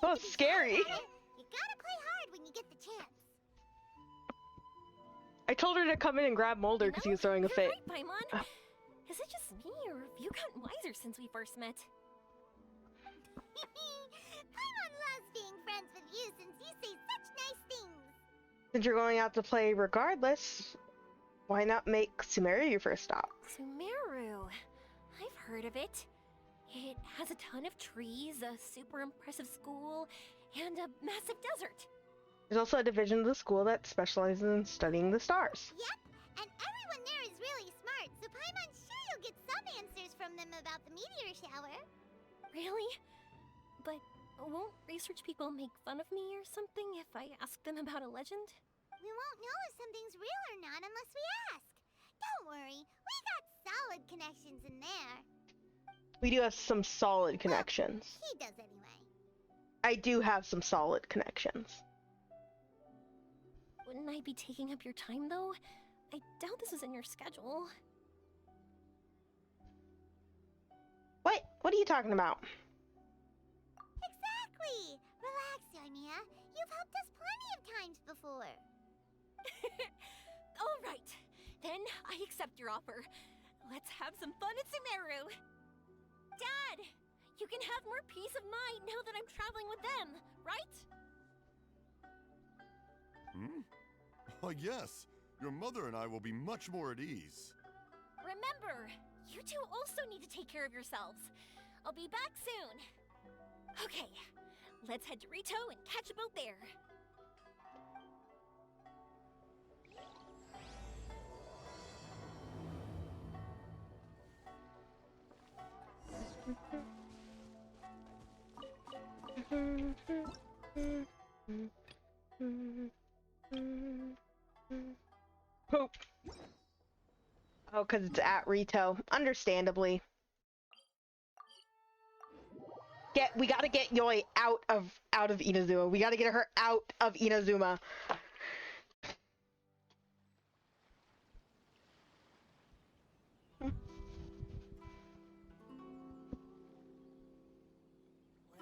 No Oh, it's scary. You gotta play hard when you get the chance. I told her to come in and grab Mulder because he was throwing a fit. Right, Paimon. Is it just me, or have you gotten wiser since we first met? Paimon loves being friends with you since you say such nice things. Since you're going out to play regardless, why not make Sumeru your first stop? Sumeru. I've heard of it. It has a ton of trees, a super impressive school, and a massive desert. There's also a division of the school that specializes in studying the stars. Yep, and everyone there is really smart, so Paimon's sure you'll get some answers from them about the meteor shower. Really? But won't research people make fun of me or something if I ask them about a legend? We won't know if something's real or not unless we ask. Don't worry, we got solid connections in there. We do have some solid connections. He does anyway. I do have some solid connections. Wouldn't I be taking up your time, though? I doubt this is in your schedule. What? What are you talking about? Exactly! Relax, Yoimiya. You've helped us plenty of times before. All right. Then I accept your offer. Let's have some fun at Sumeru. Dad! You can have more peace of mind now that I'm traveling with them, right? Why, yes. Your mother and I will be much more at ease. Remember, you two also need to take care of yourselves. I'll be back soon. Okay, let's head to Rito and catch a boat there. Poop. Oh, because it's at Rito. Understandably. We gotta get Yoi out of Inazuma. We gotta get her out of Inazuma.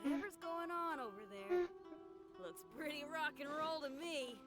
Whatever's going on over there, looks pretty rock and roll to me.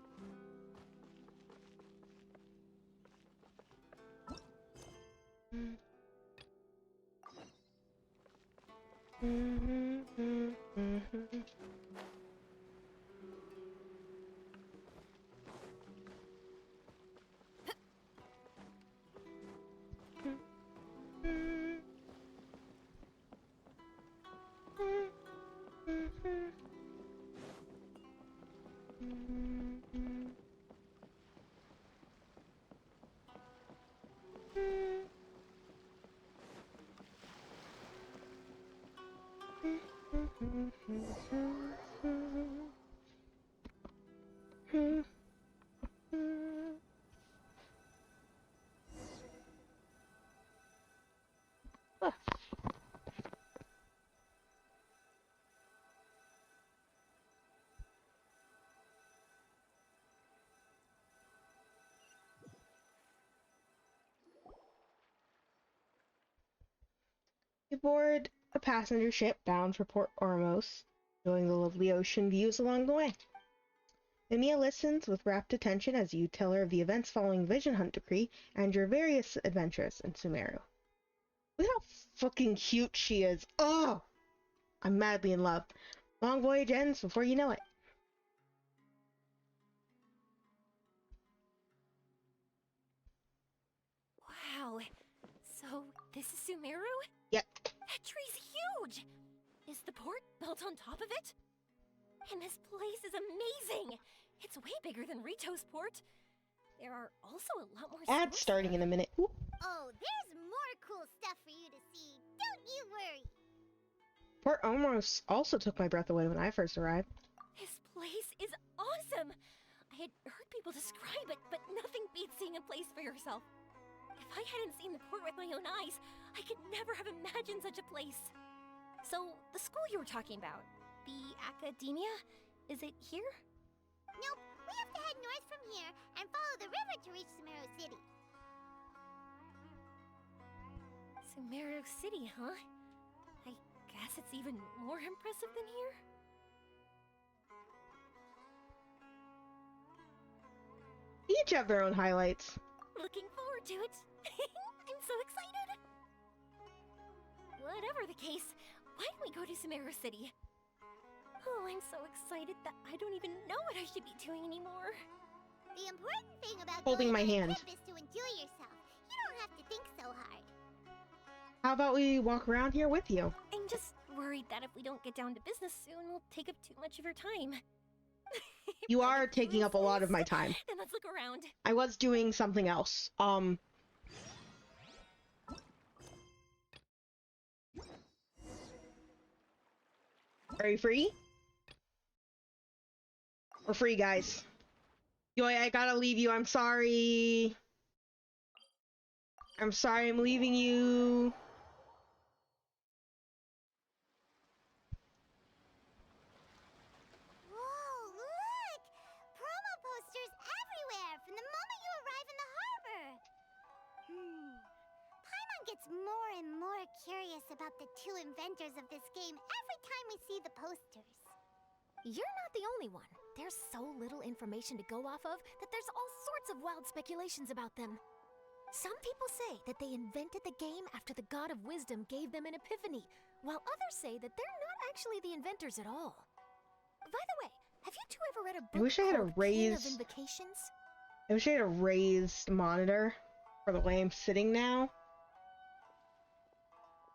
Aboard a passenger ship bound for Port Ormos, enjoying the lovely ocean views along the way. Mimiya listens with rapt attention as you tell her of the events following Vision Hunt Decree and your various adventures in Sumeru. Look how fucking cute she is. Oh! I'm madly in love. Long voyage ends before you know it. Wow. So, this is Sumeru? Yep. That tree's huge! Is the port built on top of it? And this place is amazing! It's way bigger than Rito's port. There are also a lot more Ads stores starting in a minute. Ooh. Oh, there's more cool stuff for you to see. Don't you worry. Port Ormos also took my breath away when I first arrived. This place is awesome! I had heard people describe it, but nothing beats seeing a place for yourself. If I hadn't seen the port with my own eyes, I could never have imagined such a place. So, the school you were talking about, the academia, is it here? Nope, we have to head north from here and follow the river to reach Sumeru City. Sumeru City, huh? I guess it's even more impressive than here? Each have their own highlights. Looking forward to it. I'm so excited. Whatever the case, why don't we go to Sumeru City? Oh, I'm so excited that I don't even know what I should be doing anymore. The important thing about Holding my hand. is to enjoy yourself. You don't have to think so hard. How about we walk around here with you? I'm just worried that if we don't get down to business soon, we'll take up too much of your time. You are taking up a lot of my time. Then let's look around. I was doing something else. Are you free? We're free, guys. Yo, I gotta leave you. I'm sorry. I'm sorry I'm leaving you. Whoa, look! Promo posters everywhere from the moment you arrive in the harbor. Paimon gets more and more curious about the two inventors of this game every time we see the posters. You're not the only one. There's so little information to go off of that there's all sorts of wild speculations about them. Some people say that they invented the game after the God of Wisdom gave them an epiphany, while others say that they're not actually the inventors at all. By the way, have you two ever read a book I wish I had a called King of raised. Invocations? I wish I had a raised monitor for the way I'm sitting now.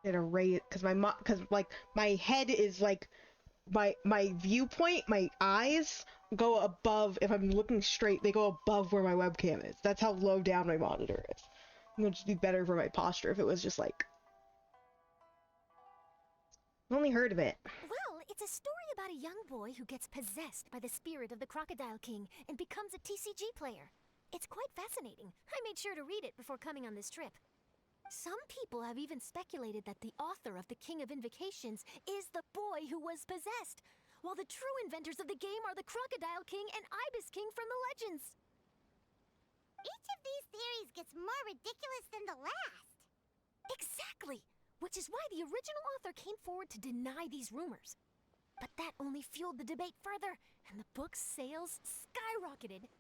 I had a raise because my head is like my viewpoint, my eyes go above. If I'm looking straight, they go above where my webcam is. That's how low down my monitor is. It would just be better for my posture if it was just like. I've only heard of it. Well, it's a story about a young boy who gets possessed by the spirit of the Crocodile King and becomes a TCG player. It's quite fascinating. I made sure to read it before coming on this trip. Some people have even speculated that the author of the King of Invocations is the boy who was possessed, while the true inventors of the game are the Crocodile King and Ibis King from the legends. Each of these theories gets more ridiculous than the last. Exactly! Which is why the original author came forward to deny these rumors. But that only fueled the debate further, and the book's sales skyrocketed.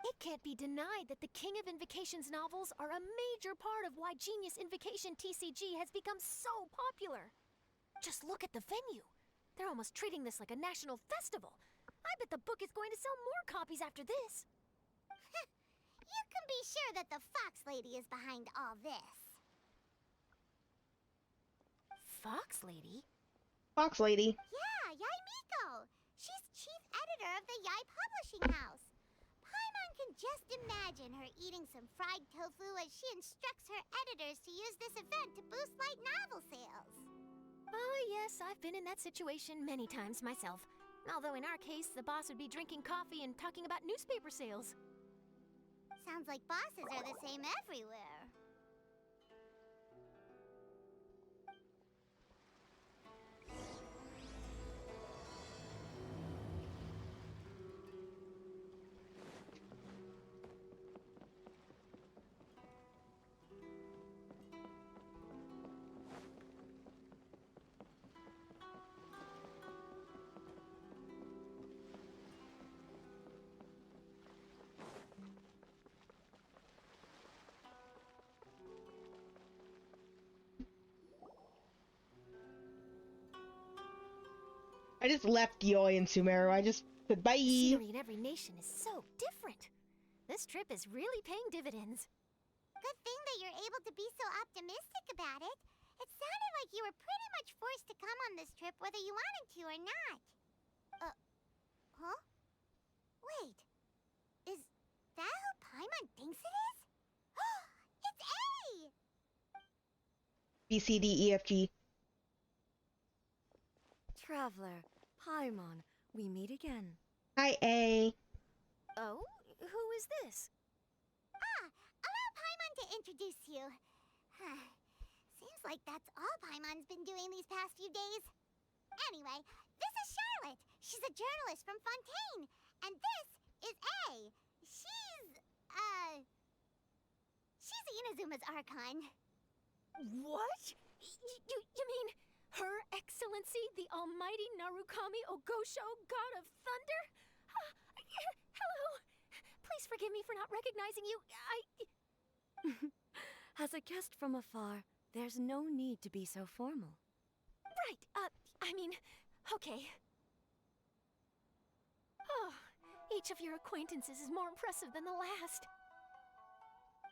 It can't be denied that the King of Invocations novels are a major part of why Genius Invocation TCG has become so popular. Just look at the venue. They're almost treating this like a national festival. I bet the book is going to sell more copies after this. You can be sure that the Fox Lady is behind all this. Fox Lady? Fox Lady. Yeah, Yai Miko. She's chief editor of the Yai Publishing House. Paimon can just imagine her eating some fried tofu as she instructs her editors to use this event to boost light novel sales. Oh yes, I've been in that situation many times myself. Although in our case, the boss would be drinking coffee and talking about newspaper sales. Sounds like bosses are the same everywhere. I just left Yoi and Sumeru. I just said bye. The scenery in every nation is so different. This trip is really paying dividends. Good thing that you're able to be so optimistic about it. It sounded like you were pretty much forced to come on this trip whether you wanted to or not. Huh? Wait. Is that who Paimon thinks it is? It's A! B, C, D, E, F, G. Traveler, Paimon, we meet again. Hi, A. Oh? Who is this? Allow Paimon to introduce you. Seems like that's all Paimon's been doing these past few days. Anyway, this is Charlotte. She's a journalist from Fontaine. And this is A. She's Inazuma's Archon. What? You mean Her Excellency, the Almighty Narukami Ogosho, God of Thunder? Hello. Please forgive me for not recognizing you. As a guest from afar, there's no need to be so formal. Right, okay. Oh, each of your acquaintances is more impressive than the last.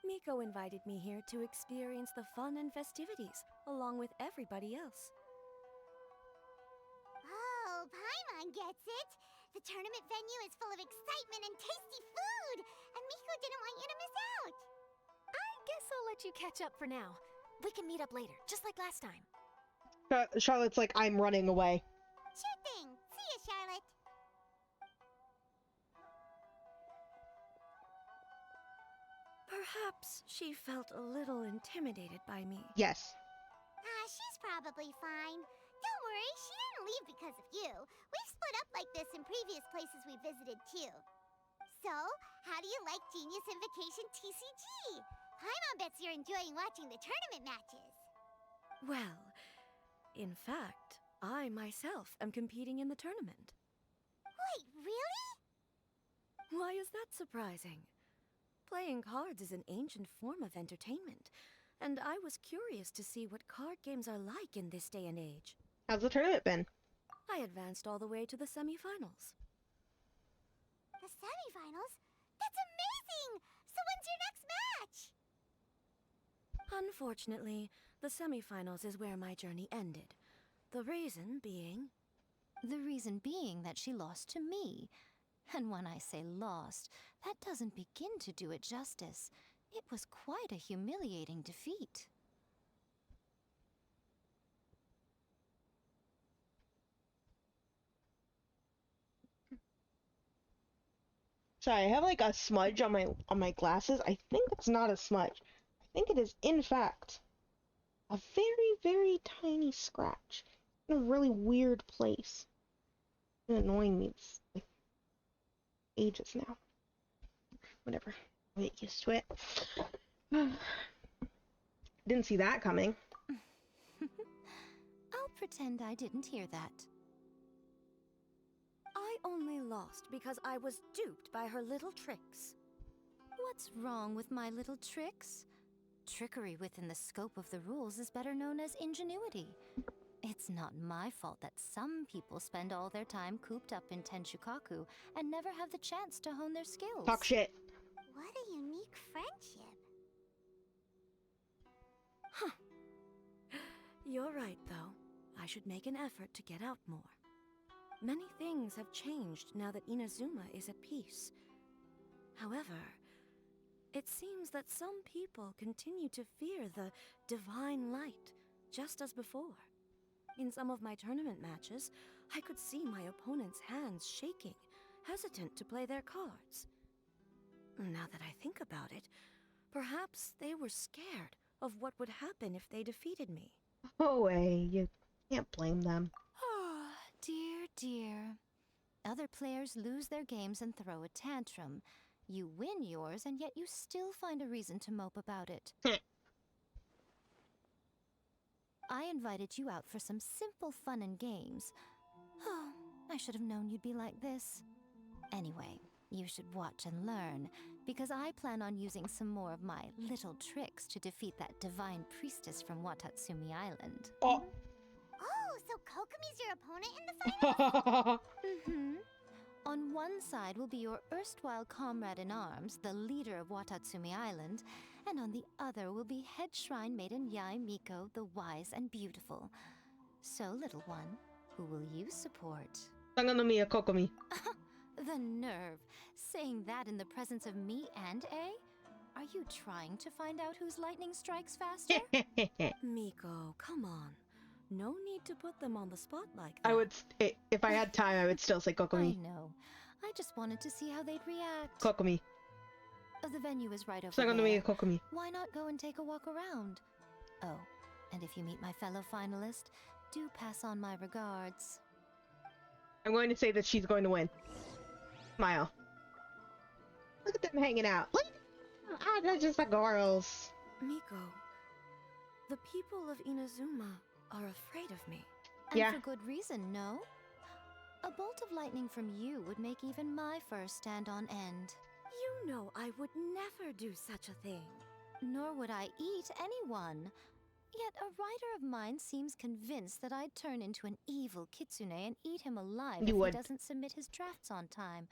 Miko invited me here to experience the fun and festivities, along with everybody else. Oh, Paimon gets it. The tournament venue is full of excitement and tasty food, and Miko didn't want you to miss out. I guess I'll let you catch up for now. We can meet up later, just like last time. Charlotte's like, I'm running away. Sure thing. See ya, Charlotte. Perhaps she felt a little intimidated by me. Yes. She's probably fine. Don't worry, she didn't leave because of you. We've split up like this in previous places we visited, too. So, how do you like Genius Invocation TCG? Paimon bets you're enjoying watching the tournament matches. Well, in fact, I myself am competing in the tournament. Wait, really? Why is that surprising? Playing cards is an ancient form of entertainment, and I was curious to see what card games are like in this day and age. How's the tournament been? I advanced all the way to the semifinals. The semifinals? That's amazing! So when's your next match? Unfortunately, the semifinals is where my journey ended. The reason being... The reason being that she lost to me. And when I say lost, that doesn't begin to do it justice. It was quite a humiliating defeat. Sorry, I have like a smudge on my glasses. I think it's not a smudge. I think it is, in fact, a very, very tiny scratch in a really weird place. It's annoying me. It's like ages now. Whatever. I'll get used to it. Didn't see that coming. I'll pretend I didn't hear that. I only lost because I was duped by her little tricks. What's wrong with my little tricks? Trickery within the scope of the rules is better known as ingenuity. It's not my fault that some people spend all their time cooped up in Tenshukaku and never have the chance to hone their skills. Talk shit. What a unique friendship. Huh. You're right, though. I should make an effort to get out more. Many things have changed now that Inazuma is at peace. However, it seems that some people continue to fear the divine light, just as before. In some of my tournament matches, I could see my opponent's hands shaking, hesitant to play their cards. Now that I think about it, perhaps they were scared of what would happen if they defeated me. Go away. You can't blame them. Oh, dear, dear. Other players lose their games and throw a tantrum. You win yours, and yet you still find a reason to mope about it. I invited you out for some simple fun and games. Oh, I should have known you'd be like this. Anyway, you should watch and learn, because I plan on using some more of my little tricks to defeat that divine priestess from Watatsumi Island. Oh, so Kokomi's your opponent in the finals? Mm-hmm. On one side will be your erstwhile comrade-in-arms, the leader of Watatsumi Island, and on the other will be head shrine maiden Yae Miko, the wise and beautiful. So, little one, who will you support? Sangonomiya Kokomi. The nerve! Saying that in the presence of me and A? Are you trying to find out whose lightning strikes faster? Miko, come on. No need to put them on the spot like that. I would, if I had time, I would still say Kokomi. I know. I just wanted to see how they'd react. Kokomi. The venue is right over Sangonomiya there. Kokomi. Why not go and take a walk around? Oh, and if you meet my fellow finalist, do pass on my regards. I'm going to say that she's going to win. Smile. Look at them hanging out. Look! Ah, they're just the girls. Miko, the people of Inazuma are afraid of me. And for good reason, no? A bolt of lightning from you would make even my fur stand on end. You know I would never do such a thing. Nor would I eat anyone. Yet a writer of mine seems convinced that I'd turn into an evil kitsune and eat him alive if he doesn't submit his drafts on time.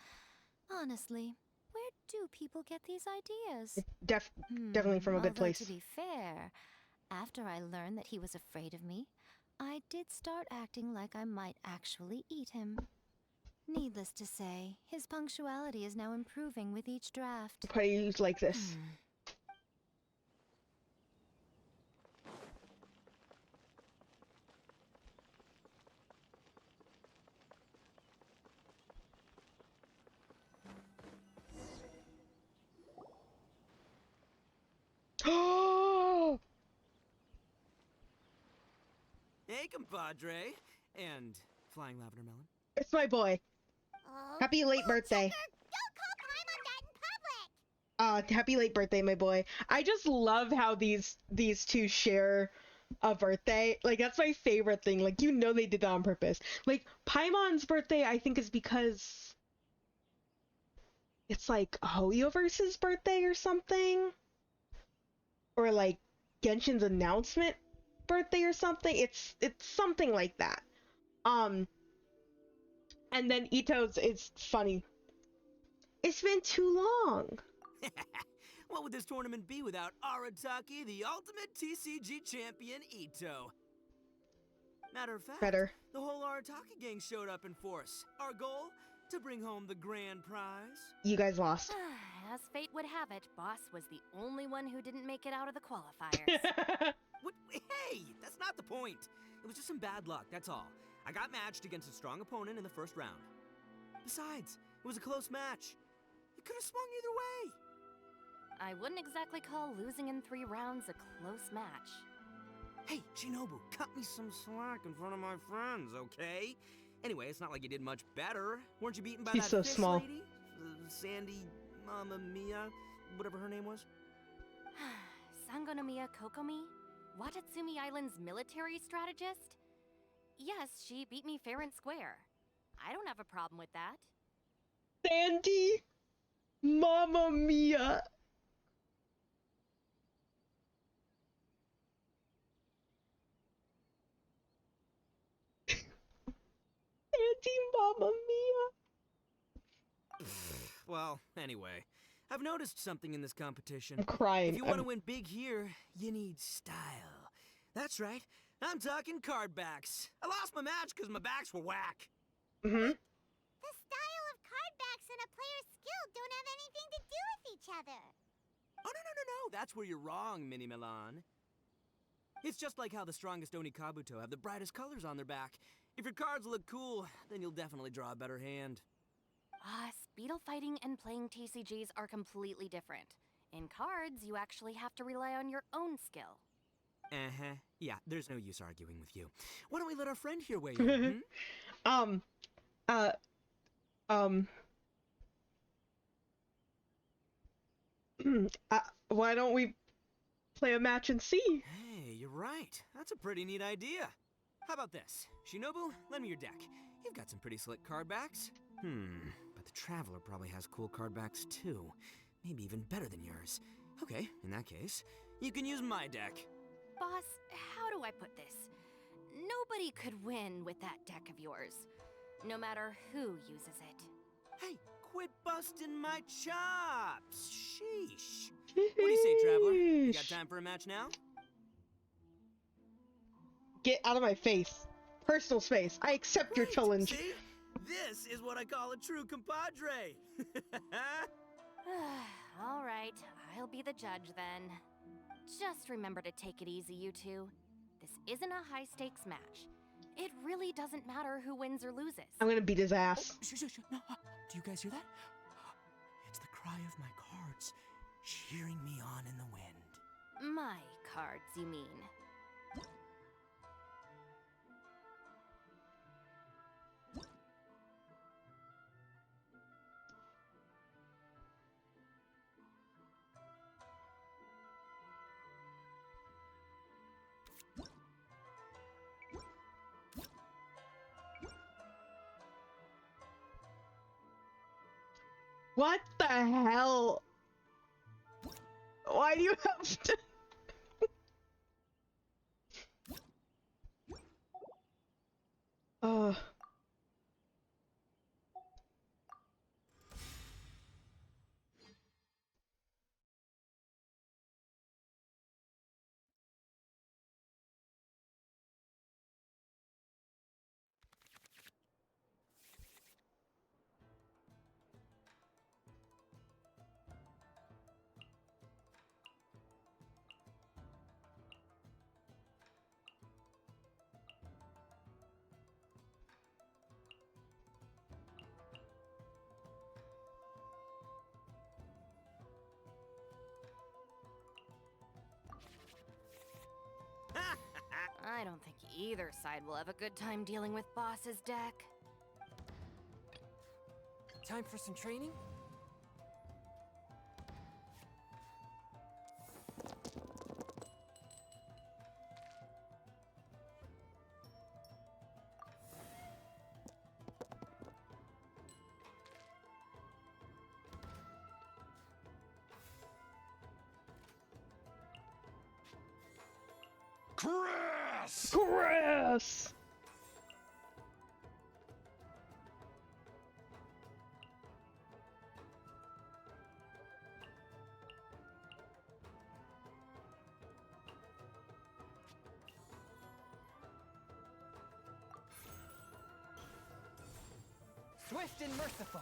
Honestly, where do people get these ideas? Definitely from a good place. To be fair, after I learned that he was afraid of me, I did start acting like I might actually eat him. Needless to say, his punctuality is now improving with each draft. Probably used like this. Hey, compadre. And flying lavender melon. It's my boy. Happy late birthday. Don't call Paimon that in public! Happy late birthday, my boy. I just love how these two share a birthday. Like, that's my favorite thing. Like, you know they did that on purpose. Like, Paimon's birthday, I think, is because it's like Hoyoverse's birthday or something. Or like Genshin's announcement birthday or something. It's something like that. And then Ito's is funny. It's been too long. What would this tournament be without Arataki, the ultimate TCG champion, Ito? Matter of fact, the whole Arataki gang showed up in force. Our goal? To bring home the grand prize. You guys lost. As fate would have it, Boss was the only one who didn't make it out of the qualifiers. What? Hey, that's not the point. It was just some bad luck, that's all. I got matched against a strong opponent in the first round. Besides, it was a close match. It could have swung either way. I wouldn't exactly call losing in 3 rounds a close match. Hey, Shinobu, cut me some slack in front of my friends, okay? Anyway, it's not like you did much better. Weren't you beaten by that so fish small. lady? Sandy, Mamma Mia, whatever her name was? Sangonomiya Kokomi? Watatsumi Island's military strategist? Yes, she beat me fair and square. I don't have a problem with that. Sandy, Mamma Mia. Sandy, Mamma Mia. Well, anyway, I've noticed something in this competition. I'm crying. If you want to win big here, you need style. That's right. I'm talking card backs. I lost my match because my backs were whack. Mm-hmm. The style of card backs and a player's skill don't have anything to do with each other. Oh, no. That's where you're wrong, Mini Milan. It's just like how the strongest Oni Kabuto have the brightest colors on their back. If your cards look cool, then you'll definitely draw a better hand. Speedle fighting and playing TCGs are completely different. In cards, you actually have to rely on your own skill. Uh-huh. Yeah, there's no use arguing with you. Why don't we let our friend here weigh in? Why don't we play a match and see? Hey, you're right. That's a pretty neat idea. How about this? Shinobu, lend me your deck. You've got some pretty slick card backs. But the Traveler probably has cool card backs too. Maybe even better than yours. Okay, in that case, you can use my deck. Boss, how do I put this? Nobody could win with that deck of yours, no matter who uses it. Hey, quit busting my chops! Sheesh. What do you say, Traveler? You got time for a match now? Get out of my face. Personal space. I accept your challenge. See? This is what I call a true compadre. All right, I'll be the judge then. Just remember to take it easy, you two. This isn't a high-stakes match. It really doesn't matter who wins or loses. I'm gonna beat his ass. Oh, shh. No. Do you guys hear that? It's the cry of my cards, cheering me on in the wind. My cards, you mean? What the hell? Why do you have to? I don't think either side will have a good time dealing with Boss's deck. Time for some training? Grass! Grass! Swift and merciful.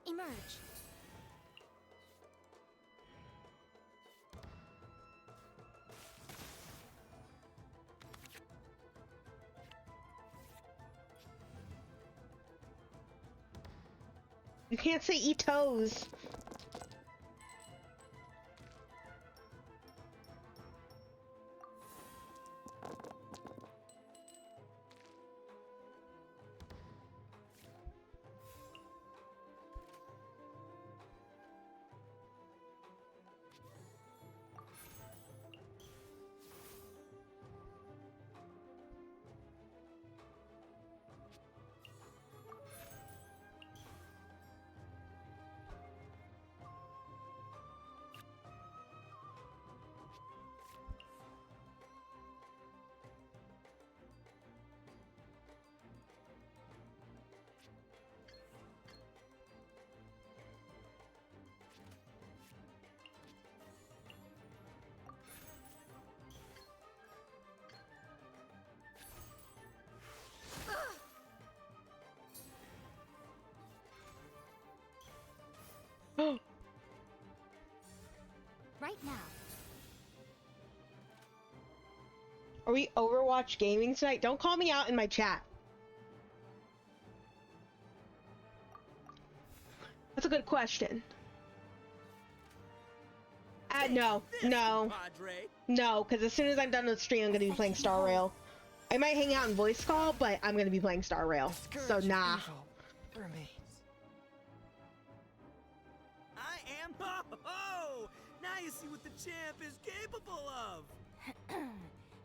Emerge. You can't say eat toes. Right now. Are we Overwatch gaming tonight? Don't call me out in my chat. That's a good question. No, because as soon as I'm done with stream, I'm gonna be playing Star Rail. I might hang out in voice call, but I'm gonna be playing Star Rail. So nah. I am. Oh! Now Now you see what the champ is capable of!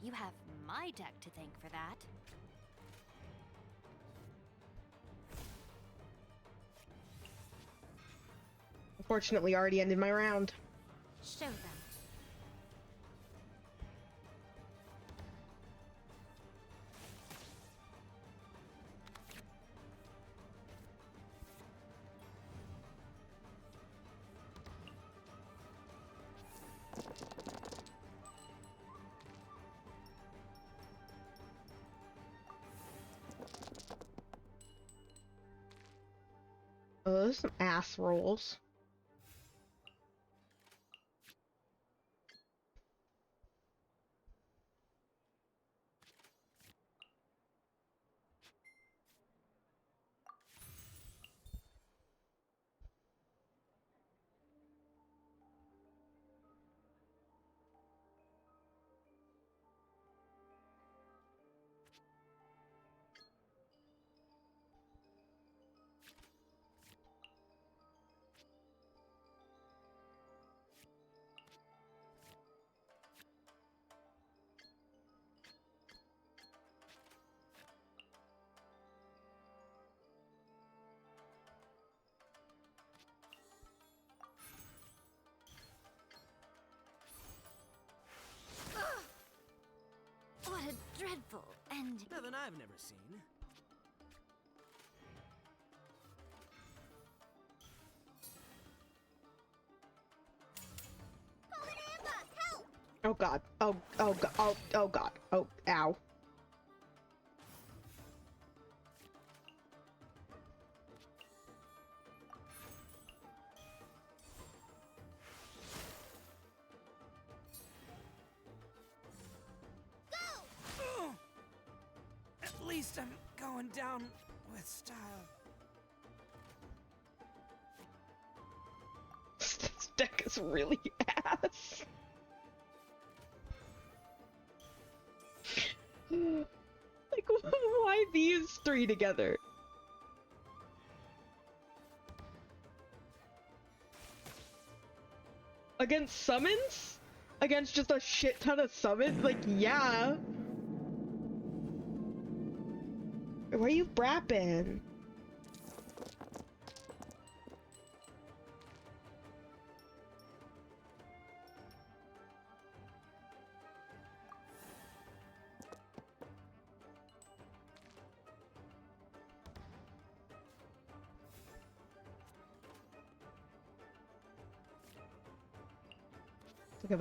You have my deck to thank for that. Unfortunately, already ended my round. Show them. Oh, those are some ass rolls. What a dreadful ending. Nothing I've never seen. Oh god. Oh god. Oh god. Oh, ow. At least I'm going down with style. This deck is really ass. Like, why these three together? Against summons? Against just a shit ton of summons? Like, yeah. Where are you brapping?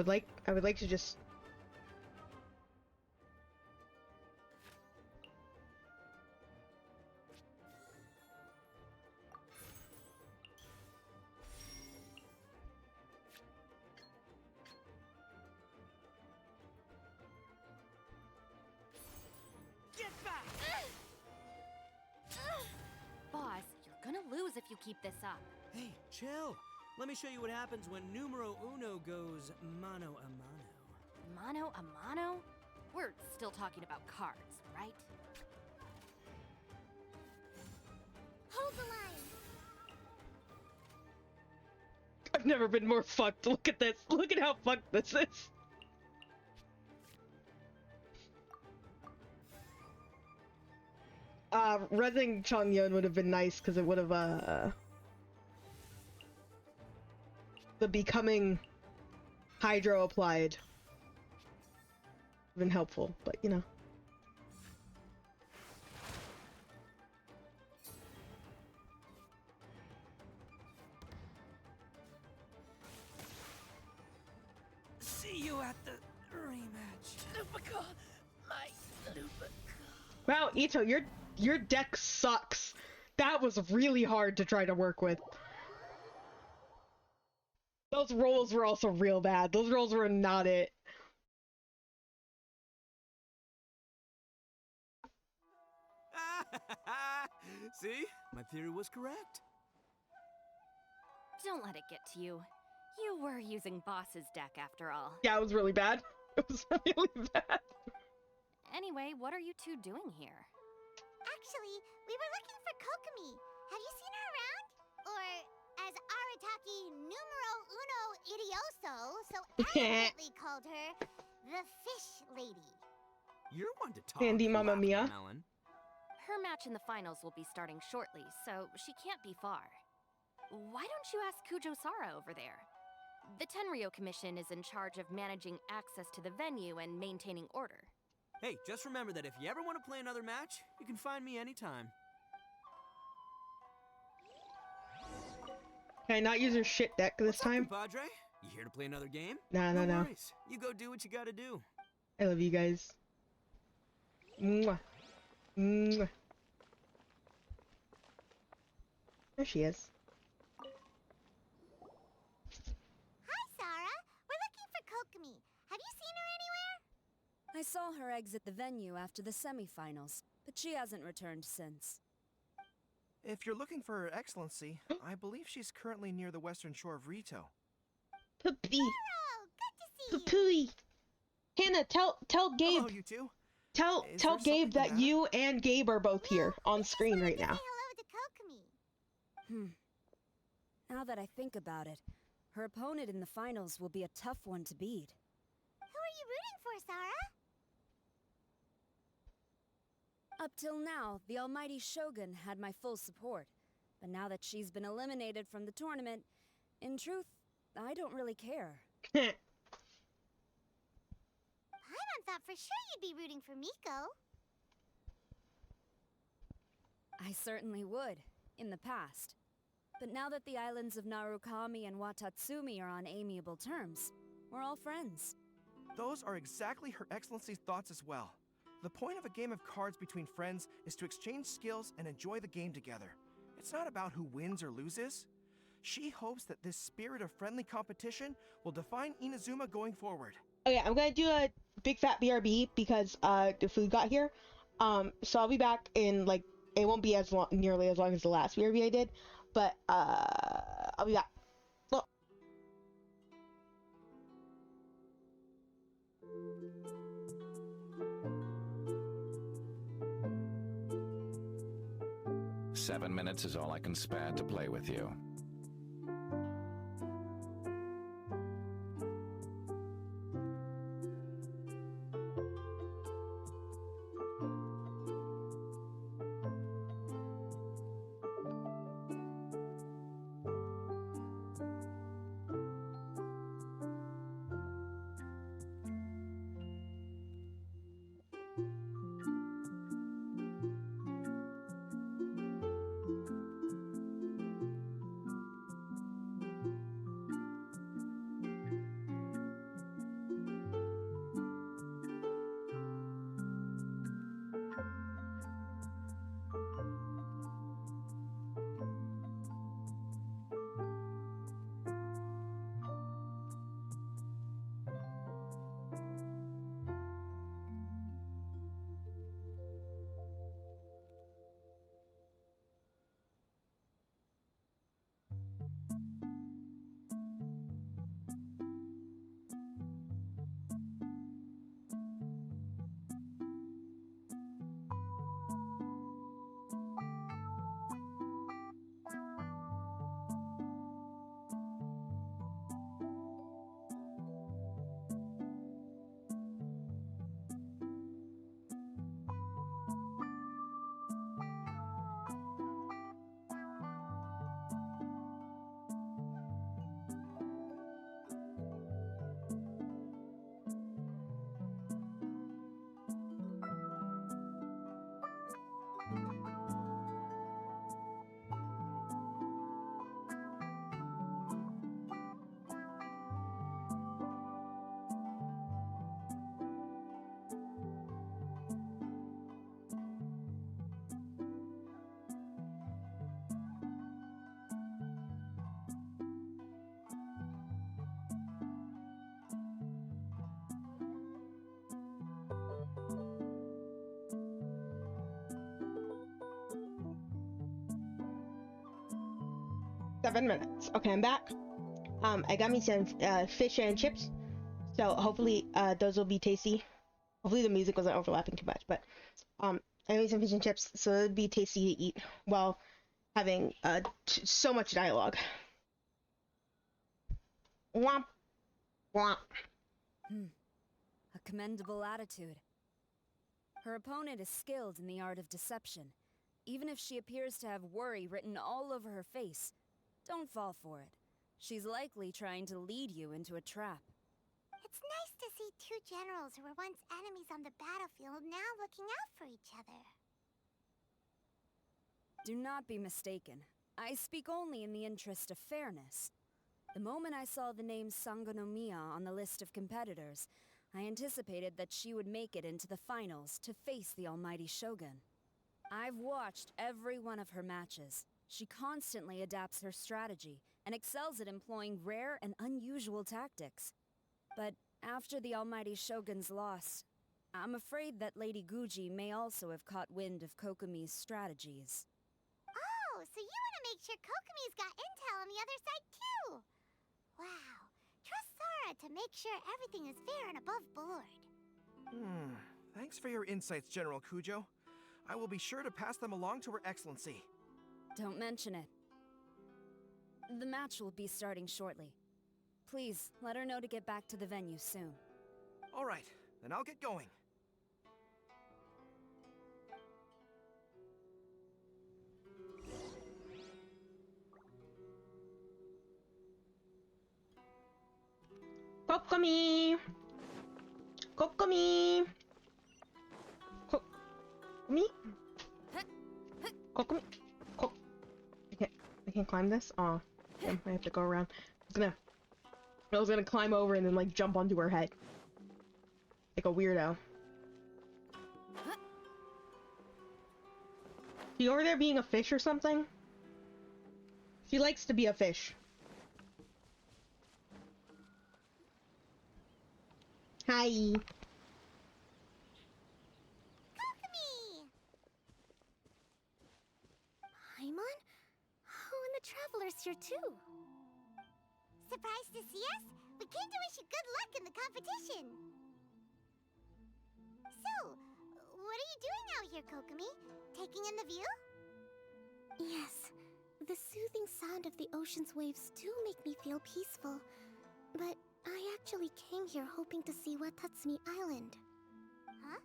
Like, I would like to just... Get back! Boss, you're gonna lose if you keep this up. Hey, chill. Let me show you what happens when numero uno goes mano a mano. Mano a mano? We're still talking about cards, right? Hold the line. I've never been more fucked. Look at this. Look at how fucked this is. Rezzing Chongyun would have been nice because it would have, the becoming hydro applied been helpful, but you know. See you at the rematch. Lupica, my Lupica. Wow, Ito, your deck sucks. That was really hard to try to work with. Those rolls were also real bad. Those rolls were not it. See? My theory was correct. Don't let it get to you. You were using Boss's deck after all. Yeah, it was really bad. It was really bad. Anyway, what are you two doing here? Actually, we were looking for Kokomi. Have you seen her around? Or as Arataki numero uno idioso, so arrogantly called her the Fish Lady. You're one to talk. Handy Mamma Mia. Melon. Her match in the finals will be starting shortly, so she can't be far. Why don't you ask Kujo Sara over there? The Tenryo Commission is in charge of managing access to the venue and maintaining order. Hey, just remember that if you ever want to play another match, you can find me anytime. Can I not use her shit deck this time? Padre, you here to play another game? No. Worries. You go do what you gotta do. I love you guys. Mwah. Mwah. There she is. Hi, Sarah. We're looking for Kokomi. Have you seen her anywhere? I saw her exit the venue after the semifinals, but she hasn't returned since. If you're looking for Her Excellency, I believe she's currently near the western shore of Rito. Puppy. Good to see you. Hannah, tell Gabe. Hello, you two. Tell Gabe that you and Gabe are both here on screen right now. Now that I think about it, her opponent in the finals will be a tough one to beat. Who are you rooting for, Sarah? Up till now, the almighty Shogun had my full support. But now that she's been eliminated from the tournament, in truth, I don't really care. Paimon thought for sure you'd be rooting for Miko. I certainly would, in the past. But now that the islands of Narukami and Watatsumi are on amiable terms, we're all friends. Those are exactly Her Excellency's thoughts as well. The point of a game of cards between friends is to exchange skills and enjoy the game together. It's not about who wins or loses. She hopes that this spirit of friendly competition will define Inazuma going forward. Okay, I'm gonna do a big fat BRB because the food got here. So I'll be back in like, it won't be as long, nearly as long as the last BRB I did, but I'll be back. Look. "7 minutes is all I can spare to play with you." Seven minutes. Okay, I'm back. I got me some fish and chips, so hopefully those will be tasty. Hopefully the music wasn't overlapping too much, but I made some fish and chips, so it'd be tasty to eat while having so much dialogue. Womp. Womp. A commendable attitude. Her opponent is skilled in the art of deception. Even if she appears to have worry written all over her face, don't fall for it. She's likely trying to lead you into a trap. It's nice to see two generals who were once enemies on the battlefield now looking out for each other. Do not be mistaken. I speak only in the interest of fairness. The moment I saw the name Sangonomiya on the list of competitors, I anticipated that she would make it into the finals to face the almighty Shogun. I've watched every one of her matches. She constantly adapts her strategy and excels at employing rare and unusual tactics. But after the almighty Shogun's loss, I'm afraid that Lady Guji may also have caught wind of Kokomi's strategies. Oh, so you want to make sure Kokomi's got intel on the other side too? Wow. Trust Sora to make sure everything is fair and above board. Thanks for your insights, General Kujo. I will be sure to pass them along to Her Excellency. Don't mention it. The match will be starting shortly. Please, let her know to get back to the venue soon. All right, then I'll get going. Kokomi! Kokomi! Kokomi? Kokomi? I can't climb this? Aw. Damn, I have to go around. I was gonna climb over and then like jump onto her head. Like a weirdo. She over there being a fish or something? She likes to be a fish. Hi. Kokomi! Paimon? Oh, and the Traveler's here too. Surprised to see us? We came to wish you good luck in the competition. So, what are you doing out here, Kokomi? Taking in the view? Yes, the soothing sound of the ocean's waves do make me feel peaceful. But I actually came here hoping to see Watatsumi Island. Huh?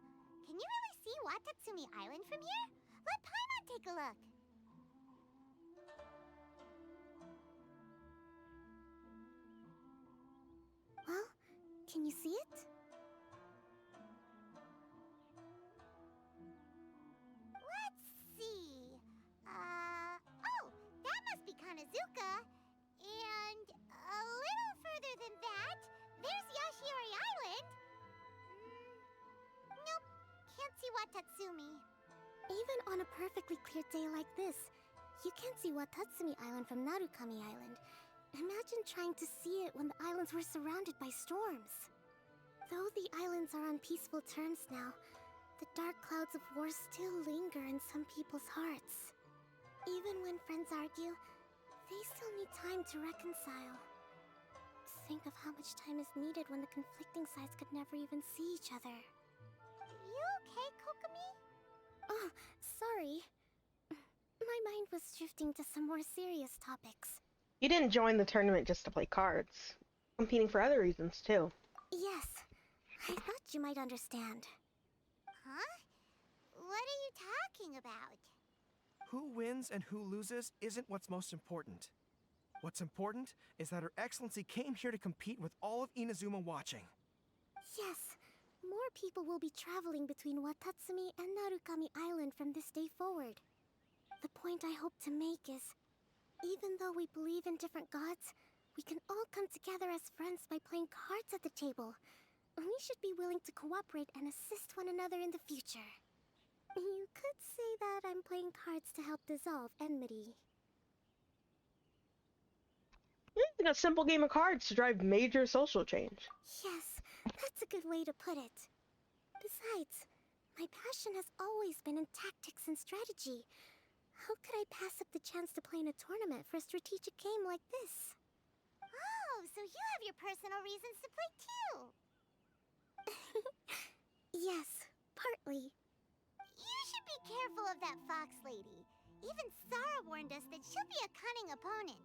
Can you really see Watatsumi Island from here? Let Paimon take a look. Well, can you see it? Let's see. Oh, that must be Kanazuka. And a little further than that, there's Yashiori Island. Nope, can't see Watatsumi. Even on a perfectly clear day like this, you can't see Watatsumi Island from Narukami Island. Imagine trying to see it when the islands were surrounded by storms. Though the islands are on peaceful terms now, the dark clouds of war still linger in some people's hearts. Even when friends argue, they still need time to reconcile. Think of how much time is needed when the conflicting sides could never even see each other. You okay, Kokomi? Oh, sorry. My mind was drifting to some more serious topics. You didn't join the tournament just to play cards. Competing for other reasons, too. Yes, I thought you might understand. Huh? What are you talking about? Who wins and who loses isn't what's most important. What's important is that Her Excellency came here to compete with all of Inazuma watching. Yes, more people will be traveling between Watatsumi and Narukami Island from this day forward. The point I hope to make is, even though we believe in different gods, we can all come together as friends by playing cards at the table. We should be willing to cooperate and assist one another in the future. You could say that I'm playing cards to help dissolve enmity. Using a simple game of cards to drive major social change. Yes, that's a good way to put it. Besides, my passion has always been in tactics and strategy. How could I pass up the chance to play in a tournament for a strategic game like this? Oh, so you have your personal reasons to play too. Yes, partly. You should be careful of that fox lady. Even Sara warned us that she'll be a cunning opponent.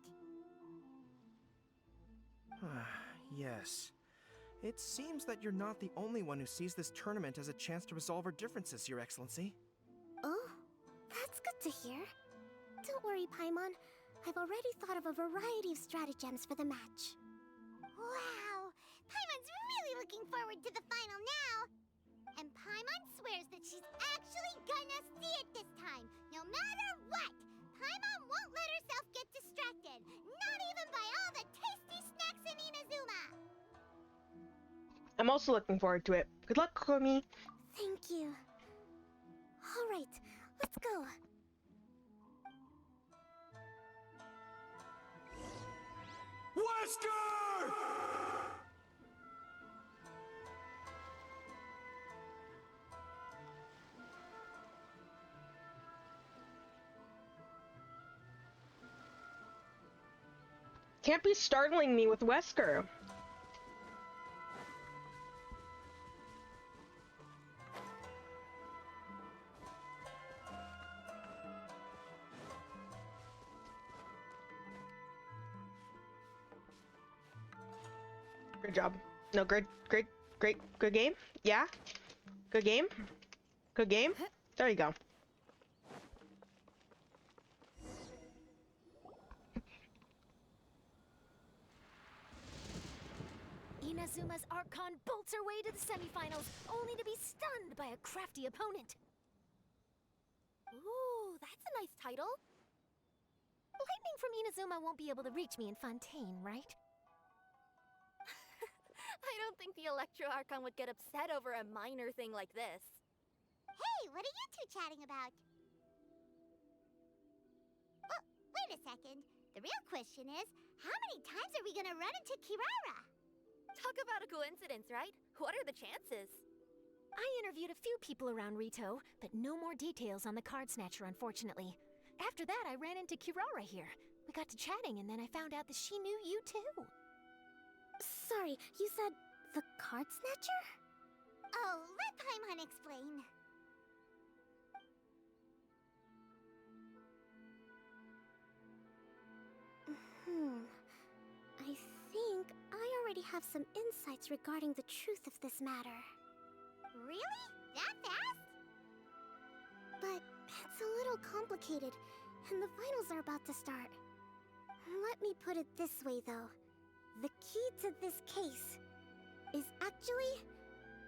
Yes. It seems that you're not the only one who sees this tournament as a chance to resolve our differences, Your Excellency. Oh, that's good to hear. Don't worry, Paimon. I've already thought of a variety of stratagems for the match. Wow! Paimon's really looking forward to the final now! And Paimon swears that she's actually gonna see it this time, no matter what! Paimon won't let herself get distracted, not even by all the tasty snacks in Inazuma! I'm also looking forward to it. Good luck, Komi. Thank you. All right, let's go. Wesker! Can't be startling me with Wesker. Good job. No, good game? Yeah? Good game? Good game? There you go. Inazuma's Archon bolts her way to the semifinals, only to be stunned by a crafty opponent. Ooh, that's a nice title. Lightning from Inazuma won't be able to reach me in Fontaine, right? I don't think the Electro Archon would get upset over a minor thing like this. Hey, what are you two chatting about? Oh, wait a second. The real question is, how many times are we gonna run into Kirara? Talk about a coincidence, right? What are the chances? I interviewed a few people around Rito, but no more details on the card snatcher, unfortunately. After that, I ran into Kirara here. We got to chatting, and then I found out that she knew you too. Sorry, you said the card snatcher? Oh, let Paimon explain. I think I already have some insights regarding the truth of this matter. Really? That fast? But it's a little complicated, and the finals are about to start. Let me put it this way, though. The key to this case is actually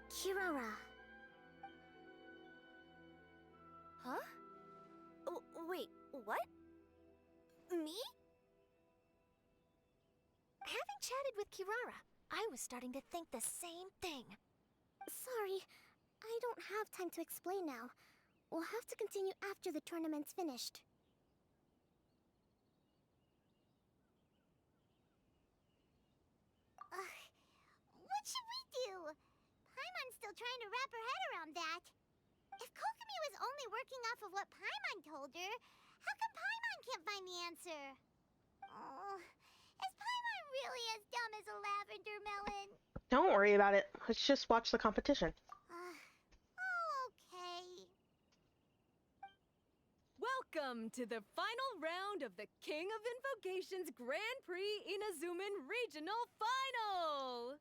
Kirara. Huh? Wait, what? Me? Having chatted with Kirara, I was starting to think the same thing. Sorry, I don't have time to explain now. We'll have to continue after the tournament's finished. What should we do? Paimon's still trying to wrap her head around that. If Kokomi was only working off of what Paimon told her, how come Paimon can't find the answer? Oh, is Paimon really as dumb as a lavender melon? Don't worry about it. Let's just watch the competition. Okay. Welcome to the final round of the King of Invocations Grand Prix Inazuman Regional Final!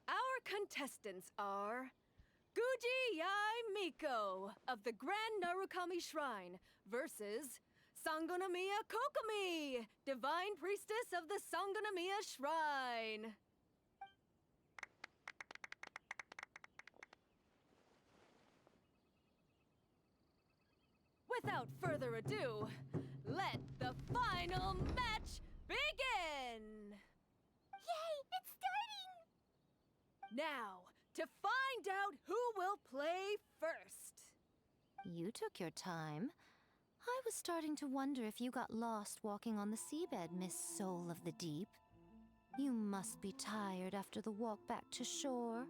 Our contestants are Guji Yai Miko of the Grand Narukami Shrine versus Sangonomiya Kokomi, Divine Priestess of the Sangonomiya Shrine. Without further ado, let the final match begin! Yay, it's starting! Now, to find out who will play first. You took your time. I was starting to wonder if you got lost walking on the seabed, Miss Soul of the Deep. You must be tired after the walk back to shore.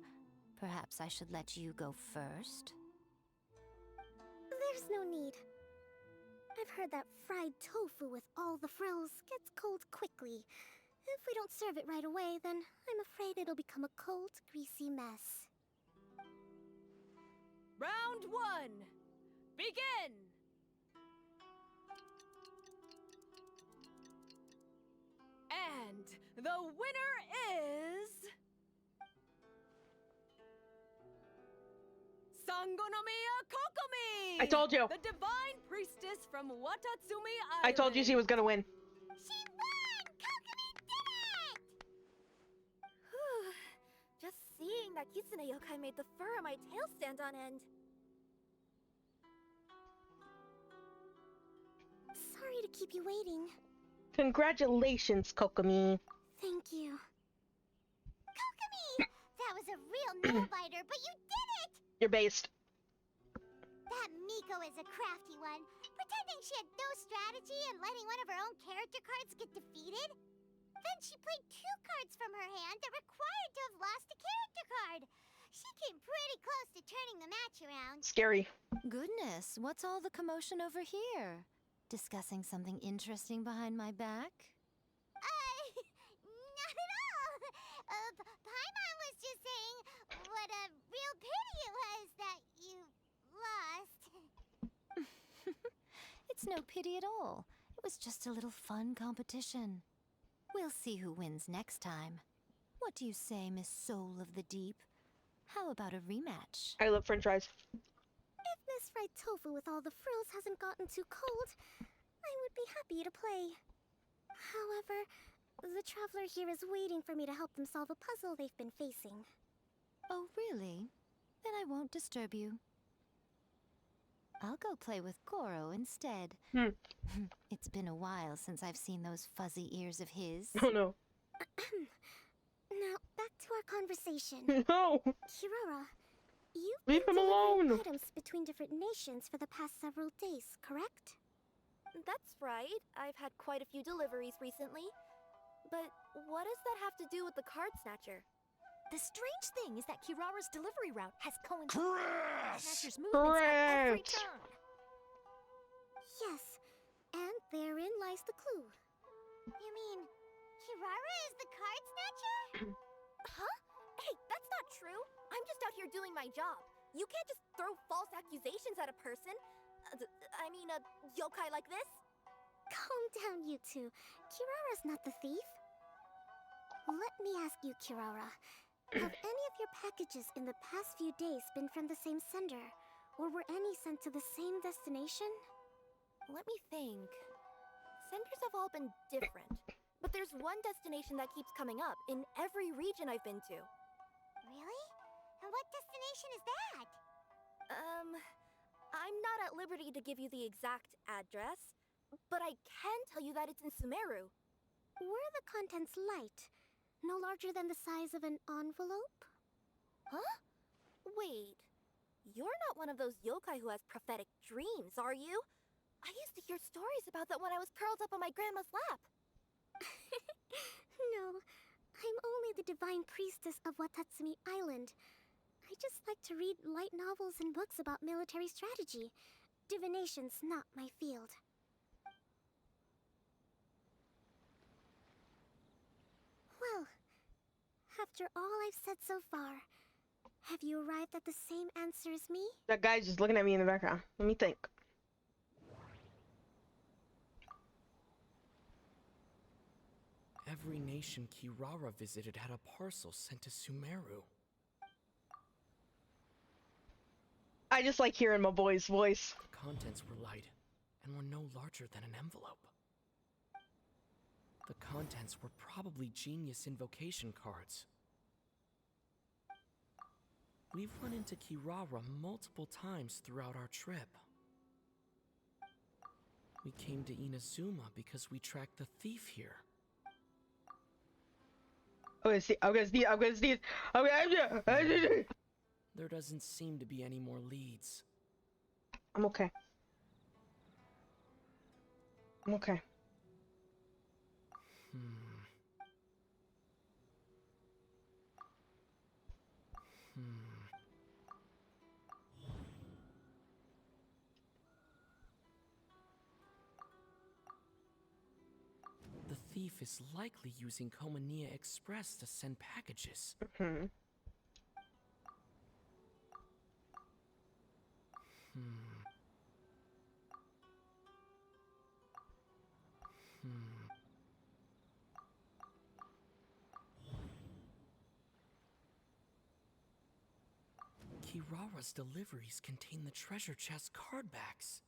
Perhaps I should let you go first. There's no need. I've heard that fried tofu with all the frills gets cold quickly. If we don't serve it right away, then I'm afraid it'll become a cold, greasy mess. Round 1, begin! And the winner is... Sangonomiya Kokomi! I told you. The divine priestess from Watatsumi Island. I told you she was gonna win. She won! Kokomi did it! Just seeing that Kitsune yokai made the fur on my tail stand on end. Sorry to keep you waiting. Congratulations, Kokomi. Thank you. Kokomi! That was a real nail-biter, but you did it! You're based. That Miko is a crafty one, pretending she had no strategy and letting one of her own character cards get defeated. Then she played 2 cards from her hand that required to have lost a character card. She came pretty close to turning the match around. Scary. Goodness, what's all the commotion over here? Discussing something interesting behind my back? Not at all. Paimon was just saying what a real pity it was that you lost. It's no pity at all. It was just a little fun competition. We'll see who wins next time. What do you say, Miss Soul of the Deep? How about a rematch? I love french fries. If Miss Fried Tofu with all the frills hasn't gotten too cold, I would be happy to play. However, the traveler here is waiting for me to help them solve a puzzle they've been facing. Oh, really? Then I won't disturb you. I'll go play with Goro instead. It's been a while since I've seen those fuzzy ears of his. Oh no. Now, back to our conversation. No! Kirara, you've Leave been him delivering alone! items between different nations for the past several days, correct? That's right. I've had quite a few deliveries recently. But what does that have to do with the card snatcher? The strange thing is that Kirara's delivery route has coincided Correct! with Snatcher's movements at every Correct! turn. Yes, and therein lies the clue. You mean, Kirara is the card snatcher? Huh? Hey, that's not true. I'm just out here doing my job. You can't just throw false accusations at a person. I mean, a yokai like this. Calm down, you two. Kirara's not the thief. Let me ask you, Kirara. Have any of your packages in the past few days been from the same sender? Or were any sent to the same destination? Let me think. Senders have all been different. But there's one destination that keeps coming up in every region I've been to. Really? And what destination is that? I'm not at liberty to give you the exact address, but I can tell you that it's in Sumeru. Were the contents light? No larger than the size of an envelope? Huh? Wait. You're not one of those yokai who has prophetic dreams, are you? I used to hear stories about that when I was curled up on my grandma's lap. No, I'm only the divine priestess of Watatsumi Island. I just like to read light novels and books about military strategy. Divination's not my field. Well, after all I've said so far, have you arrived at the same answer as me? That guy's just looking at me in the background. Let me think. Every nation Kirara visited had a parcel sent to Sumeru. I just like hearing my boy's voice. The contents were light and were no larger than an envelope. The contents were probably genius invocation cards. We've run into Kirara multiple times throughout our trip. We came to Inazuma because we tracked the thief here. I'm gonna sneeze. There doesn't seem to be any more leads. I'm okay. I'm okay. The thief is likely using Komania Express to send packages. Kirara's deliveries contain the treasure chest cardbacks.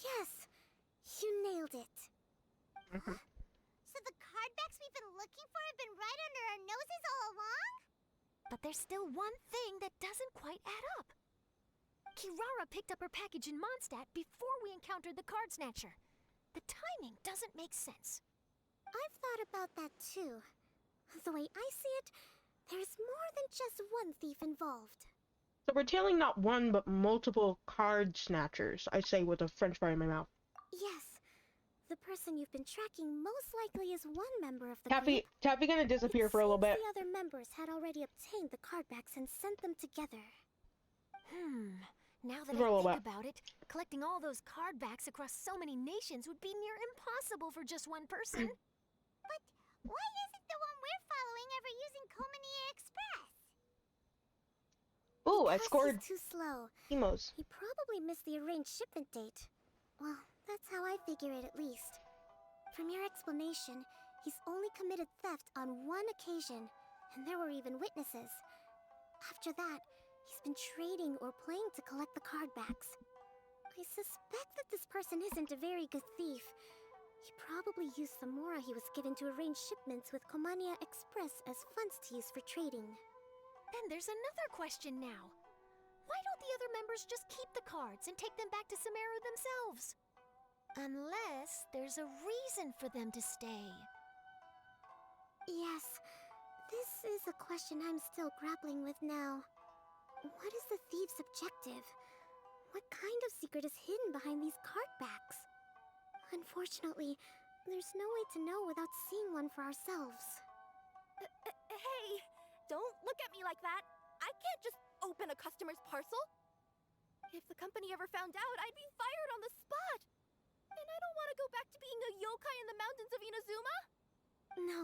Yes, you nailed it. So the cardbacks we've been looking for have been right under our noses all along? But there's still one thing that doesn't quite add up. Kirara picked up her package in Mondstadt before we encountered the card snatcher. The timing doesn't make sense. I've thought about that too. The way I see it, there's more than just one thief involved. So we're tailing not one, but multiple card snatchers, I say with a french fry in my mouth. Yes. The person you've been tracking most likely is one member of the Taffy gonna disappear for a little bit. The other members had already obtained the cardbacks and sent them together. Now that I think about it, collecting all those cardbacks across so many nations would be near impossible for just one person. But why isn't the one we're following ever using Komania Express? Ooh, I scored he's too slow. Emos. He probably missed the arranged shipment date. Well, that's how I figure it at least. From your explanation, he's only committed theft on one occasion, and there were even witnesses. After that, he's been trading or playing to collect the cardbacks. I suspect that this person isn't a very good thief. He probably used the mora he was given to arrange shipments with Komania Express as funds to use for trading. Then there's another question now. Why don't the other members just keep the cards and take them back to Sumeru themselves? Unless there's a reason for them to stay. Yes, this is a question I'm still grappling with now. What is the thief's objective? What kind of secret is hidden behind these cardbacks? Unfortunately, there's no way to know without seeing one for ourselves. Hey, don't look at me like that. I can't just open a customer's parcel. If the company ever found out, I'd be fired on the spot. And I don't want to go back to being a yokai in the mountains of Inazuma. No,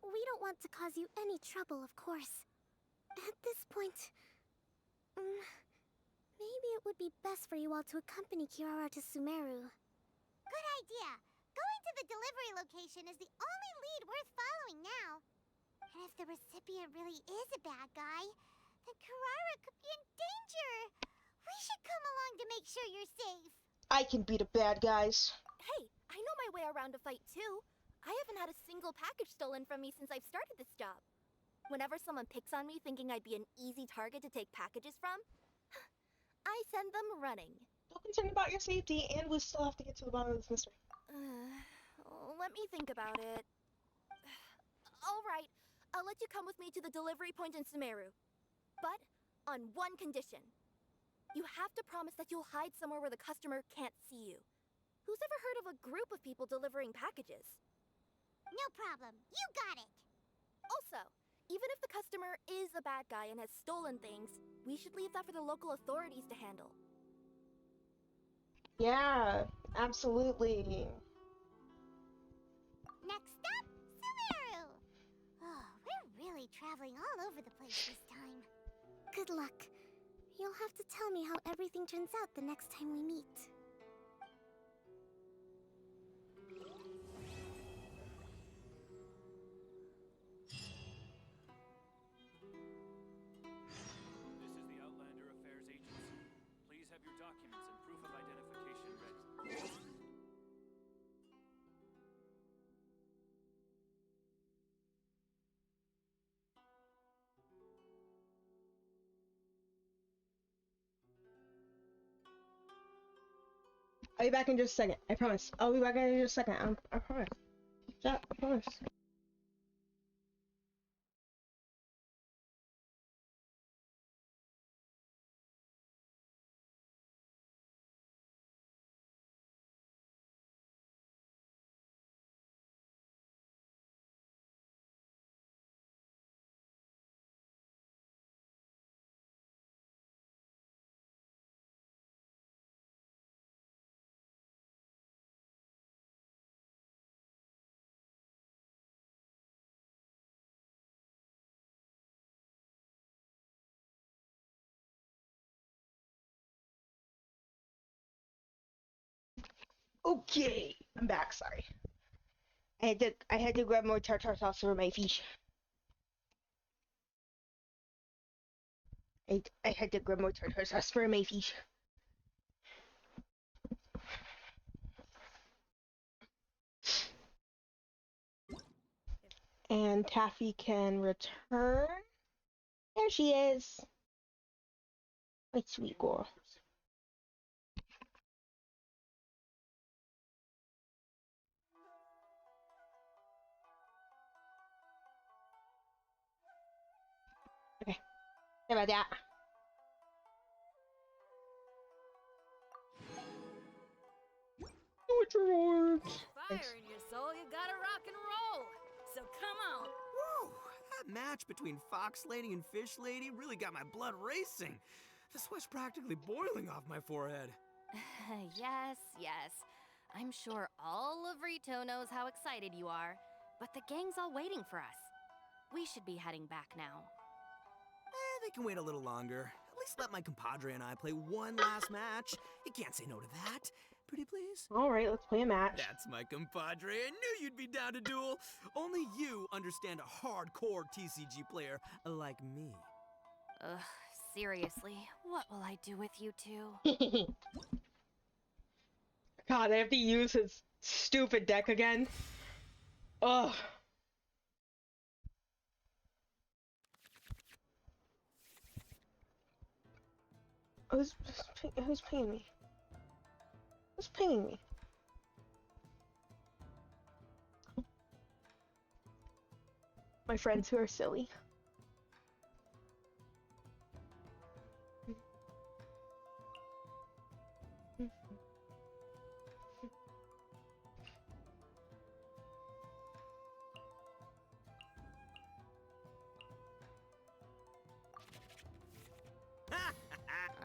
we don't want to cause you any trouble, of course. At this point, maybe it would be best for you all to accompany Kirara to Sumeru. Good idea. Going to the delivery location is the only lead worth following now. And if the recipient really is a bad guy, then Kirara could be in danger. We should come along to make sure you're safe. I can beat up bad guys. Hey, I know my way around a fight too. I haven't had a single package stolen from me since I've started this job. Whenever someone picks on me thinking I'd be an easy target to take packages from, I send them running. Don't concern about your safety, and we still have to get to the bottom of this mystery. Let me think about it. All right, I'll let you come with me to the delivery point in Sumeru. But on one condition. You have to promise that you'll hide somewhere where the customer can't see you. Who's ever heard of a group of people delivering packages? No problem. You got it. Also, even if the customer is a bad guy and has stolen things, we should leave that for the local authorities to handle. Yeah, absolutely. Next up, Sumeru! Oh, we're really traveling all over the place this time. Good luck. You'll have to tell me how everything turns out the next time we meet. This is the Outlander Affairs Agency. Please have your documents and proof of identification ready. I'll be back in just a second. I promise. I'll be back in just a second. I promise. Yeah, I promise. Okay, I'm back. Sorry. I had to grab more tartar sauce for my fish. I had to grab more turtles. That's for Macy. And Taffy can return. There she is. My sweet girl. Okay. Sorry about that. Fire in your soul, you gotta rock and roll. So come on. Woo! That match between Fox Lady and Fish Lady really got my blood racing. The sweat's practically boiling off my forehead. Yes, yes. I'm sure all of Rito knows how excited you are, but the gang's all waiting for us. We should be heading back now. They can wait a little longer. At least let my compadre and I play one last match. You can't say no to that. Pretty please? Alright, let's play a match. That's my compadre. I knew you'd be down to duel. Only you understand a hardcore TCG player like me. Ugh, seriously, what will I do with you two? God, I have to use his stupid deck again. Ugh. Who's paying me? Who's paying me? My friends who are silly.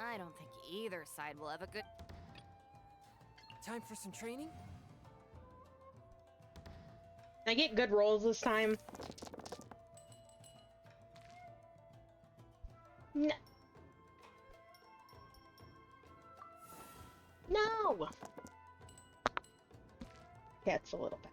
I don't think either side will have a good... Time for some training? I get good rolls this time. No. No! That's a little better.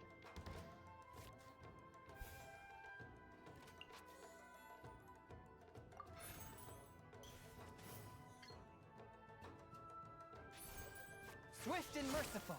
Swift and merciful.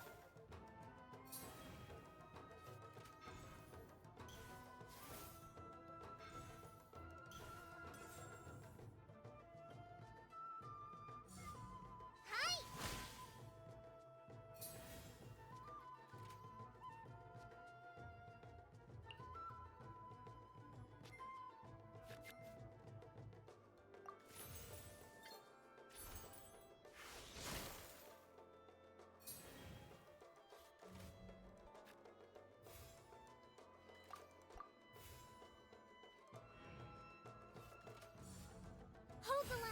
Hold the line.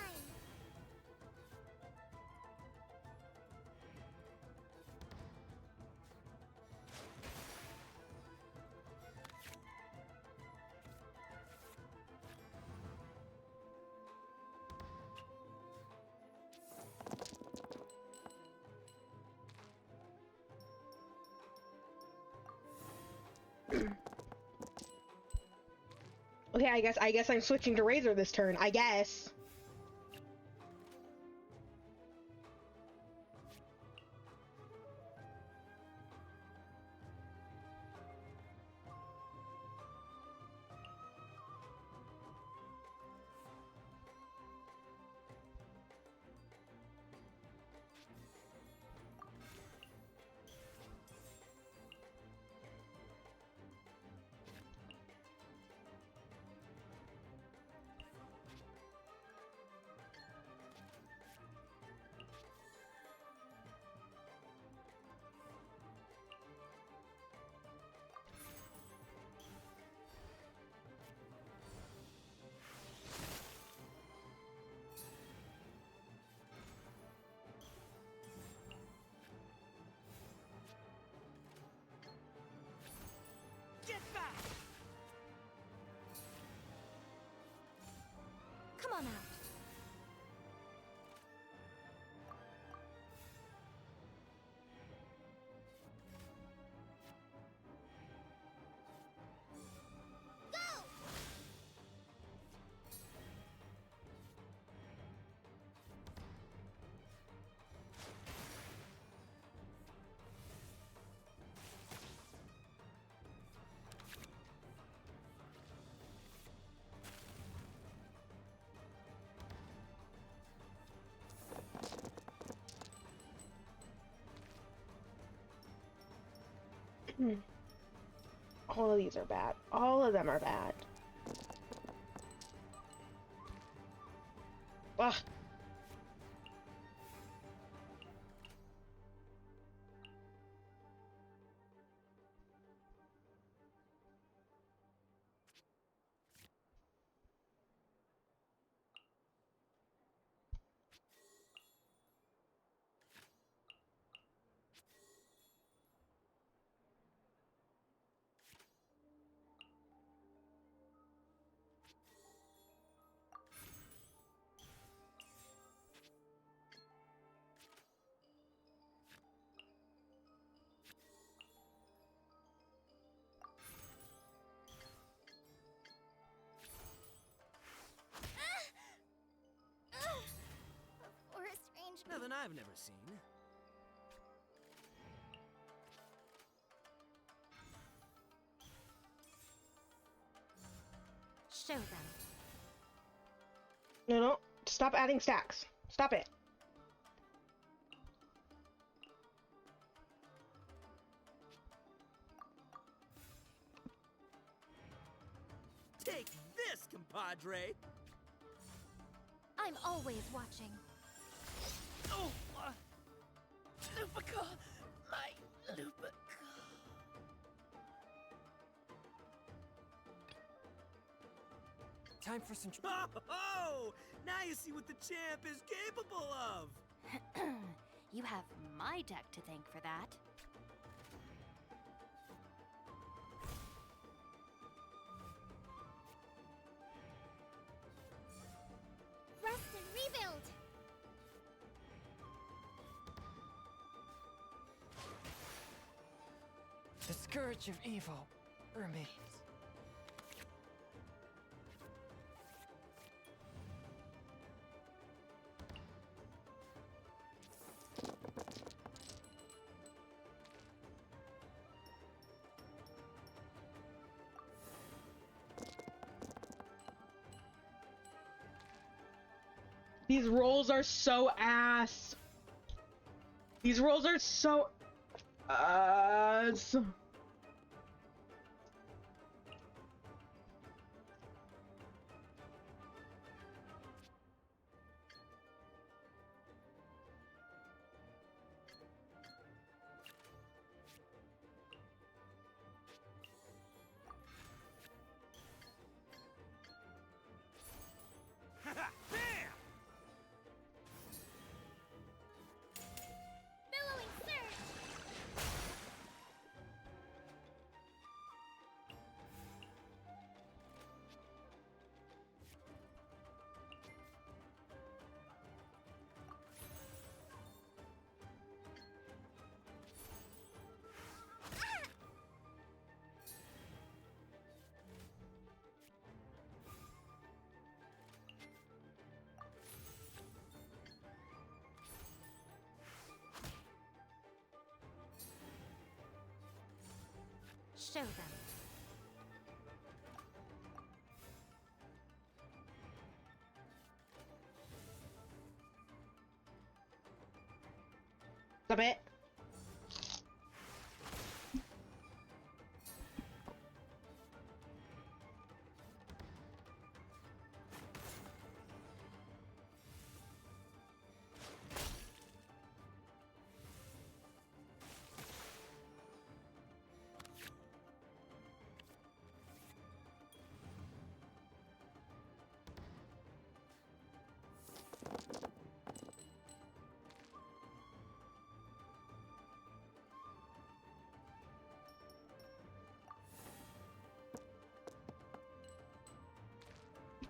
Okay, I guess I'm switching to Razor this turn. I guess. Get back! Come on out. All of these are bad. All of them are bad. Ugh. Nothing I've never seen. Show them. No. Stop adding stacks. Stop it. Take this, compadre! I'm always watching. Oh, Lupica! My Lupica! Time for some... Oh! Now you see what the champ is capable of! You have my deck to thank for that. Rest and rebuild! The scourge of evil remains. These rolls are so ass. These rolls are so ass. Billowing surge! Show them. Stop it.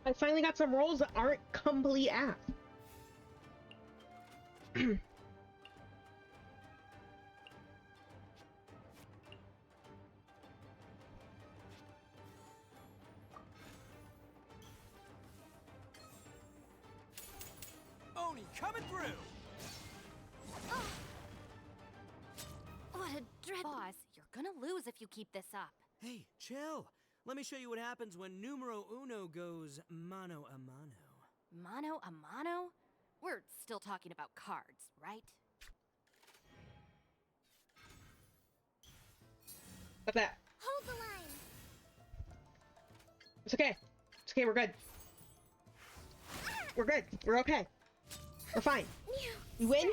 I finally got some rolls that aren't complete ass. Oni coming through! What a dread... Boss, you're gonna lose if you keep this up. Hey, chill. Let me show you what happens when numero uno goes mano a mano. Mano a mano? We're still talking about cards, right? Stop that. Hold the line. It's okay. It's okay, we're good. We're good. We're okay. We're fine. We win.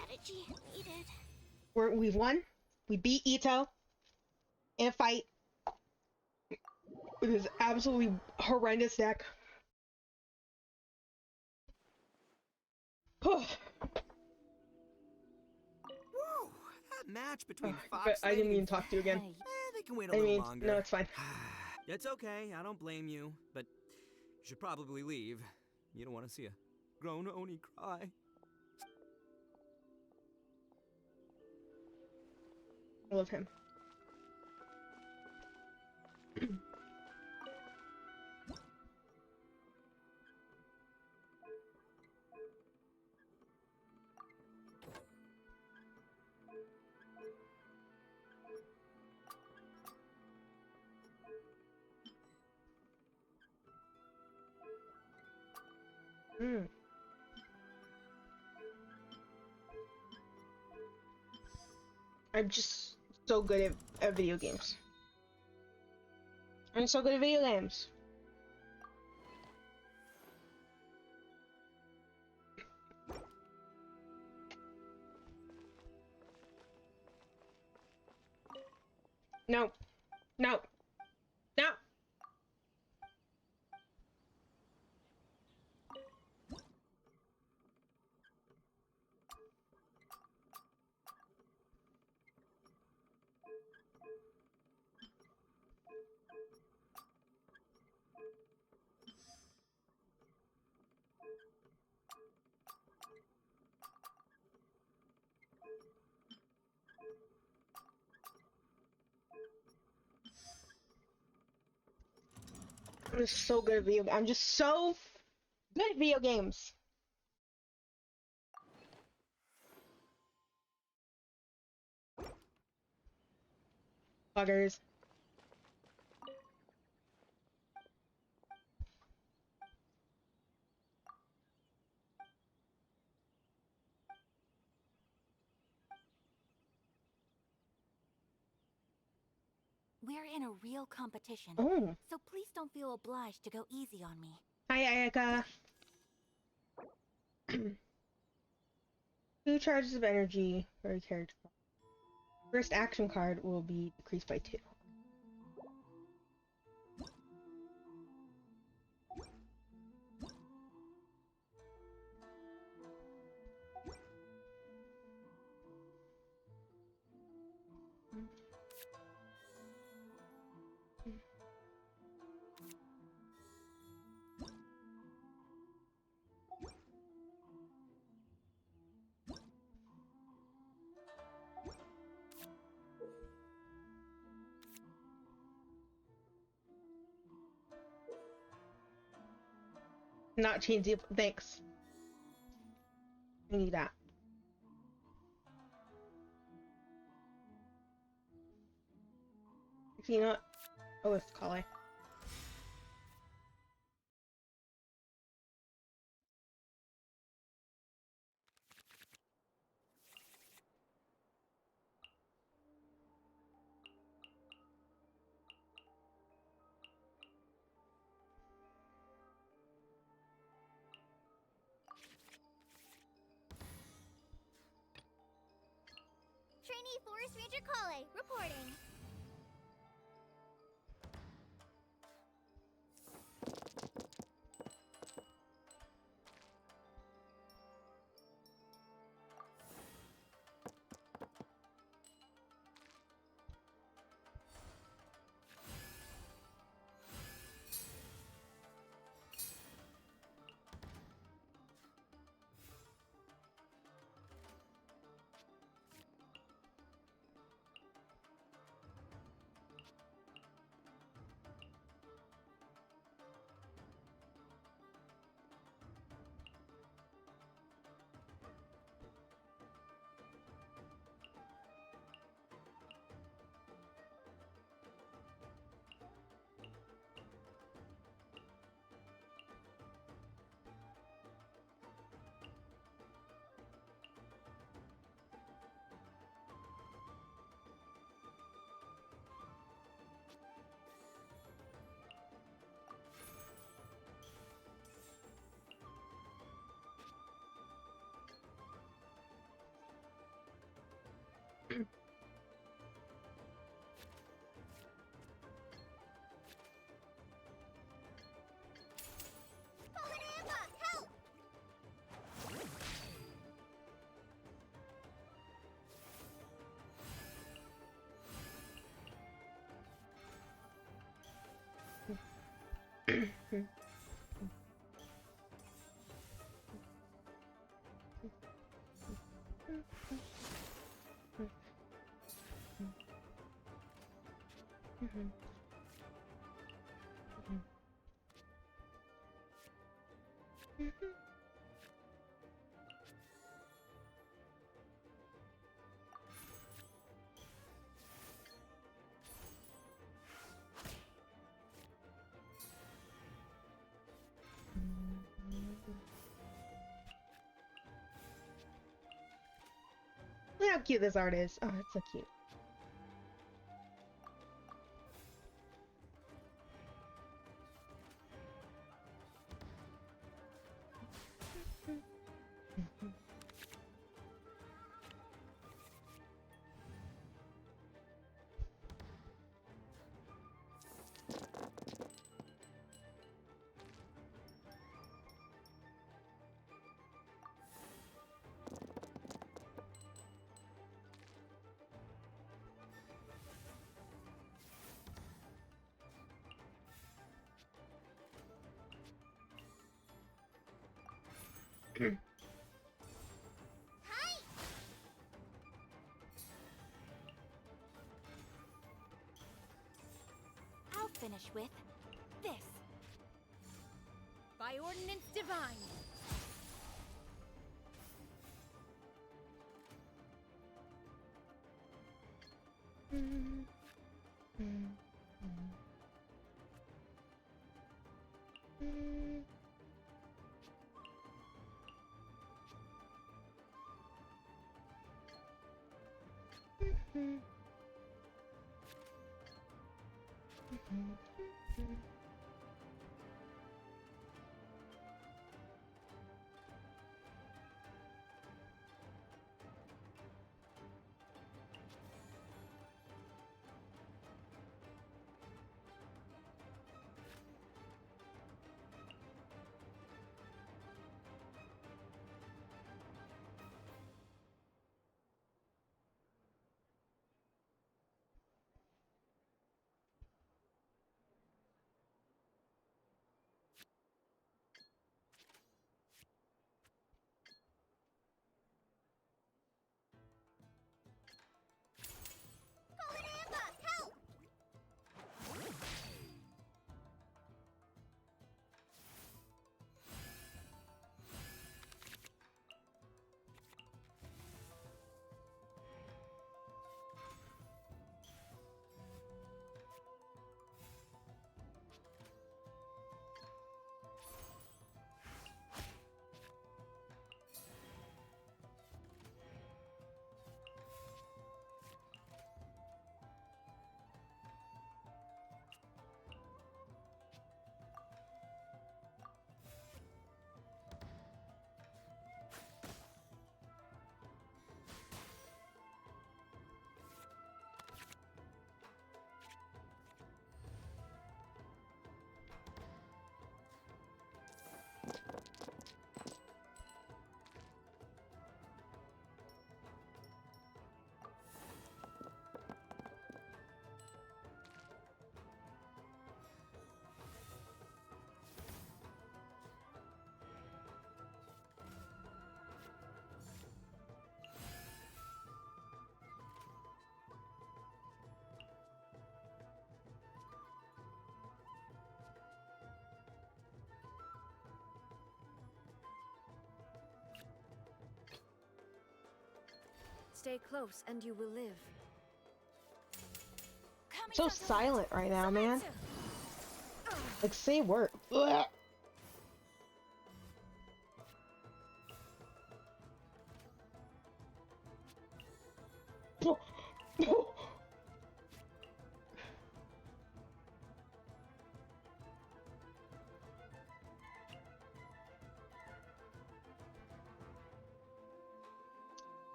We've won. We beat Ito in a fight with his absolutely horrendous deck. Woo! That match between Fox I didn't even talk to you again. they can wait a little longer. No, it's fine. It's okay. I don't blame you, but you should probably leave. You don't want to see a grown Oni cry. I love him. I'm just so good at video games. I'm so good at video games. No. No. No. I'm just so good at video games. I'm just so good at video games. Buggers. We're in a real competition, Oh. so please don't feel obliged to go easy on me. Hi, Ayaka. 2 charges of energy for a character. First action card will be decreased by 2. Not change the thanks. I need that. You know what? Oh, it's Kale. Trainee Forest Ranger Kale, reporting. Look how cute this art is. Oh, it's so cute. I'll finish with this. By ordinance divine. Stay close and you will live. So silent right now, man. Like, say word. Ugh.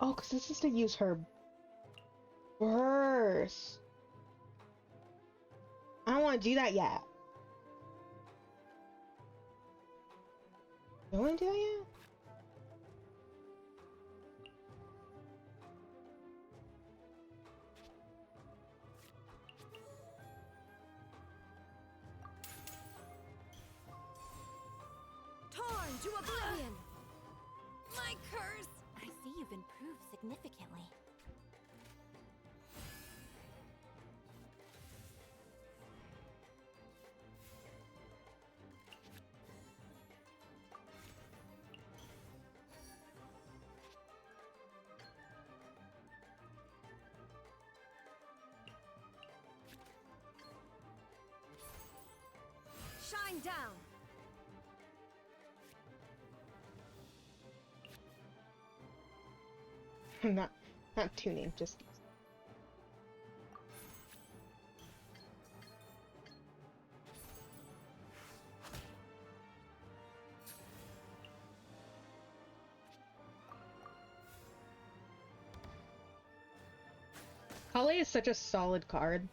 Oh, because this is to use her burst. I don't want to do that yet. Don't want to do that yet? into oblivion! My curse! I see you've improved significantly. Shine down! not tuning, just Kale is such a solid card.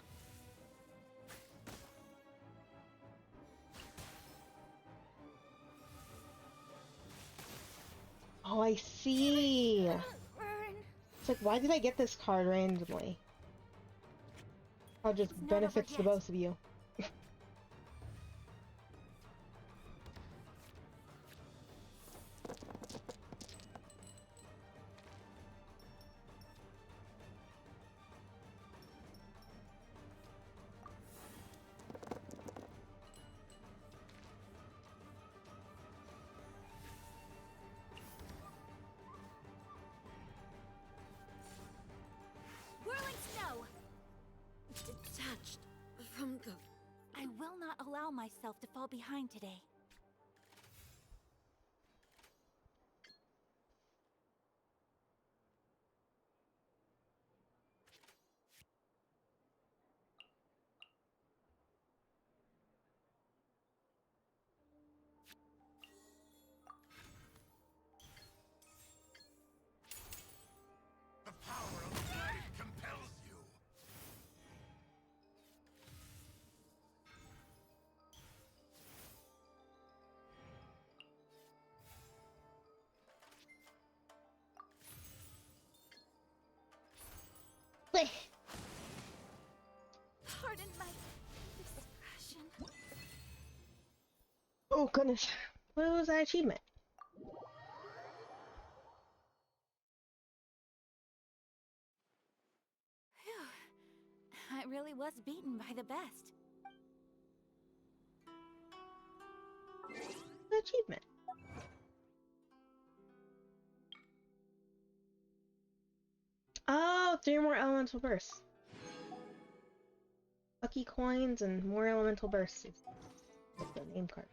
Oh, I see. It's like, why did I get this card randomly? How just benefits the both of you. Whirling snow! Detached from the... I will not allow myself to fall behind today. The power of light compels you. Pardon my discretion. Oh goodness. What was that achievement? Phew. I really was beaten by the best. Achievement. Oh, 3 more elemental bursts. Lucky coins and more elemental bursts. Like the name card.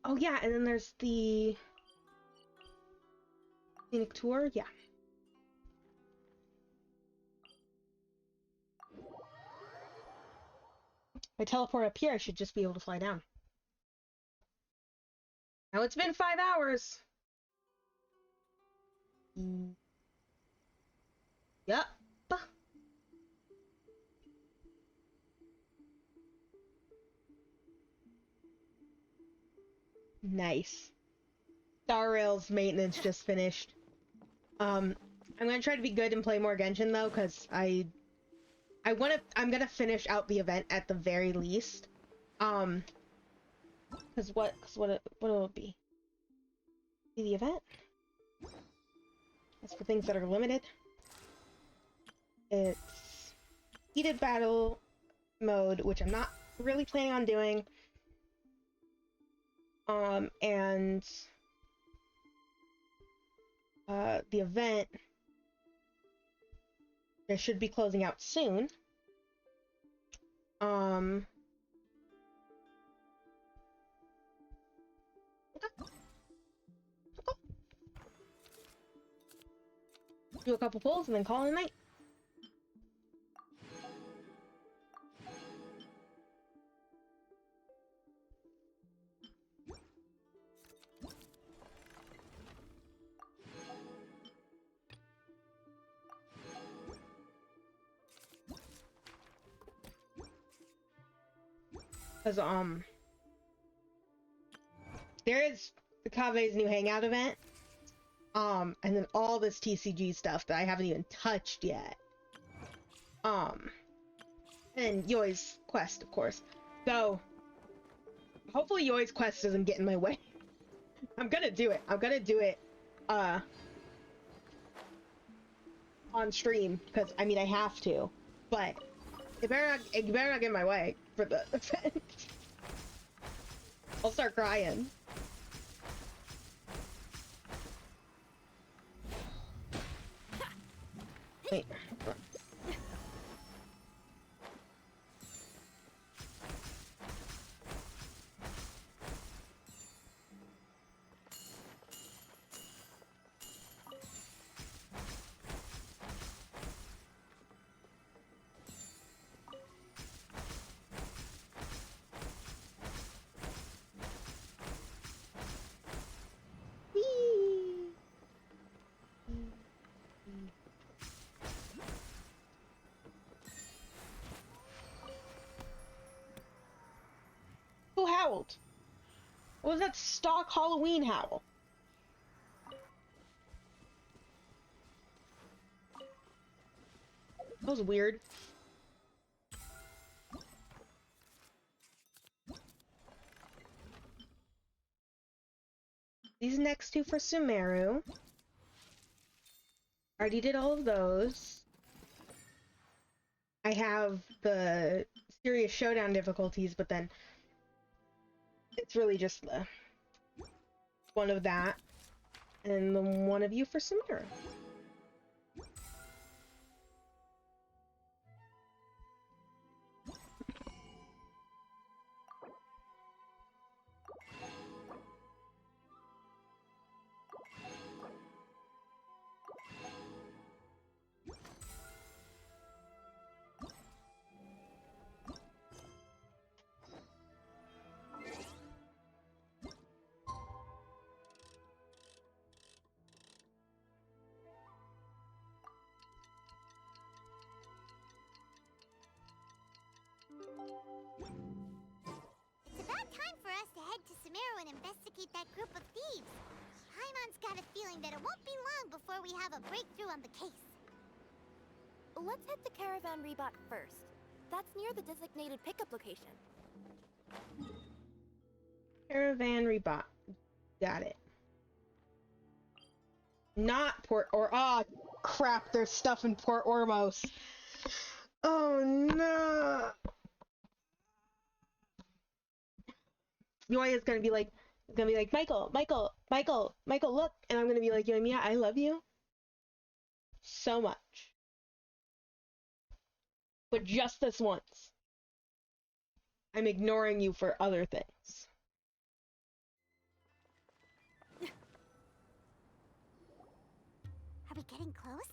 Oh yeah, and then there's the scenic tour. Yeah. If I teleport up here, I should just be able to fly down. Now it's been 5 hours. Yep. Nice. Star Rail's maintenance just finished. I'm gonna try to be good and play more Genshin though, because I'm gonna finish out the event at the very least. Because what will it be? Be the event? That's for things that are limited. It's heated battle mode, which I'm not really planning on doing. And the event that should be closing out soon. Do a couple pulls and then call it a night. Because there is the Kave's new hangout event, And then all this TCG stuff that I haven't even touched yet. And Yoi's quest, of course. So, hopefully Yoi's quest doesn't get in my way. I'm gonna do it. I'm gonna do it, on stream, because, I mean, I have to. But, it better not get in my way for the event. I'll start crying. Wait. Who howled? What was that stock Halloween howl? That was weird. These next two for Sumeru. Already did all of those. I have the serious showdown difficulties, but then it's really just the one of that and the one of you for Sumeru. It's about time for us to head to Sumeru and investigate that group of thieves. Paimon's got a feeling that it won't be long before we have a breakthrough on the case. Let's head to Caravan Rebot first. That's near the designated pickup location. Caravan Rebot. Got it. Not Port or crap, there's stuff in Port Ormos. Oh no. Yoia's gonna be like Michael, look, and I'm gonna be like, Yoimiya, I love you so much. But just this once. I'm ignoring you for other things. Are we getting close?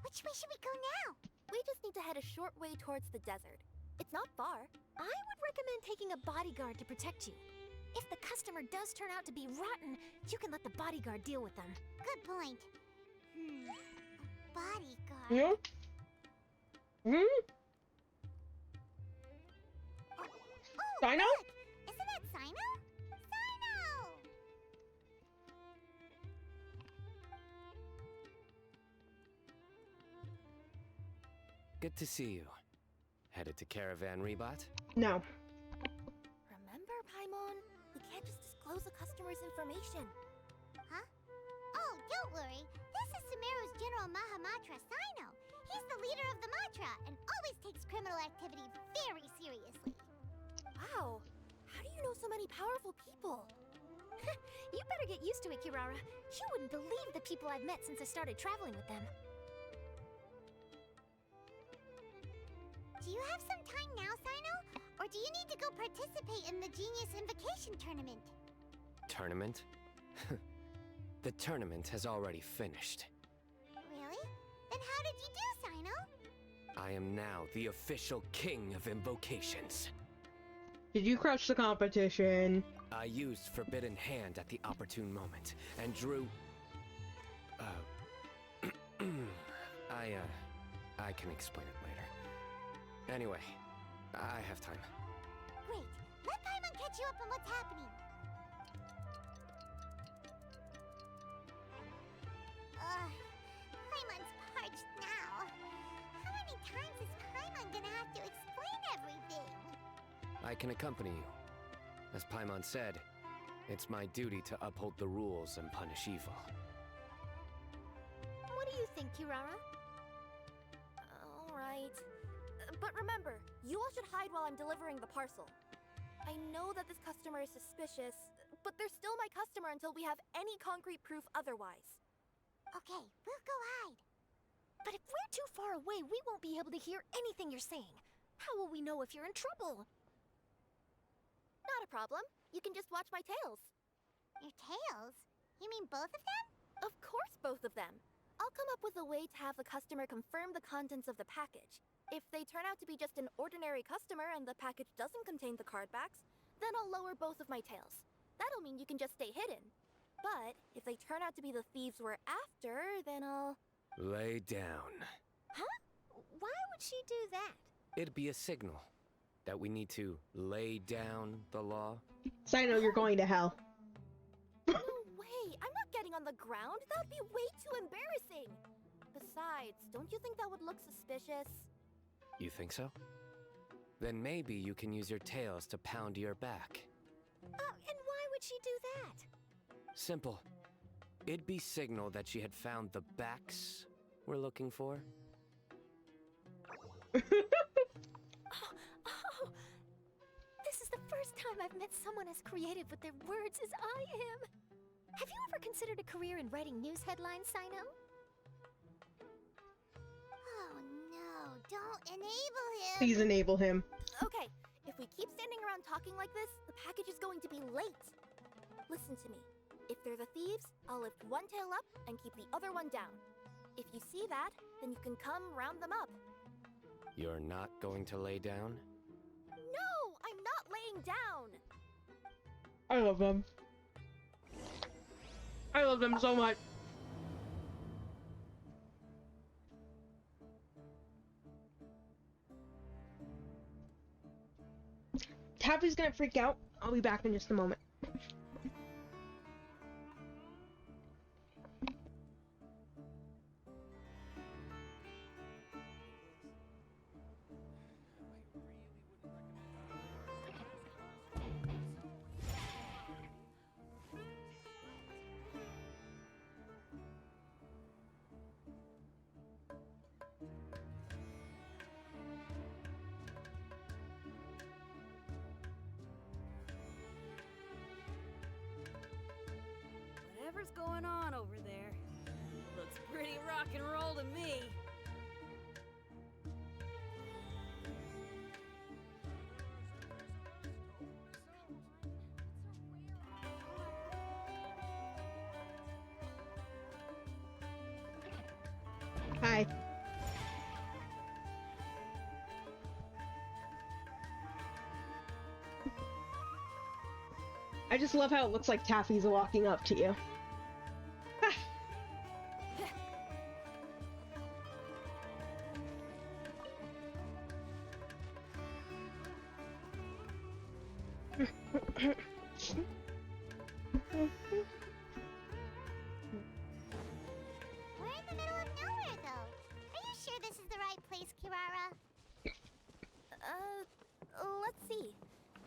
Which way should we go now? We just need to head a short way towards the desert. It's not far. I would recommend taking a bodyguard to protect you. If the customer does turn out to be rotten, you can let the bodyguard deal with them. Good point. A bodyguard. Yeah? Sino? Look! Isn't that Sino? Sino! Good to see you. Headed to Caravan Rebot? No. Remember, Paimon? We can't just disclose the customer's information. Huh? Oh, don't worry. This is Sumeru's General Mahamatra, Sino. He's the leader of the Matra and always takes criminal activity very seriously. Wow. How do you know so many powerful people? You better get used to it, Kirara. You wouldn't believe the people I've met since I started traveling with them. Do you have some time now, Sino? Or do you need to go participate in the Genius Invocation Tournament? Tournament? The tournament has already finished. Really? Then how did you do, Sino? I am now the official king of invocations. Did you crush the competition? I used Forbidden Hand at the opportune moment, and drew... I can explain it later. Anyway, I have time. Great. Let Paimon catch you up on what's happening. Paimon's parched now. How many times is Paimon gonna have to explain everything? I can accompany you. As Paimon said, it's my duty to uphold the rules and punish evil. What do you think, Kirara? Alright. But remember, you all should hide while I'm delivering the parcel. I know that this customer is suspicious, but they're still my customer until we have any concrete proof otherwise. Okay, we'll go hide. But if we're too far away, we won't be able to hear anything you're saying. How will we know if you're in trouble? Not a problem. You can just watch my tails. Your tails? You mean both of them? Of course, both of them. I'll come up with a way to have the customer confirm the contents of the package. If they turn out to be just an ordinary customer and the package doesn't contain the card backs, then I'll lower both of my tails. That'll mean you can just stay hidden. But if they turn out to be the thieves we're after, then I'll... Lay down. Huh? Why would she do that? It'd be a signal that we need to lay down the law. So I know you're going to hell. No way! I'm not getting on the ground! That'd be way too embarrassing! Besides, don't you think that would look suspicious? You think so? Then maybe you can use your tails to pound your back. And why would she do that? Simple. It'd be signal that she had found the backs we're looking for. This is the first time I've met someone as creative with their words as I am. Have you ever considered a career in writing news headlines, Sino? Oh no, don't enable him! Please enable him. Okay, if we keep standing around talking like this, the package is going to be late. Listen to me. If they're the thieves, I'll lift one tail up and keep the other one down. If you see that, then you can come round them up. You're not going to lay down? No, I'm not laying down. I love them. I love them so much. Taffy's gonna freak out. I'll be back in just a moment. Whatever's going on over there. Looks pretty rock and roll to me. Hi. I just love how it looks like Taffy's walking up to you. We're in the middle of nowhere, though. Are you sure this is the right place, Kirara? Let's see.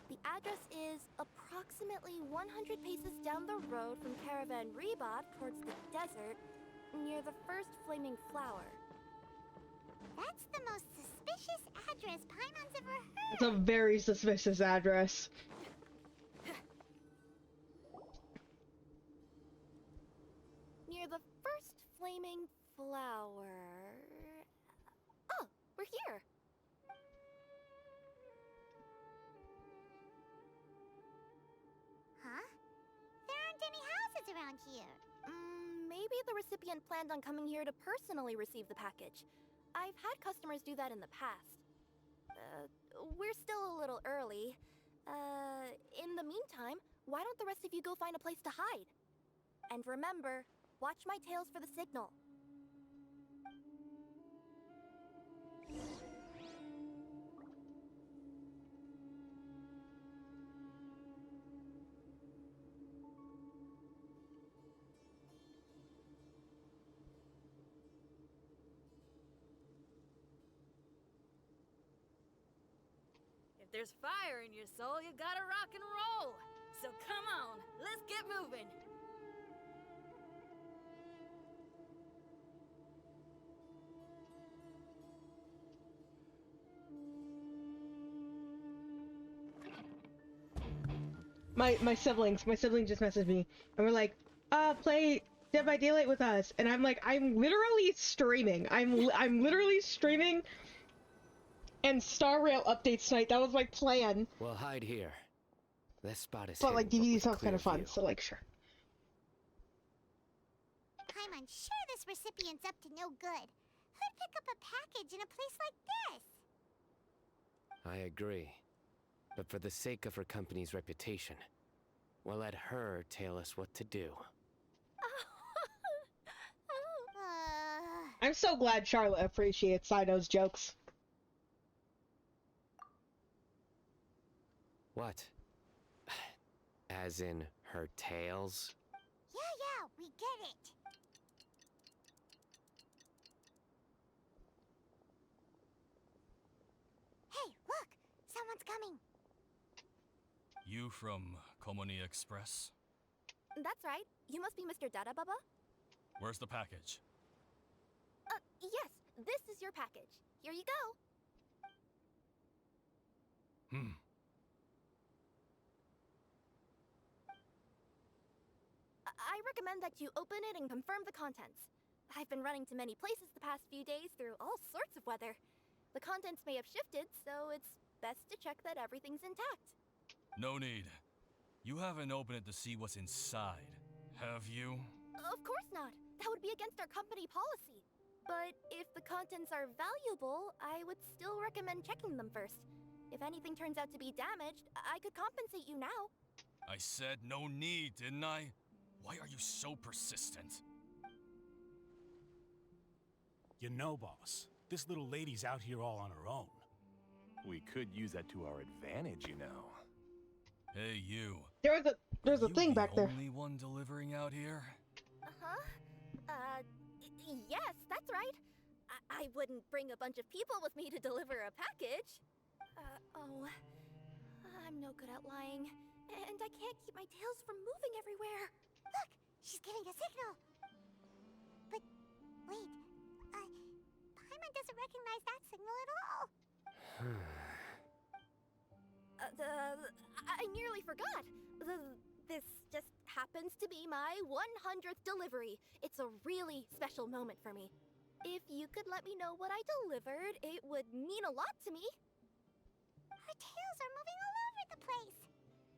The address is approximately 100 paces down the road from Caravan Rebot towards the desert, near the first flaming flower. That's the most suspicious address Paimon's ever heard. It's a very suspicious address. Near the first flaming flower... Oh, we're here! Huh? There aren't any houses around here. Maybe the recipient planned on coming here to personally receive the package. I've had customers do that in the past. We're still a little early. In the meantime, why don't the rest of you go find a place to hide? And remember, watch my tails for the signal. there's fire in your soul, you gotta rock and roll. So come on, let's get moving. My siblings just messaged me and were like, play Dead by Daylight with us, and I'm like, I'm literally streaming. I'm literally streaming, and Star Rail updates tonight. That was my plan. We'll hide here. This spot is But like hidden, DVD with sounds kind clear of fun, view. so like sure. I'm unsure this recipient's up to no good. Who'd pick up a package in a place like this? I agree. But for the sake of her company's reputation, we'll let her tell us what to do. I'm so glad Charlotte appreciates Sido's jokes. What? As in her tails? Yeah, we get it. Hey, look! Someone's coming. You from Komoni Express? That's right. You must be Mr. Dada Baba? Where's the package? Yes. This is your package. Here you go. I recommend that you open it and confirm the contents. I've been running to many places the past few days through all sorts of weather. The contents may have shifted, so it's best to check that everything's intact. No need. You haven't opened it to see what's inside, have you? Of course not. That would be against our company policy. But if the contents are valuable, I would still recommend checking them first. If anything turns out to be damaged, I could compensate you now. I said no need, didn't I? Why are you so persistent? You know, boss, this little lady's out here all on her own. We could use that to our advantage, you know. Hey, you. There's a thing back there. Only one delivering out here? Yes, that's right. I wouldn't bring a bunch of people with me to deliver a package. I'm no good at lying. And I can't keep my tails from moving everywhere. Look, she's giving a signal. But, wait, Paimon doesn't recognize that signal at all. I nearly forgot. This just happens to be my 100th delivery. It's a really special moment for me. If you could let me know what I delivered, it would mean a lot to me. Her tails are moving all over the place.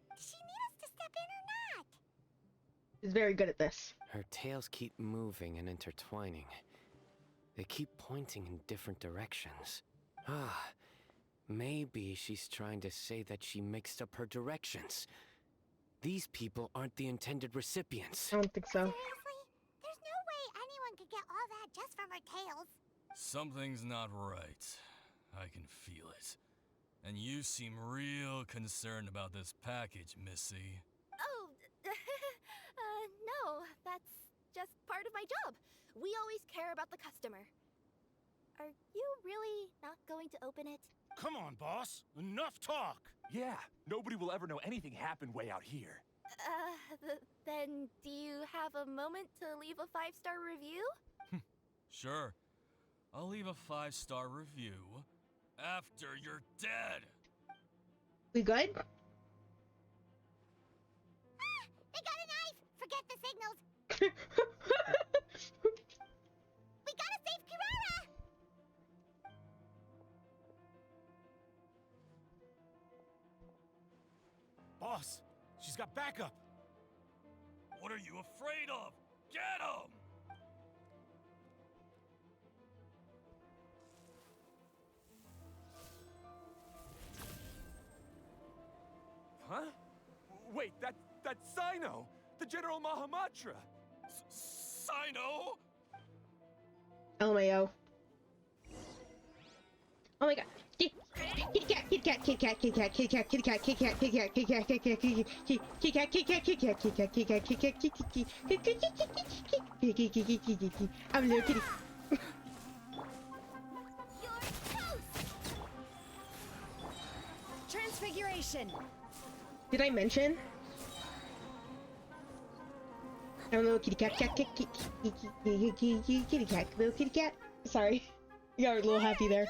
Does she need us to step in or not? She's very good at this. Her tails keep moving and intertwining. They keep pointing in different directions. Maybe she's trying to say that she mixed up her directions. These people aren't the intended recipients. I don't think so. Seriously? There's no way anyone could get all that just from her tails. Something's not right. I can feel it. And you seem real concerned about this package, Missy. Oh, no, that's just part of my job. We always care about the customer. Are you really not going to open it? Come on, boss. Enough talk. Yeah, nobody will ever know anything happened way out here. Then do you have a moment to leave a 5-star review? Sure. I'll leave a 5-star review after you're dead. We good? They got a knife! Forget the signals! We gotta save Kirara! Boss, she's got backup. What are you afraid of? Get him! Huh? Wait, that's Sino! The General Mahamatra! Sino? LMAO. Oh my god. Kitty cat, kitty cat, kitty cat, kitty cat, kitty cat, kitty cat, kitty cat, kitty cat, kitty cat, kitty cat, kitty cat, kitty cat, kitty cat, kitty cat, kitty cat, kitty cat, kitty cat, I'm a little kitty. transfiguration. Did I mention? I'm a little kitty cat, kitty cat, little kitty cat. Sorry, you got a little happy there.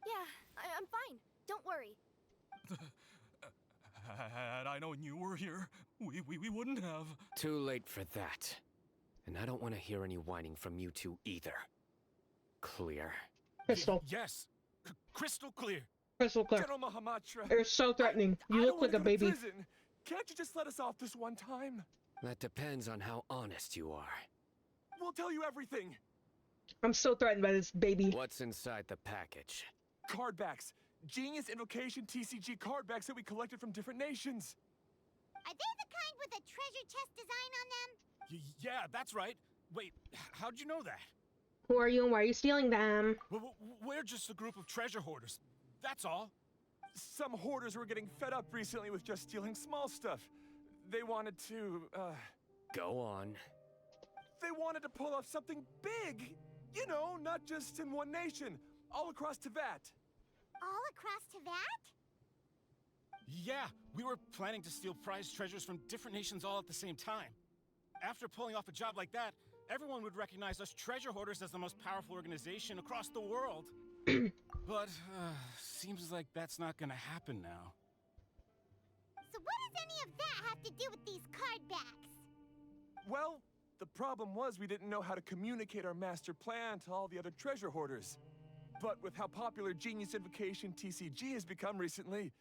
Yeah, I'm fine. Don't worry. Had I known you were here, we wouldn't have. Too late for that. And I don't want to hear any whining from you two either. Clear. Crystal. Yes. Crystal clear. Crystal clear. General Mahamatra. You're so threatening. You look like a baby. Prison. Can't you just let us off this one time? That depends on how honest you are. We'll tell you everything. I'm so threatened by this baby. What's inside the package? Card backs. Genius Invocation TCG card backs that we collected from different nations. Are they the kind with a treasure chest design on them? Yeah, that's right. Wait, how'd you know that? Who are you and why are you stealing them? We're just a group of treasure hoarders. That's all. Some hoarders were getting fed up recently with just stealing small stuff. They wanted to, Go on. They wanted to pull off something big. You know, not just in one nation. All across Teyvat. All across Teyvat? Yeah, we were planning to steal prized treasures from different nations all at the same time. After pulling off a job like that, everyone would recognize us treasure hoarders as the most powerful organization across the world. But, seems like that's not gonna happen now. So what does any of that have to do with these card backs? Well, the problem was we didn't know how to communicate our master plan to all the other treasure hoarders. But with how popular Genius Invocation TCG has become recently,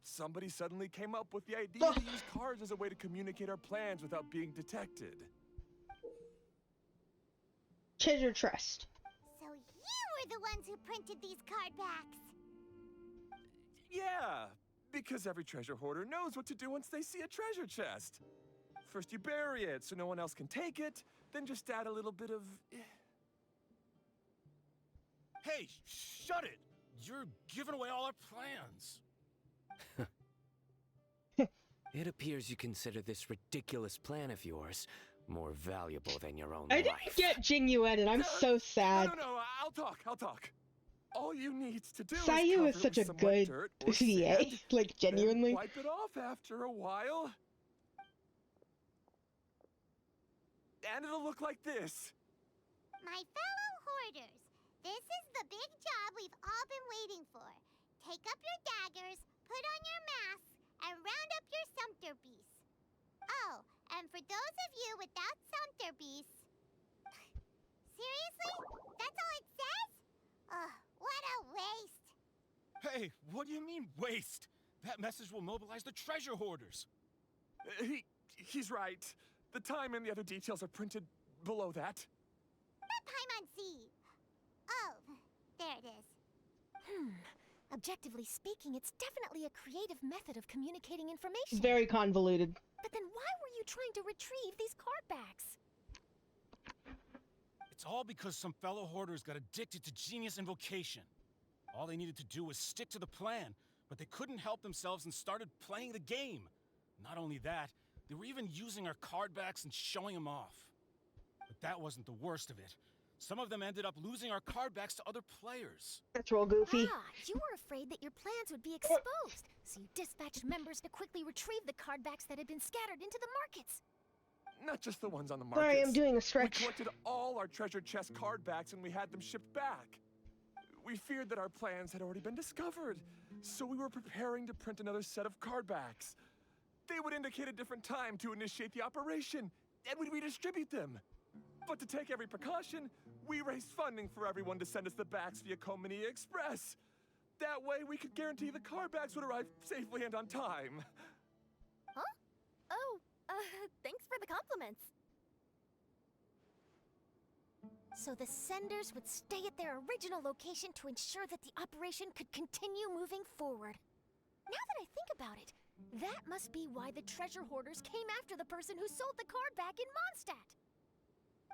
somebody suddenly came up with the idea to use cards as a way to communicate our plans without being detected. Treasure Trust. So you were the ones who printed these card backs? Yeah, because every treasure hoarder knows what to do once they see a treasure chest. First you bury it so no one else can take it, then just add a little bit of... Hey, shut it! You're giving away all our plans. It appears you consider this ridiculous plan of yours more valuable than your own I life. didn't get Jinyu and I'm so sad. No, I'll talk. All you need to do Sayu is is such a some good dirt or VA, sand, like genuinely. then wipe it off after a while. And it'll look like this. My fellow hoarders, this is the big job we've all been waiting for. Take up your daggers, put on your masks, and round up your sumpter beasts. Oh, and for those of you without sumpter beasts... Seriously? That's all it says? Ugh, what a waste. Hey, what do you mean, waste? That message will mobilize the treasure hoarders. He's right. The time and the other details are printed below that. Not Paimon Z. Oh, there it is. Objectively speaking, it's definitely a creative method of communicating information. Very convoluted. But then why were you trying to retrieve these card backs? It's all because some fellow hoarders got addicted to Genius Invocation. All they needed to do was stick to the plan, but they couldn't help themselves and started playing the game. Not only that, they were even using our card backs and showing them off. But that wasn't the worst of it. Some of them ended up losing our card backs to other players. That's real goofy. You were afraid that your plans would be exposed, so you dispatched members to quickly retrieve the card backs that had been scattered into the markets. Not just the ones on the markets. Sorry, I'm doing a stretch. We collected all our treasure chest card backs and we had them shipped back. We feared that our plans had already been discovered, so we were preparing to print another set of card backs. They would indicate a different time to initiate the operation, and we'd redistribute them. But to take every precaution, we raised funding for everyone to send us the backs via Komania Express. That way, we could guarantee the card backs would arrive safely and on time. Huh? Oh, thanks for the compliments. So the senders would stay at their original location to ensure that the operation could continue moving forward. Now that I think about it, that must be why the treasure hoarders came after the person who sold the card back in Mondstadt.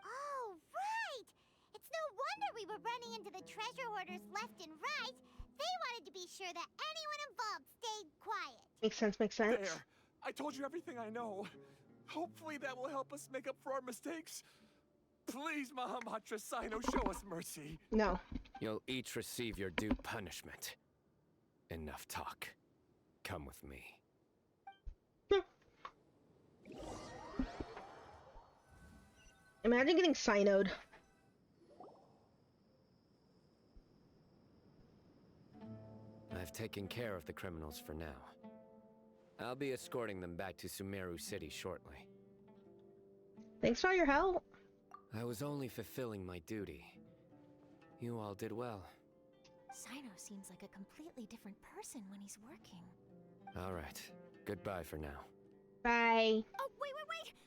Oh, right! It's no wonder we were running into the treasure hoarders left and right. They wanted to be sure that anyone involved stayed quiet. Makes sense, makes sense. There! I told you everything I know. Hopefully that will help us make up for our mistakes. Please, Mahamatra Sino, show us mercy. No. You'll each receive your due punishment. Enough talk. Come with me. Imagine getting Sinoed. I've taken care of the criminals for now. I'll be escorting them back to Sumeru City shortly. Thanks for all your help. I was only fulfilling my duty. You all did well. Sino seems like a completely different person when he's working. All right. Goodbye for now. Bye. Oh, wait!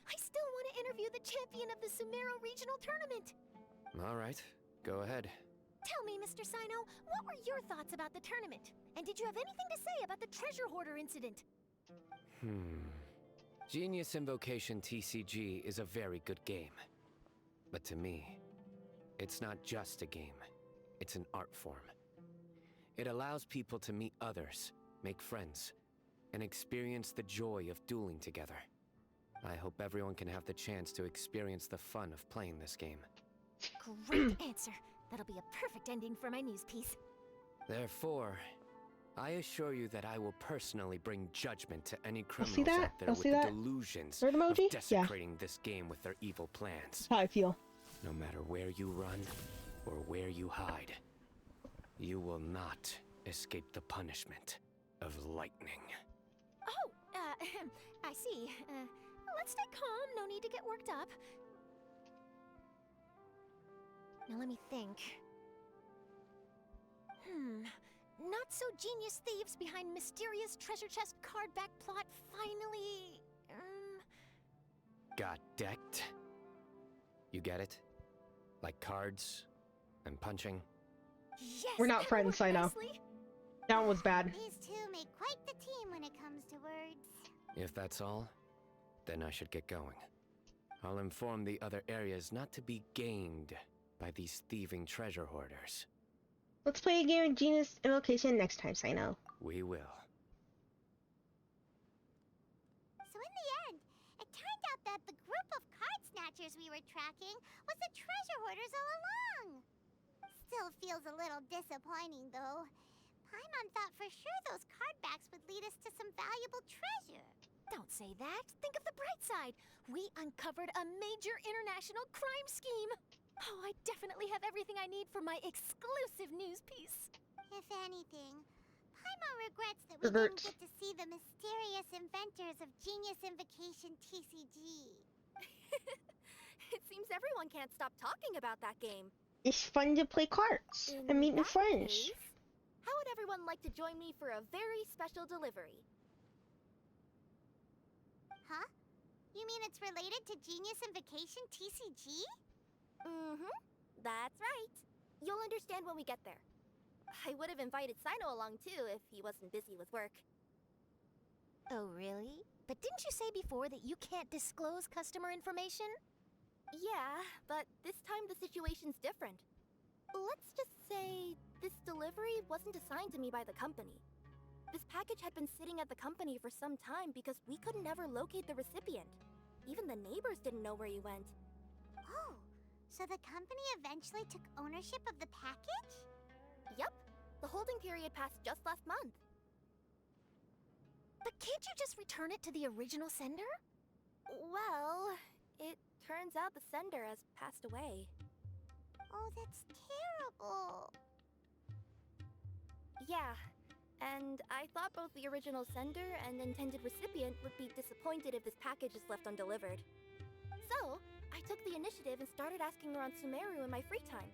I still want to interview the champion of the Sumeru Regional Tournament. All right. Go ahead. Tell me, Mr. Sino, what were your thoughts about the tournament? And did you have anything to say about the treasure hoarder incident? Genius Invocation TCG is a very good game. But to me, it's not just a game. It's an art form. It allows people to meet others, make friends, and experience the joy of dueling together. I hope everyone can have the chance to experience the fun of playing this game. Great answer. That'll be a perfect ending for my news piece. Therefore, I assure you that I will personally bring judgment to any criminals see that? out there I'll with see the that. delusions Bird of emoji? desecrating this game with their evil plans. That's how I feel. No matter where you run or where you hide, you will not escape the punishment of lightning. Oh, I see. Let's stay calm. No need to get worked up. Now let me think. Not so genius thieves behind mysterious treasure chest card back plot finally... Got decked? You get it? Like cards and punching? Yes, We're not friends, I know. nicely. That one was bad. These two make quite the team when it comes to words. If that's all, then I should get going. I'll inform the other areas not to be gamed by these thieving treasure hoarders. Let's play a game of Genius Invocation next time, Sino. We will. So in the end, it turned out that the group of card snatchers we were tracking was the treasure hoarders all along. Still feels a little disappointing, though. Paimon thought for sure those card backs would lead us to some valuable treasure. Don't say that. Think of the bright side. We uncovered a major international crime scheme. Oh, I definitely have everything I need for my exclusive news piece. If anything, Paimon regrets that we didn't get to see the mysterious inventors of Genius Invocation TCG. It seems everyone can't stop talking about that game. It's fun to play cards and meet new friends. How would everyone like to join me for a very special delivery? Huh? You mean it's related to Genius Invocation TCG? That's right. You'll understand when we get there. I would have invited Sino along too if he wasn't busy with work. Oh, really? But didn't you say before that you can't disclose customer information? Yeah, but this time the situation's different. Let's just say this delivery wasn't assigned to me by the company. This package had been sitting at the company for some time because we could never locate the recipient. Even the neighbors didn't know where he went. Oh, so the company eventually took ownership of the package? Yup. The holding period passed just last month. But can't you just return it to the original sender? Well, it turns out the sender has passed away. Oh, that's terrible. Yeah, and I thought both the original sender and intended recipient would be disappointed if this package is left undelivered. So, I took the initiative and started asking around Sumeru in my free time.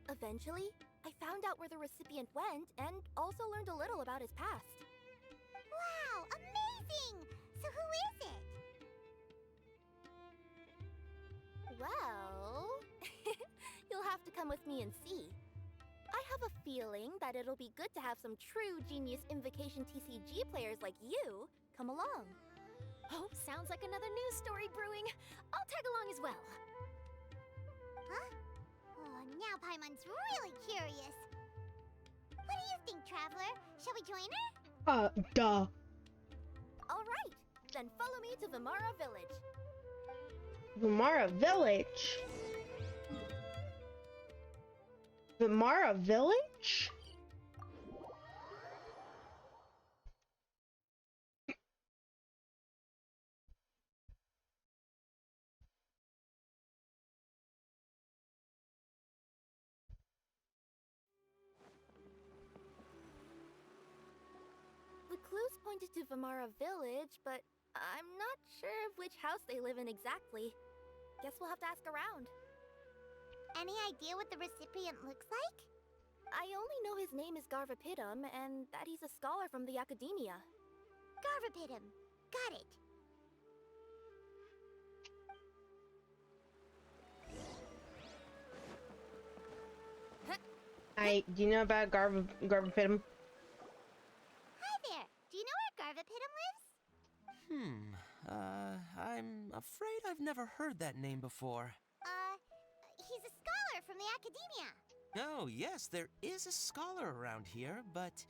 Eventually, I found out where the recipient went and also learned a little about his past. Wow, amazing! So who is it? Well, you'll have to come with me and see. I have a feeling that it'll be good to have some true Genius Invocation TCG players like you come along. Oh, sounds like another news story brewing. I'll tag along as well. Huh? Oh, now Paimon's really curious. What do you think, Traveler? Shall we join her? Duh. All right, then follow me to Vimara Village. Vimara Village? Vimara Village? clues pointed to Vamara Village, but I'm not sure of which house they live in exactly. Guess we'll have to ask around. Any idea what the recipient looks like? I only know his name is Garvapidum and that he's a scholar from the Academia. Garvapidum. Got it. Do you know about Garvapidum? Hi there. Do you know where Garvapidum lives? I'm afraid I've never heard that name before. He's a scholar from the Academia. Oh, yes, there is a scholar around here, but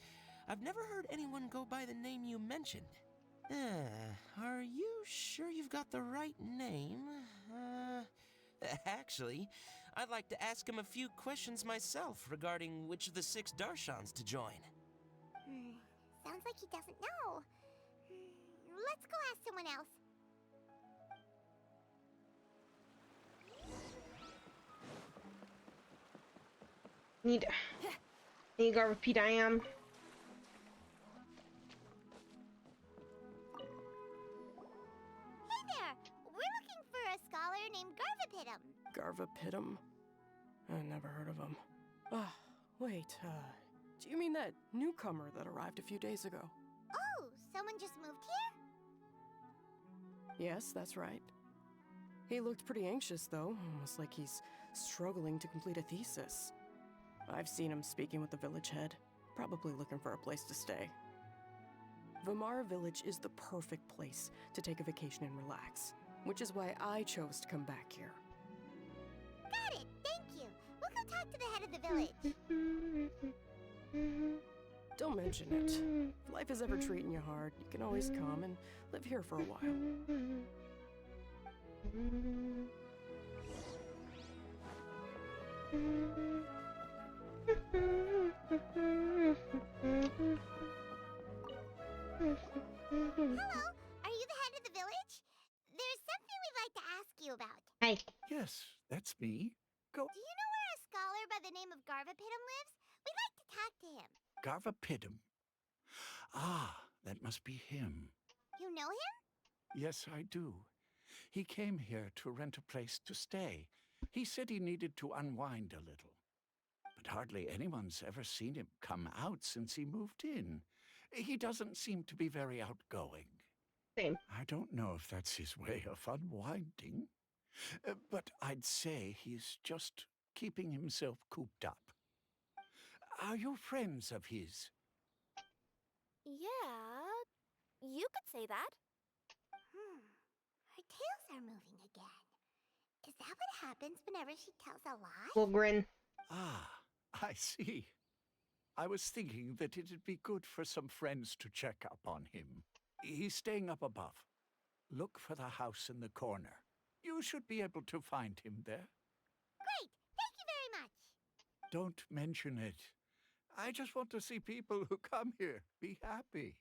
I've never heard anyone go by the name you mentioned. Are you sure you've got the right name? Actually, I'd like to ask him a few questions myself regarding which of the 6 Darshans to join. Sounds like he doesn't know. Let's go ask someone else. Need Garvapidum. Hey there! We're looking for a scholar named Garvapidum. Garvapidum? I never heard of him. Wait, do you mean that newcomer that arrived a few days ago? Oh, someone just moved here? Yes, that's right. He looked pretty anxious, though, almost like he's struggling to complete a thesis. I've seen him speaking with the village head, probably looking for a place to stay. Vamara Village is the perfect place to take a vacation and relax, which is why I chose to come back here. Got it, thank you. We'll go talk to the head of the village. Don't mention it. If life is ever treating you hard, you can always come and live here for a while. Hello, are you the head of the village? There's something we'd like to ask you about. Hi. Yes, that's me. Go. Do you know where a scholar by the name of Garvapidum lives? We'd like to talk to him. Garvapidum. Ah, that must be him. You know him? Yes, I do. He came here to rent a place to stay. He said he needed to unwind a little. But hardly anyone's ever seen him come out since he moved in. He doesn't seem to be very outgoing. Same. I don't know if that's his way of unwinding, but I'd say he's just keeping himself cooped up. Are you friends of his? Yeah, you could say that. Her tails are moving again. Is that what happens whenever she tells a lie? We'll grin. Ah, I see. I was thinking that it'd be good for some friends to check up on him. He's staying up above. Look for the house in the corner. You should be able to find him there. Great! Thank you very much! Don't mention it. I just want to see people who come here be happy.